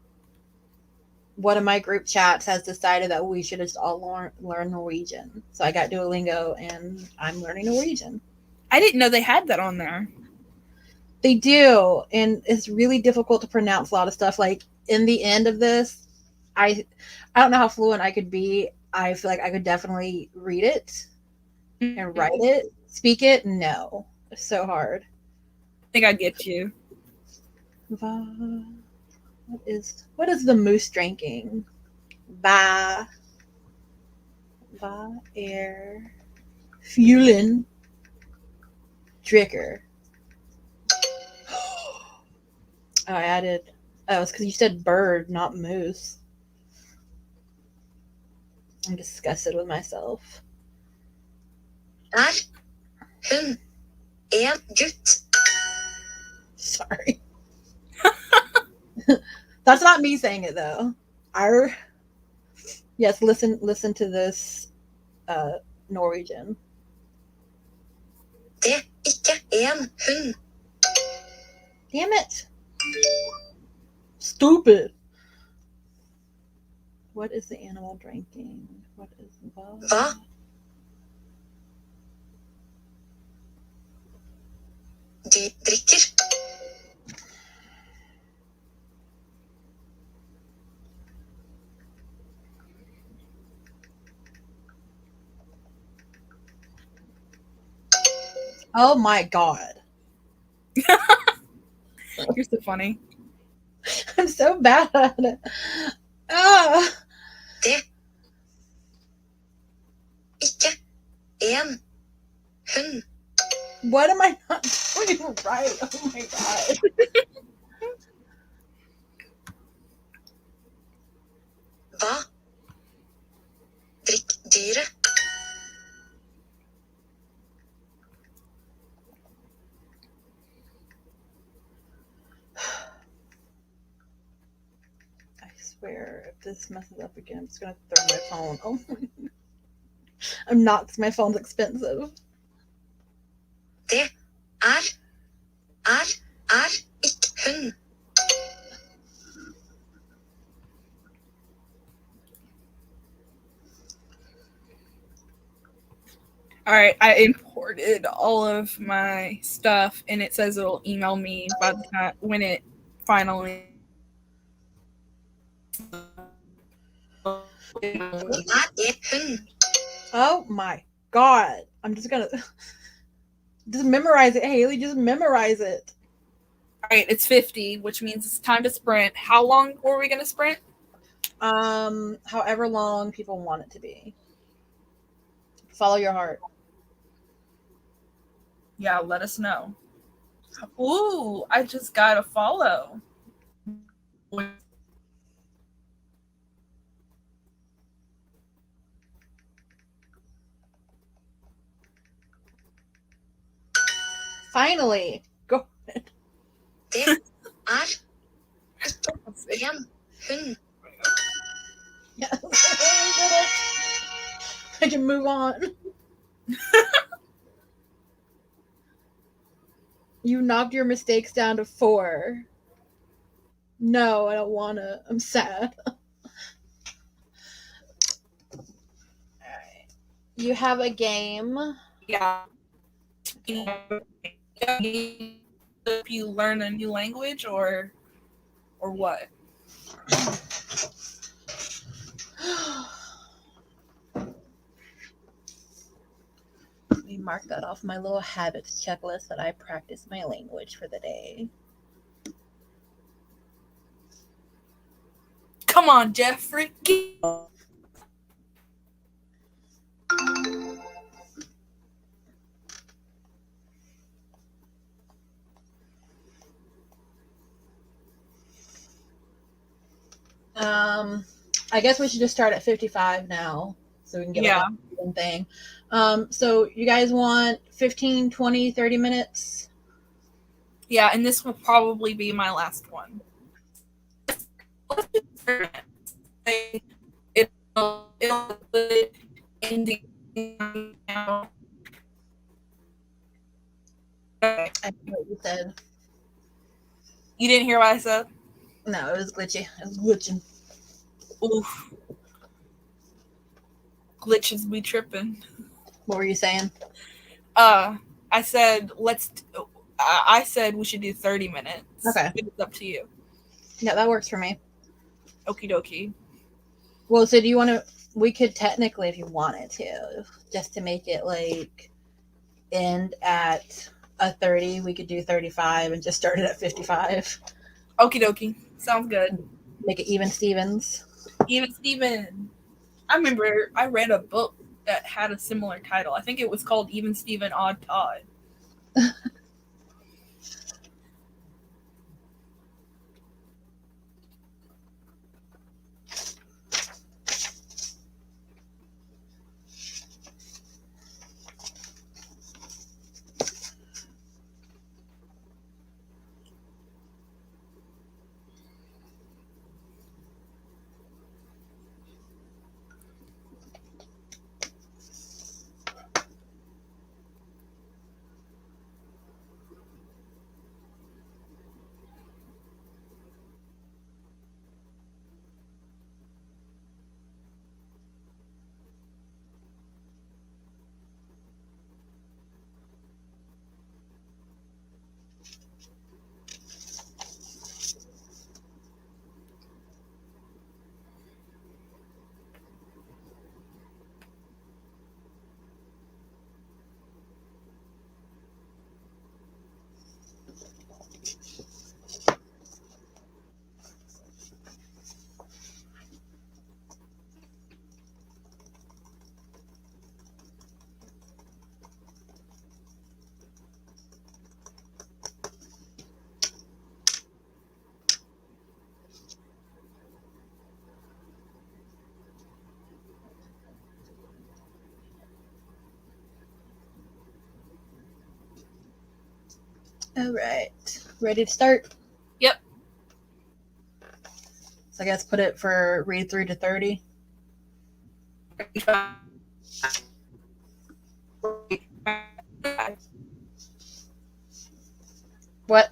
One of my group chats has decided that we should just all learn Norwegian. So I got Duolingo and I'm learning Norwegian. I didn't know they had that on there. They do, and it's really difficult to pronounce a lot of stuff. Like in the end of this, I don't know how fluent I could be. I feel like I could definitely read it and write it. Speak it, no. It's so hard. I think I get you. What is the moose drinking? Va air Fuelen Dricker. Oh, I added. Oh, it's because you said bird, not moose. I'm disgusted with myself. Hun en gutt. Sorry. That's not me saying it though. Yes, listen to this Norwegian. Det ikke en hund. Damn it. Stupid. What is the animal drinking? What is Hva? De drikker. Oh my god. You're so funny. I'm so bad at it. Ah. Det. Ikke. En. Hund. What am I not doing right? Oh my god. Hva? Drikk dyret. I swear, if this messes up again, I'm just gonna throw my phone. Oh my. I'm not, 'cause my phone's expensive. Det er ikke hund. All right, I imported all of my stuff, and it says it'll email me by the time when it finally. Hva er hund? Oh my god. I'm just gonna just memorize it, Haley. Just memorize it. All right, it's 50, which means it's time to sprint. How long were we going to sprint? However long people want it to be. Follow your heart. Yeah, let us know. Ooh, I just got a follow. Finally. Go ahead. Det er ikke en hund. Yes. I did it. I can move on. You knocked your mistakes down to 4. No, I don't wanna. I'm sad. Alright. You have a game. Yeah. If you learn a new language or what? Let me mark that off my little habits checklist that I practice my language for the day. Come on, Jeffrey. I guess we should just start at 55 now so we can get Yeah. one thing. So you guys want 15, 20, 30 minutes? Yeah, and this will probably be my last one. It'll put ending now. Okay. I know what you said. You didn't hear what I said? No, it was glitchy. It was glitching. Oof. Glitches be tripping. What were you saying? I said I said we should do 30 minutes. Okay. It's up to you. Yeah, that works for me. Okie dokie. Well, so do you want to? We could technically, if you wanted to, just to make it like end at a 30, we could do 35 and just start it at 55. Okie dokie. Sounds good. Make it even Stevens. Even Steven. I remember I read a book that had a similar title. I think it was called Even Steven Odd Todd. All right. Ready to start? Yep. So I guess put it for read through to 30. What?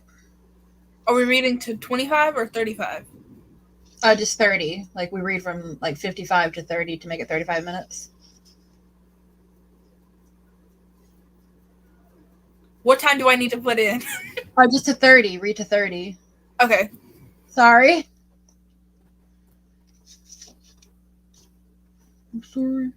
Are we reading to 25 or 35? Just 30. Like we read from like 55 to 30 to make it 35 minutes. What time do I need to put in? Just to 30. Read to 30. Okay. Sorry. I'm sorry.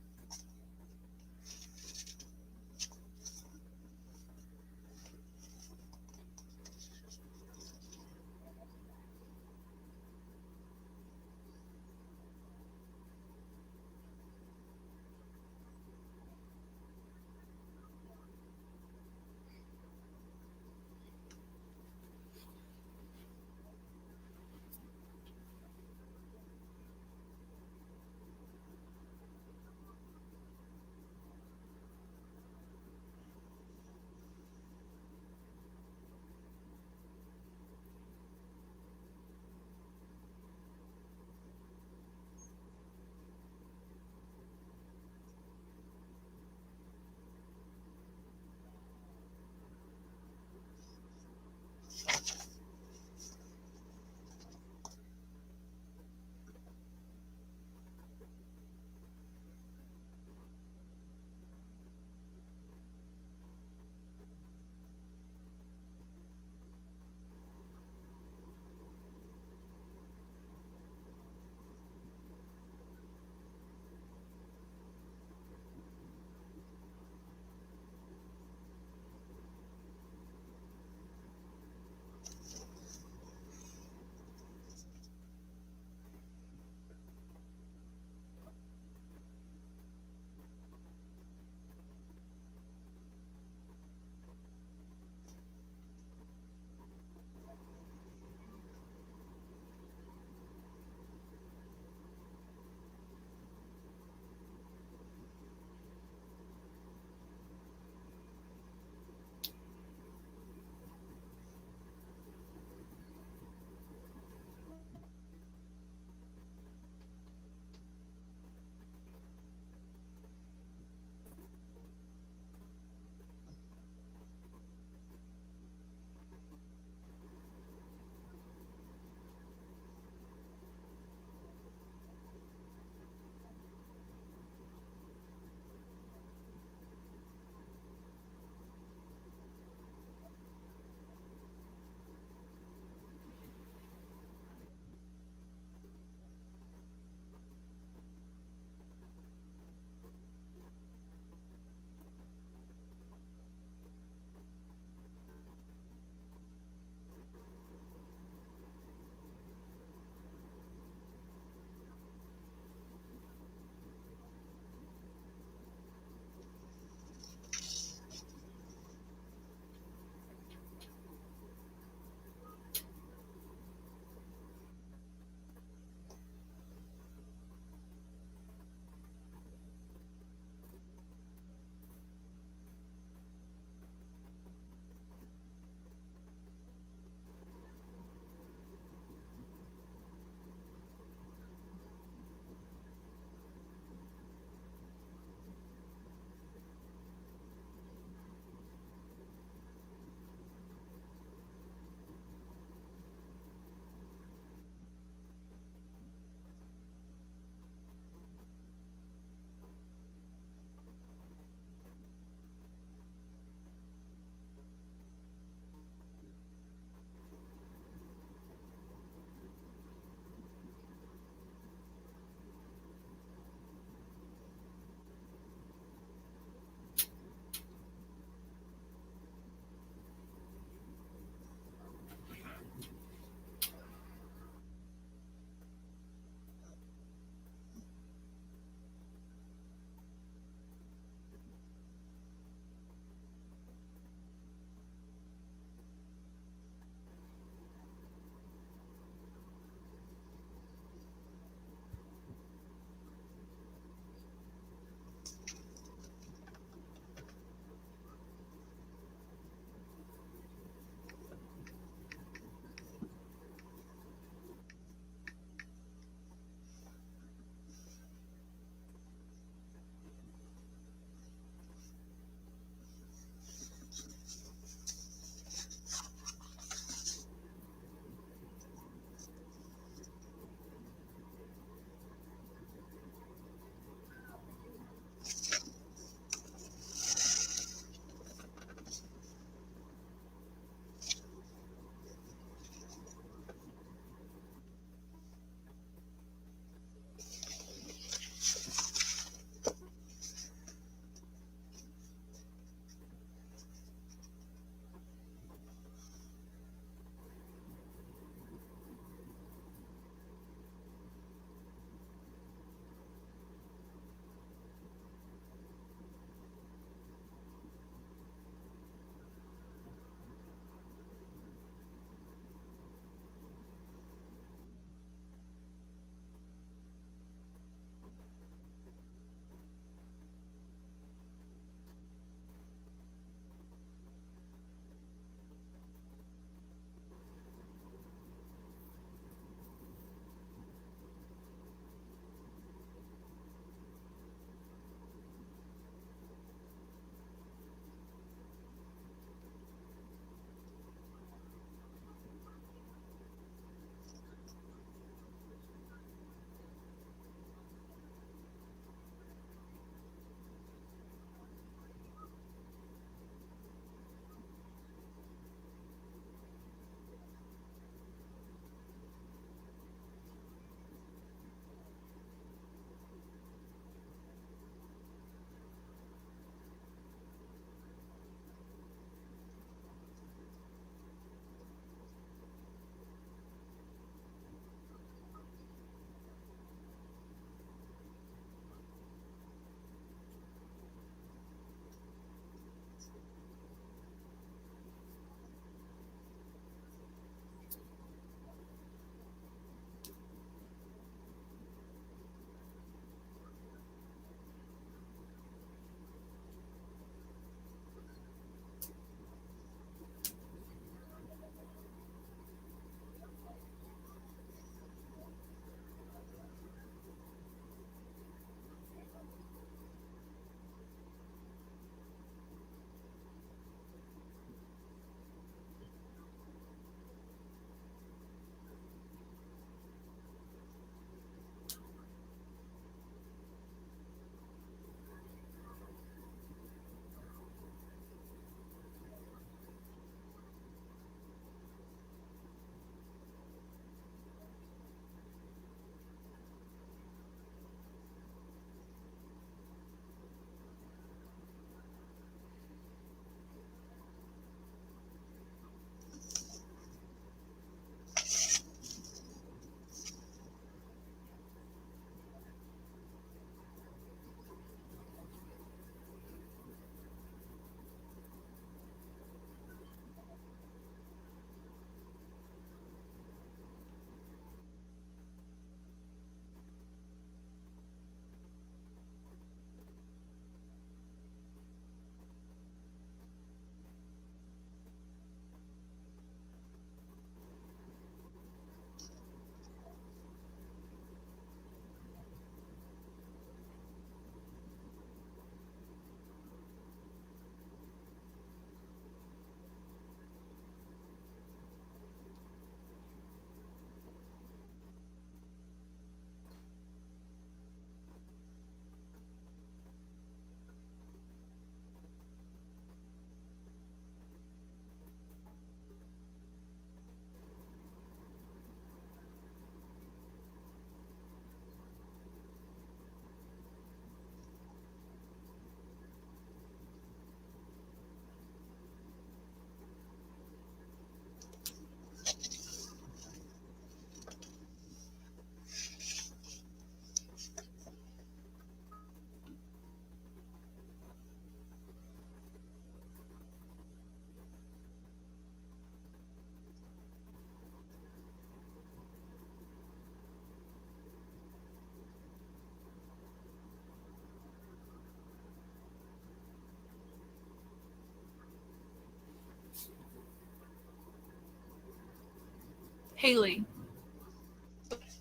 Haley.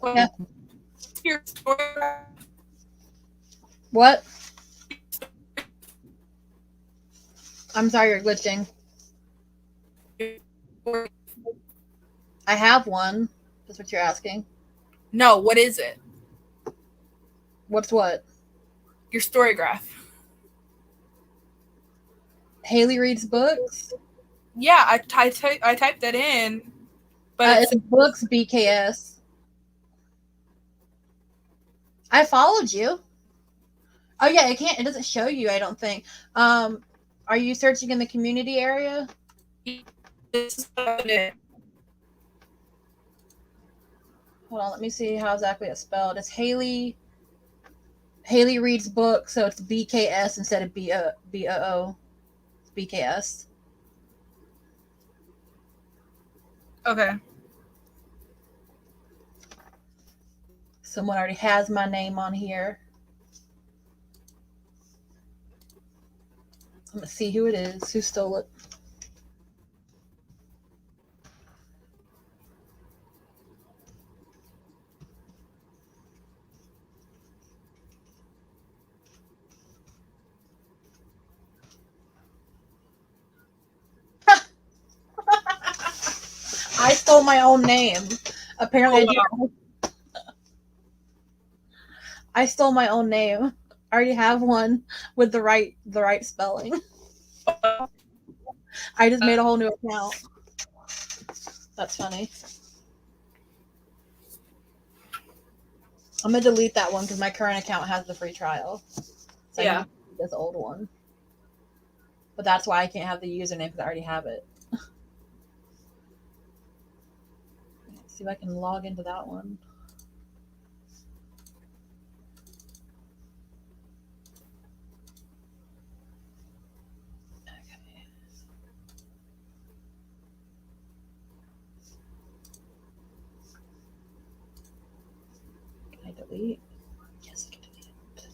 Yeah. What's your story? What? I'm sorry, you're glitching. I have one. That's what you're asking. No, what is it? What's what? Your story graph. Haley reads books. Yeah, I typed that in, but It's books BKS. I followed you. Oh yeah, it doesn't show you, I don't think. Are you searching in the community area? this is what it is. Hold on, let me see how exactly it's spelled. It's Haley reads books, so it's BKS instead of BOO. It's BKS. Okay. Someone already has my name on here. I'm gonna see who it is, who stole it. I stole my own name. Apparently, I stole my own name. I already have one with the right spelling. I just made a whole new account. That's funny. I'm gonna delete that one because my current account has the free trial. So Yeah. I need to delete this old one. But that's why I can't have the username because I already have it. Let's see if I can log into that one. Okay. Can I delete? Yes, I can delete it.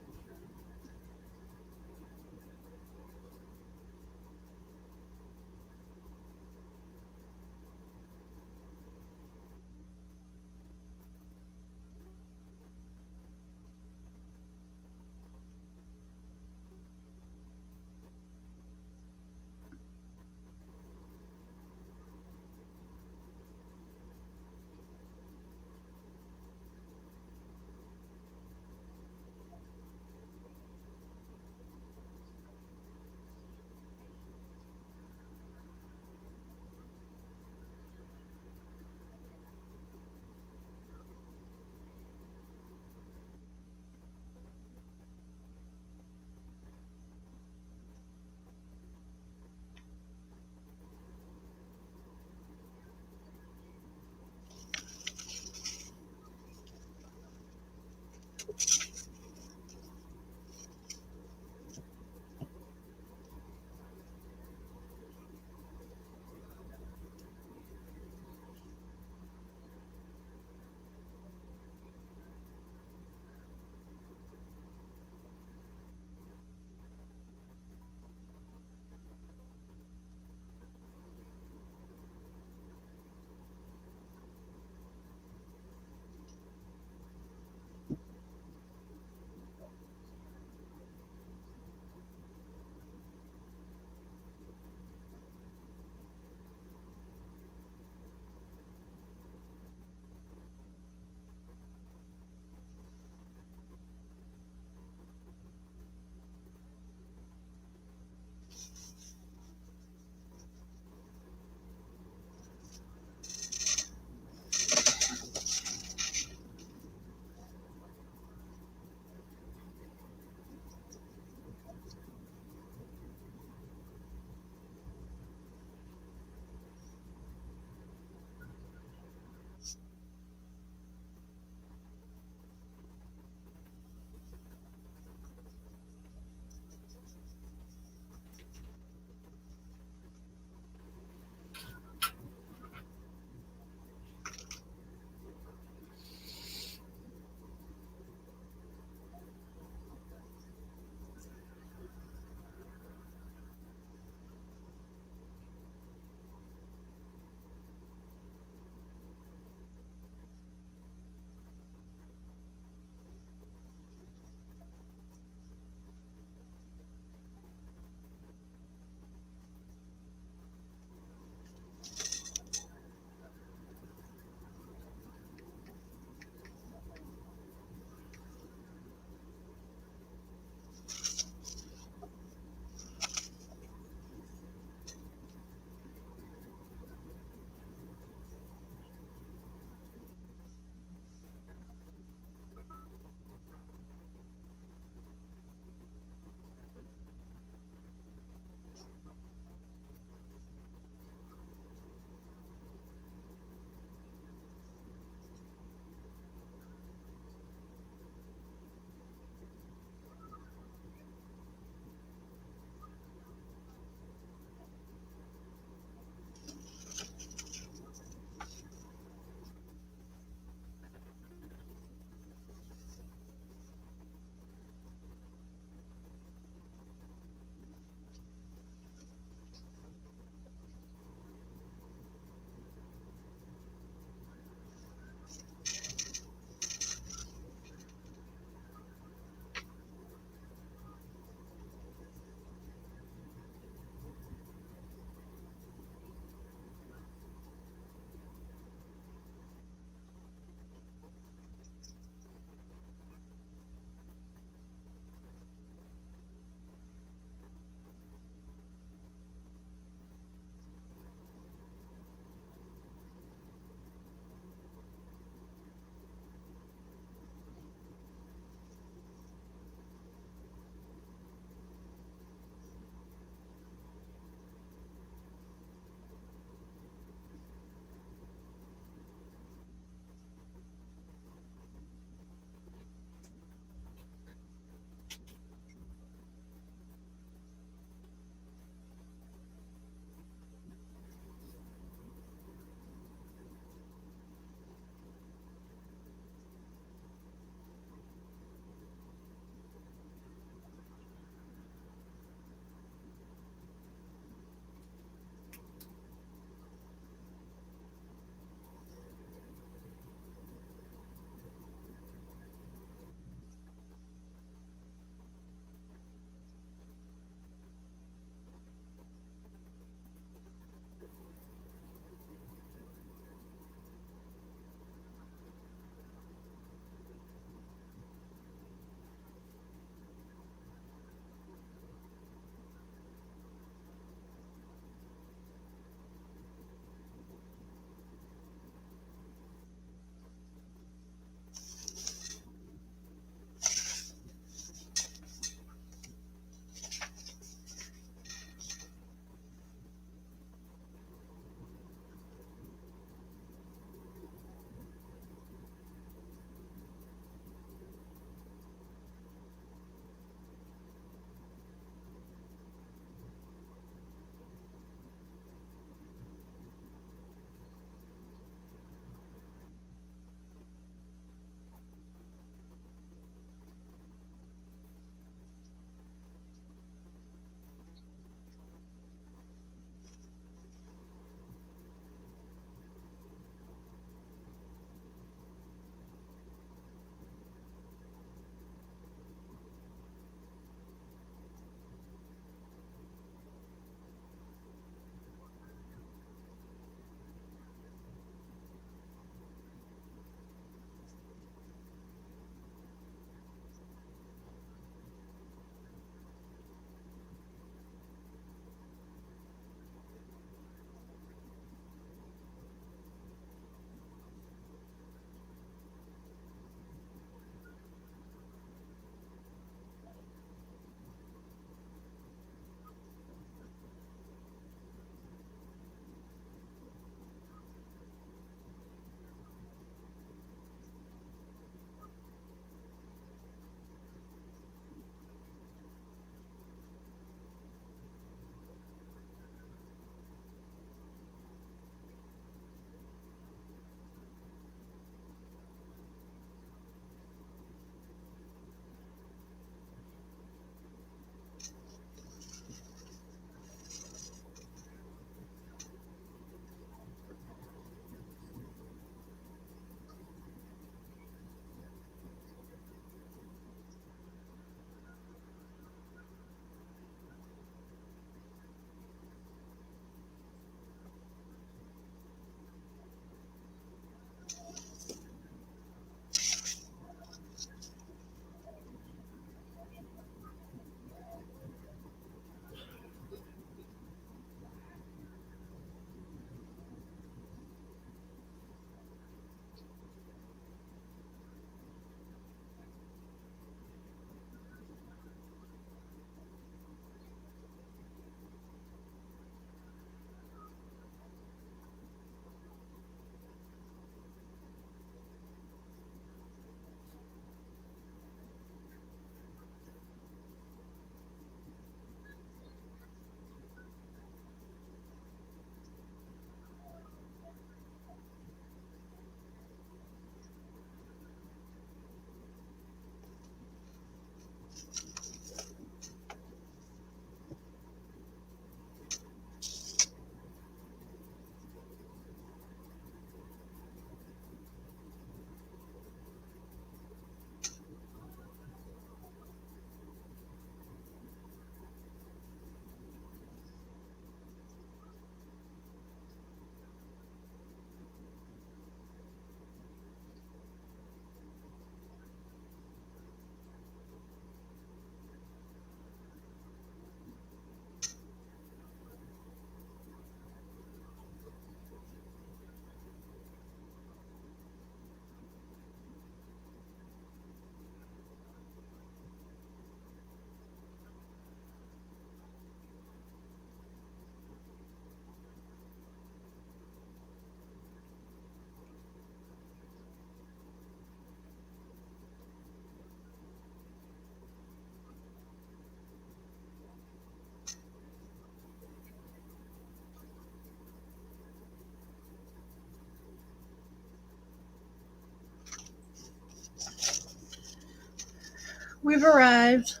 We've arrived.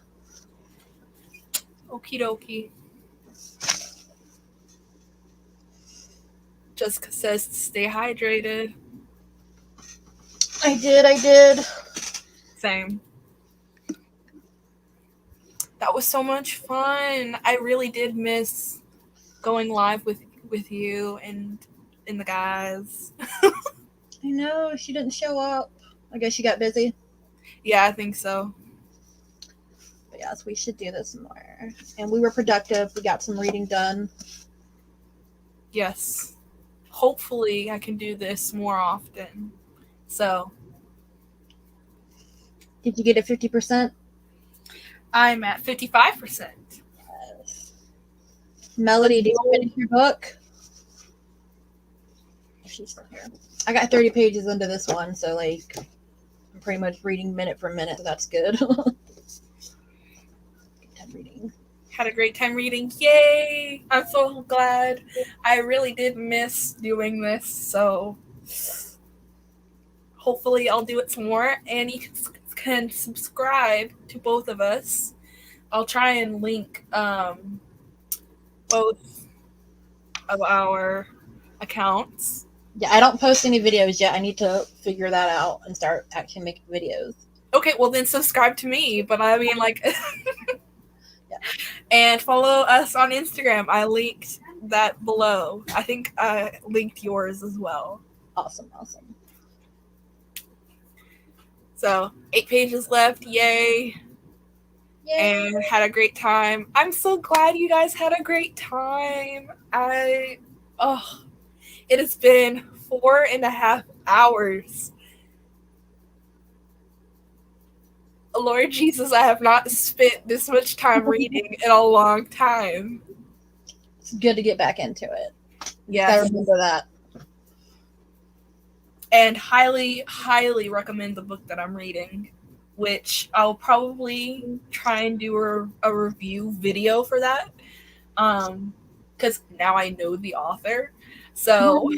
Okie dokie. Jessica says to stay hydrated. I did. Same. That was so much fun. I really did miss going live with you and the guys. I know, she didn't show up. I guess she got busy. Yeah, I think so. But yes, we should do this more. And we were productive. We got some reading done. Yes. Hopefully I can do this more often. So Did you get a 50%? I'm at 55%. Yes. Melody, did you finish your book? She's still here. I got 30 pages into this one, so like I'm pretty much reading minute for minute, so that's good. Good time reading. Had a great time reading. Yay! I'm so glad. I really did miss doing this, so hopefully I'll do it some more. And you can subscribe to both of us. I'll try and link both of our accounts. Yeah, I don't post any videos yet. I need to figure that out and start actually making videos. Okay, well then subscribe to me. But I mean, like, Yeah. And follow us on Instagram. I linked that below. I think I linked yours as well. Awesome. So 8 pages left. Yay! Yay! And had a great time. I'm so glad you guys had a great time. It has been 4.5 hours. Lord Jesus, I have not spent this much time reading in a long time. It's good to get back into it. Yes. Gotta remember that. And highly, highly recommend the book that I'm reading, which I'll probably try and do a review video for that. Because now I know the author. So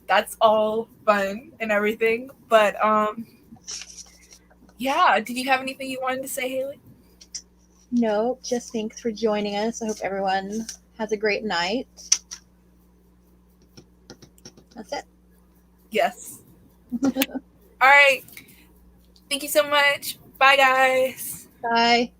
that's all fun and everything. But yeah, did you have anything you wanted to say, Haley? No, just thanks for joining us. I hope everyone has a great night. That's it. Yes. All right. Thank you so much. Bye, guys. Bye.